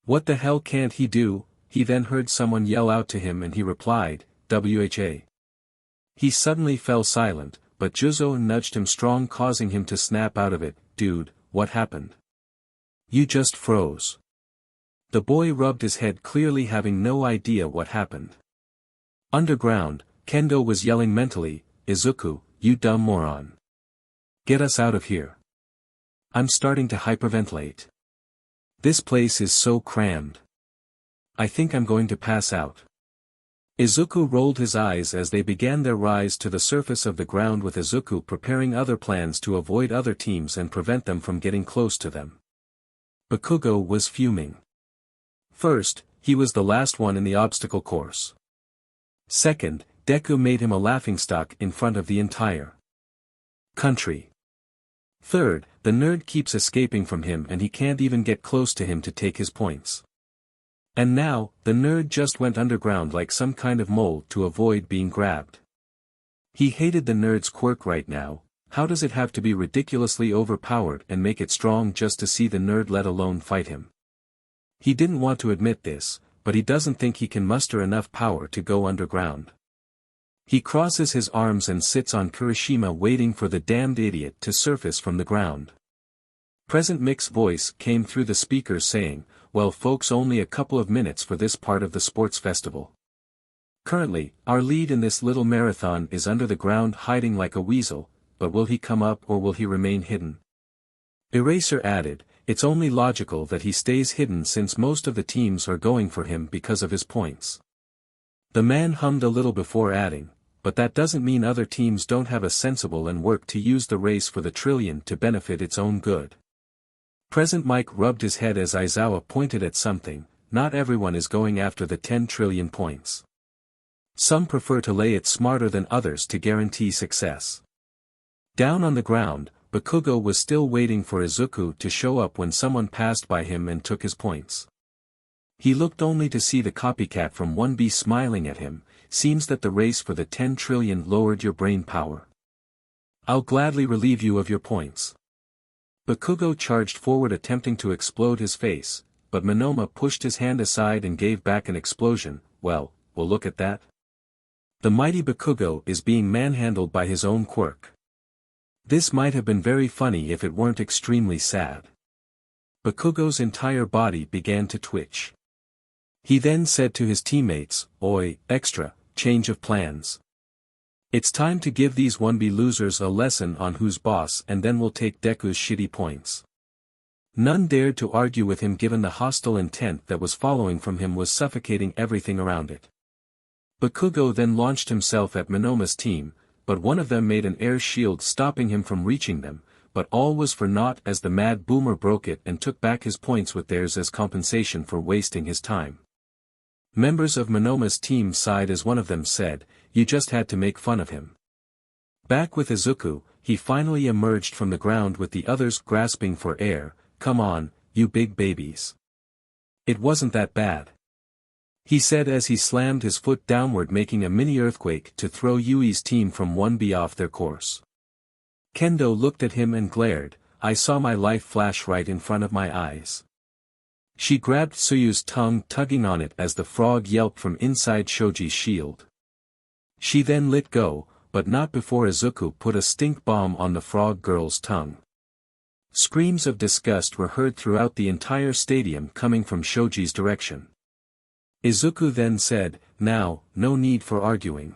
What the hell can't he do?" He then heard someone yell out to him and he replied, "WHA." He suddenly fell silent, but Juzo nudged him strong, causing him to snap out of it. "Dude, what happened? You just froze." The boy rubbed his head, clearly having no idea what happened. Underground, Kendo was yelling mentally, "Izuku, you dumb moron. Get us out of here. I'm starting to hyperventilate. This place is so crammed. I think I'm going to pass out." Izuku rolled his eyes as they began their rise to the surface of the ground, with Izuku preparing other plans to avoid other teams and prevent them from getting close to them. Bakugou was fuming. First, he was the last one in the obstacle course. Second, Deku made him a laughingstock in front of the entire country. Third, the nerd keeps escaping from him and he can't even get close to him to take his points. And now, the nerd just went underground like some kind of mole to avoid being grabbed. He hated the nerd's quirk right now. How does it have to be ridiculously overpowered and make it strong just to see the nerd, let alone fight him? He didn't want to admit this, but he doesn't think he can muster enough power to go underground. He crosses his arms and sits on Kirishima waiting for the damned idiot to surface from the ground. Present Mick's voice came through the speakers saying, "Well folks, only a couple of minutes for this part of the sports festival. Currently, our lead in this little marathon is under the ground hiding like a weasel, but will he come up or will he remain hidden?" Eraser added, "It's only logical that he stays hidden since most of the teams are going for him because of his points." The man hummed a little before adding, "But that doesn't mean other teams don't have a sensible and work to use the race for the trillion to benefit its own good." Present Mike rubbed his head as Aizawa pointed at something. "Not everyone is going after the 10 trillion points. Some prefer to lay it smarter than others to guarantee success." Down on the ground, Bakugou was still waiting for Izuku to show up when someone passed by him and took his points. He looked only to see the copycat from 1B smiling at him. "Seems that the race for the 10 trillion lowered your brain power. I'll gladly relieve you of your points." Bakugou charged forward attempting to explode his face, but Monoma pushed his hand aside and gave back an explosion. Well, look at that. The mighty Bakugou is being manhandled by his own quirk. This might have been very funny if it weren't extremely sad. Bakugou's entire body began to twitch. He then said to his teammates, "Oi, extra, change of plans. It's time to give these 1B losers a lesson on who's boss and then we'll take Deku's shitty points." None dared to argue with him given the hostile intent that was following from him was suffocating everything around it. Bakugou then launched himself at Monoma's team, but one of them made an air shield stopping him from reaching them, but all was for naught as the mad boomer broke it and took back his points with theirs as compensation for wasting his time. Members of Monoma's team sighed as one of them said, "You just had to make fun of him." Back with Izuku, he finally emerged from the ground with the others grasping for air. "Come on, you big babies. It wasn't that bad," he said as he slammed his foot downward making a mini earthquake to throw Yui's team from 1B off their course. Kendo looked at him and glared. "I saw my life flash right in front of my eyes." She grabbed Tsuyu's tongue tugging on it as the frog yelped from inside Shoji's shield. She then let go, but not before Izuku put a stink bomb on the frog girl's tongue. Screams of disgust were heard throughout the entire stadium coming from Shoji's direction. Izuku then said, "Now, no need for arguing.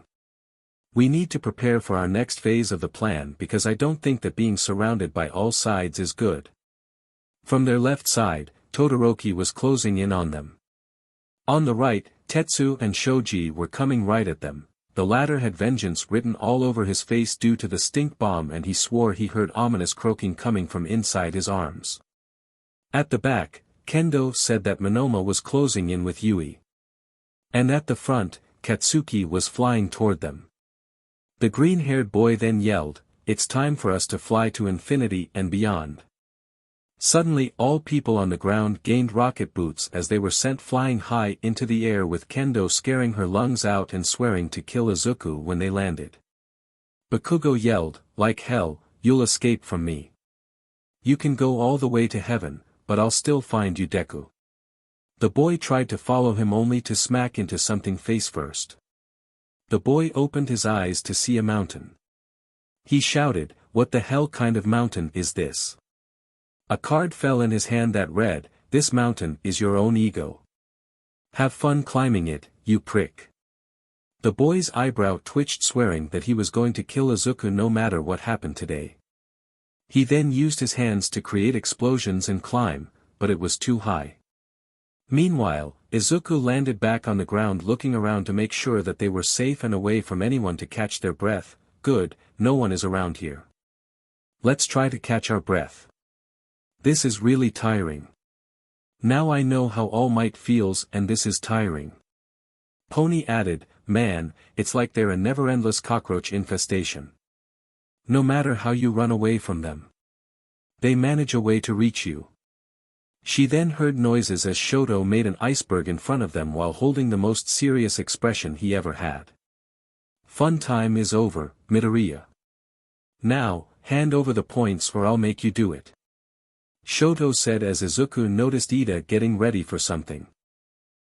We need to prepare for our next phase of the plan because I don't think that being surrounded by all sides is good." From their left side, Todoroki was closing in on them. On the right, Tetsu and Shoji were coming right at them. The latter had vengeance written all over his face due to the stink bomb and he swore he heard ominous croaking coming from inside his arms. At the back, Kendo said that Monoma was closing in with Yui. And at the front, Katsuki was flying toward them. The green-haired boy then yelled, "It's time for us to fly to infinity and beyond." Suddenly all people on the ground gained rocket boots as they were sent flying high into the air with Kendo scaring her lungs out and swearing to kill Izuku when they landed. Bakugou yelled, "Like hell, you'll escape from me. You can go all the way to heaven, but I'll still find you, Deku." The boy tried to follow him only to smack into something face first. The boy opened his eyes to see a mountain. He shouted, "What the hell kind of mountain is this?" A card fell in his hand that read, "This mountain is your own ego. Have fun climbing it, you prick." The boy's eyebrow twitched swearing that he was going to kill Izuku no matter what happened today. He then used his hands to create explosions and climb, but it was too high. Meanwhile, Izuku landed back on the ground looking around to make sure that they were safe and away from anyone to catch their breath. "Good, no one is around here. Let's try to catch our breath. This is really tiring. Now I know how All Might feels and this is tiring." Pony added, "Man, it's like they're a never-endless cockroach infestation. No matter how you run away from them, they manage a way to reach you." She then heard noises as Shoto made an iceberg in front of them while holding the most serious expression he ever had. "Fun time is over, Midoriya. Now, hand over the points or I'll make you do it," Shoto said as Izuku noticed Ida getting ready for something.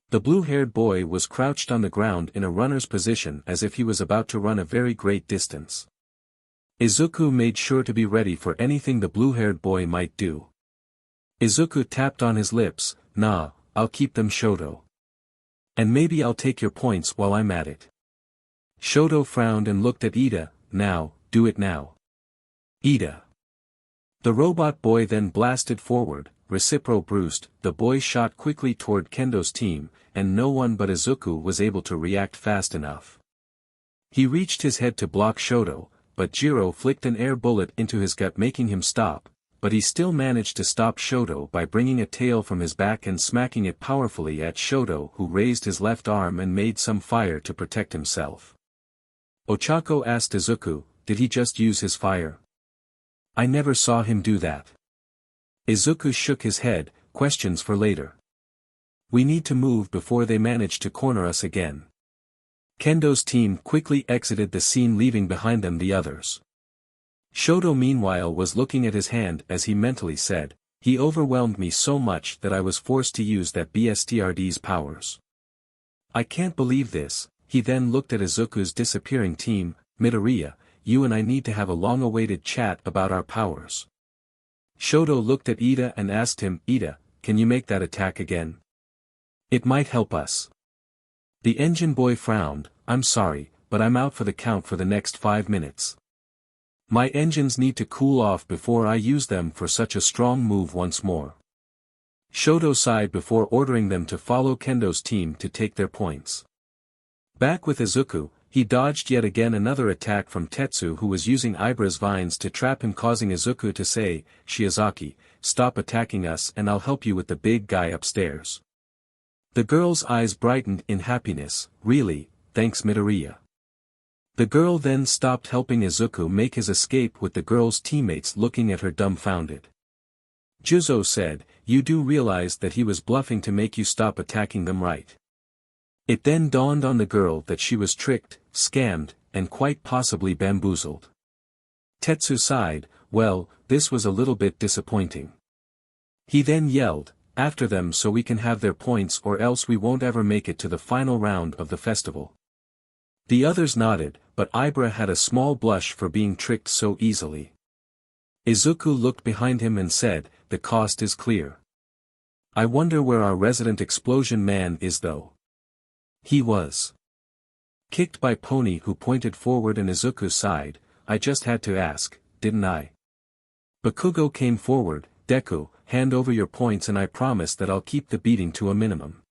The blue-haired boy was crouched on the ground in a runner's position as if he was about to run a very great distance. Izuku made sure to be ready for anything the blue-haired boy might do. Izuku tapped on his lips, "Nah, I'll keep them, Shoto. And maybe I'll take your points while I'm at it." Shoto frowned and looked at Ida. "Now, do it now. Ida." The robot boy then blasted forward, recipro bruised, the boy shot quickly toward Kendo's team, and no one but Izuku was able to react fast enough. He reached his head to block Shoto, but Jiro flicked an air bullet into his gut making him stop, but he still managed to stop Shoto by bringing a tail from his back and smacking it powerfully at Shoto who raised his left arm and made some fire to protect himself. Ochako asked Izuku, "Did he just use his fire? I never saw him do that." Izuku shook his head, "Questions for later. We need to move before they manage to corner us again." Kendo's team quickly exited the scene leaving behind them the others. Shoto meanwhile was looking at his hand as he mentally said, he overwhelmed me so much that I was forced to use that BSTRD's powers. I can't believe this. He then looked at Izuku's disappearing team. Midoriya, you and I need to have a long-awaited chat about our powers. Shoto looked at Ida and asked him, Ida, can you make that attack again? It might help us. The engine boy frowned, I'm sorry, but I'm out for the count for the next 5 minutes. My engines need to cool off before I use them for such a strong move once more. Shoto sighed before ordering them to follow Kendo's team to take their points. Back with Izuku, he dodged yet again another attack from Tetsu, who was using Ibra's vines to trap him, causing Izuku to say, Shiozaki, stop attacking us and I'll help you with the big guy upstairs. The girl's eyes brightened in happiness. Really, thanks Midoriya. The girl then stopped helping Izuku make his escape, with the girl's teammates looking at her dumbfounded. Juzo said, you do realize that he was bluffing to make you stop attacking them, right? It then dawned on the girl that she was tricked, scammed, and quite possibly bamboozled. Tetsu sighed, well, this was a little bit disappointing. He then yelled, after them so we can have their points or else we won't ever make it to the final round of the festival. The others nodded, but Ibra had a small blush for being tricked so easily. Izuku looked behind him and said, the cost is clear. I wonder where our resident explosion man is though. He was kicked by Pony, who pointed forward, and Izuku sighed, I just had to ask, didn't I? Bakugou came forward, Deku, hand over your points and I promise that I'll keep the beating to a minimum.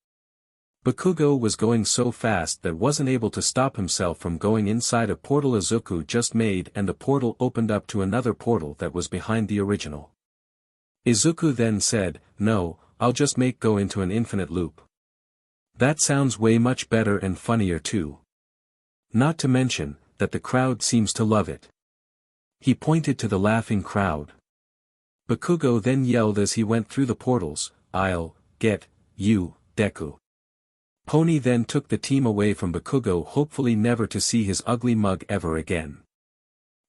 Bakugou was going so fast that wasn't able to stop himself from going inside a portal Izuku just made, and the portal opened up to another portal that was behind the original. Izuku then said, no, I'll just go into an infinite loop. That sounds way much better and funnier too. Not to mention, that the crowd seems to love it. He pointed to the laughing crowd. Bakugou then yelled as he went through the portals, I'll get you, Deku. Pony then took the team away from Bakugou, hopefully never to see his ugly mug ever again.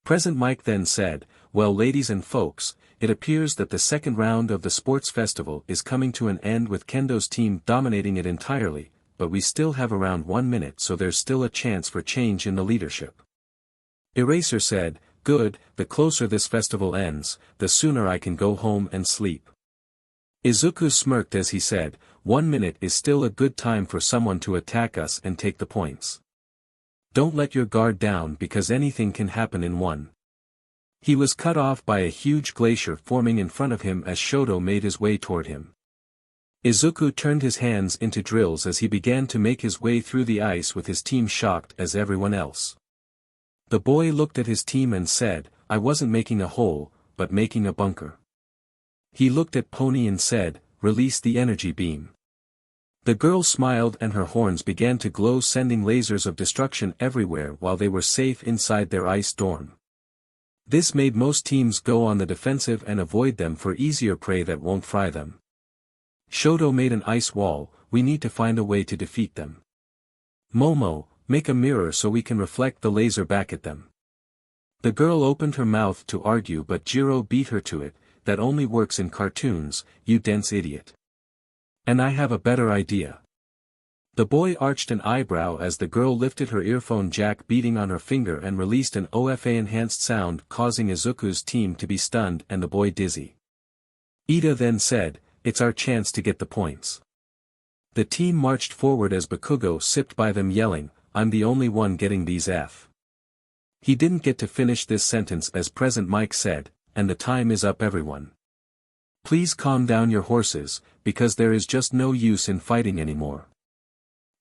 Present Mike then said, well ladies and folks, it appears that the second round of the sports festival is coming to an end with Kendo's team dominating it entirely, but we still have around 1 minute, so there's still a chance for change in the leadership. Eraser said, good, the closer this festival ends, the sooner I can go home and sleep. Izuku smirked as he said, 1 minute is still a good time for someone to attack us and take the points. Don't let your guard down because anything can happen in one. He was cut off by a huge glacier forming in front of him as Shoto made his way toward him. Izuku turned his hands into drills as he began to make his way through the ice, with his team shocked as everyone else. The boy looked at his team and said, I wasn't making a hole, but making a bunker. He looked at Pony and said, release the energy beam. The girl smiled and her horns began to glow, sending lasers of destruction everywhere while they were safe inside their ice dorm. This made most teams go on the defensive and avoid them for easier prey that won't fry them. Shoto made an ice wall, we need to find a way to defeat them. Momo, make a mirror so we can reflect the laser back at them. The girl opened her mouth to argue, but Jiro beat her to it, that only works in cartoons, you dense idiot. And I have a better idea. The boy arched an eyebrow as the girl lifted her earphone jack, beating on her finger, and released an OFA-enhanced sound, causing Izuku's team to be stunned and the boy dizzy. Ida then said, it's our chance to get the points. The team marched forward as Bakugou sipped by them, yelling, I'm the only one getting these F. He didn't get to finish this sentence as Present Mike said, and the time is up everyone. Please calm down your horses, because there is just no use in fighting anymore.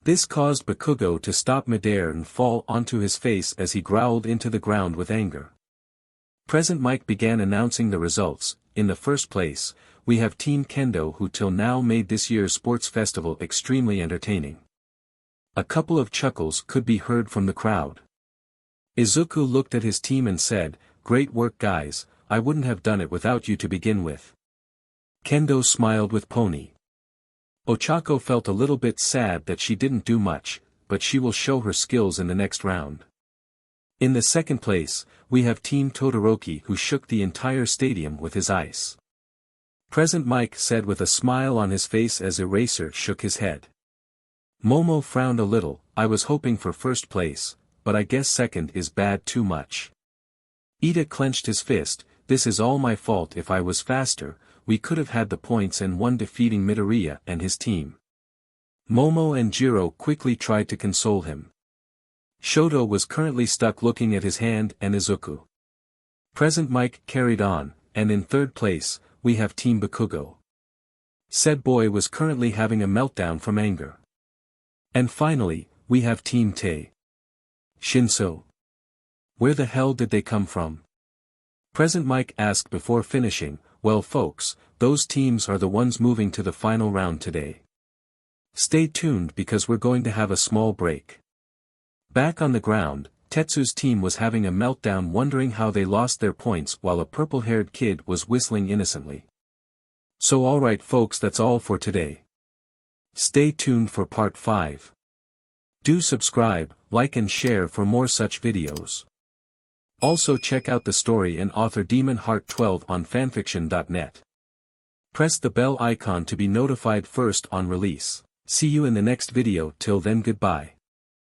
This caused Bakugou to stop midair and fall onto his face as he growled into the ground with anger. Present Mike began announcing the results. In the first place, we have Team Kendo, who till now made this year's sports festival extremely entertaining. A couple of chuckles could be heard from the crowd. Izuku looked at his team and said, great work guys, I wouldn't have done it without you to begin with. Kendo smiled with Pony. Ochako felt a little bit sad that she didn't do much, but she will show her skills in the next round. In the second place, we have Team Todoroki who shook the entire stadium with his ice. Present Mike said with a smile on his face as Eraser shook his head. Momo frowned a little, I was hoping for first place, but I guess second is bad too much. Ida clenched his fist, this is all my fault if I was faster, we could have had the points and won defeating Midoriya and his team. Momo and Jiro quickly tried to console him. Shoto was currently stuck looking at his hand and Izuku. Present Mike carried on, and in third place, we have Team Bakugou. Said boy was currently having a meltdown from anger. And finally, we have Team Tae. Shinso. Where the hell did they come from? Present Mike asked before finishing, well folks, those teams are the ones moving to the final round today. Stay tuned because we're going to have a small break. Back on the ground, Tetsu's team was having a meltdown wondering how they lost their points while a purple-haired kid was whistling innocently. So alright folks, that's all for today. Stay tuned for part 5. Do subscribe, like and share for more such videos. Also check out the story and author Demon Heart 12 on FANFICTIONnet. Press the bell icon to be notified first on release. See you in the next video, till then goodbye.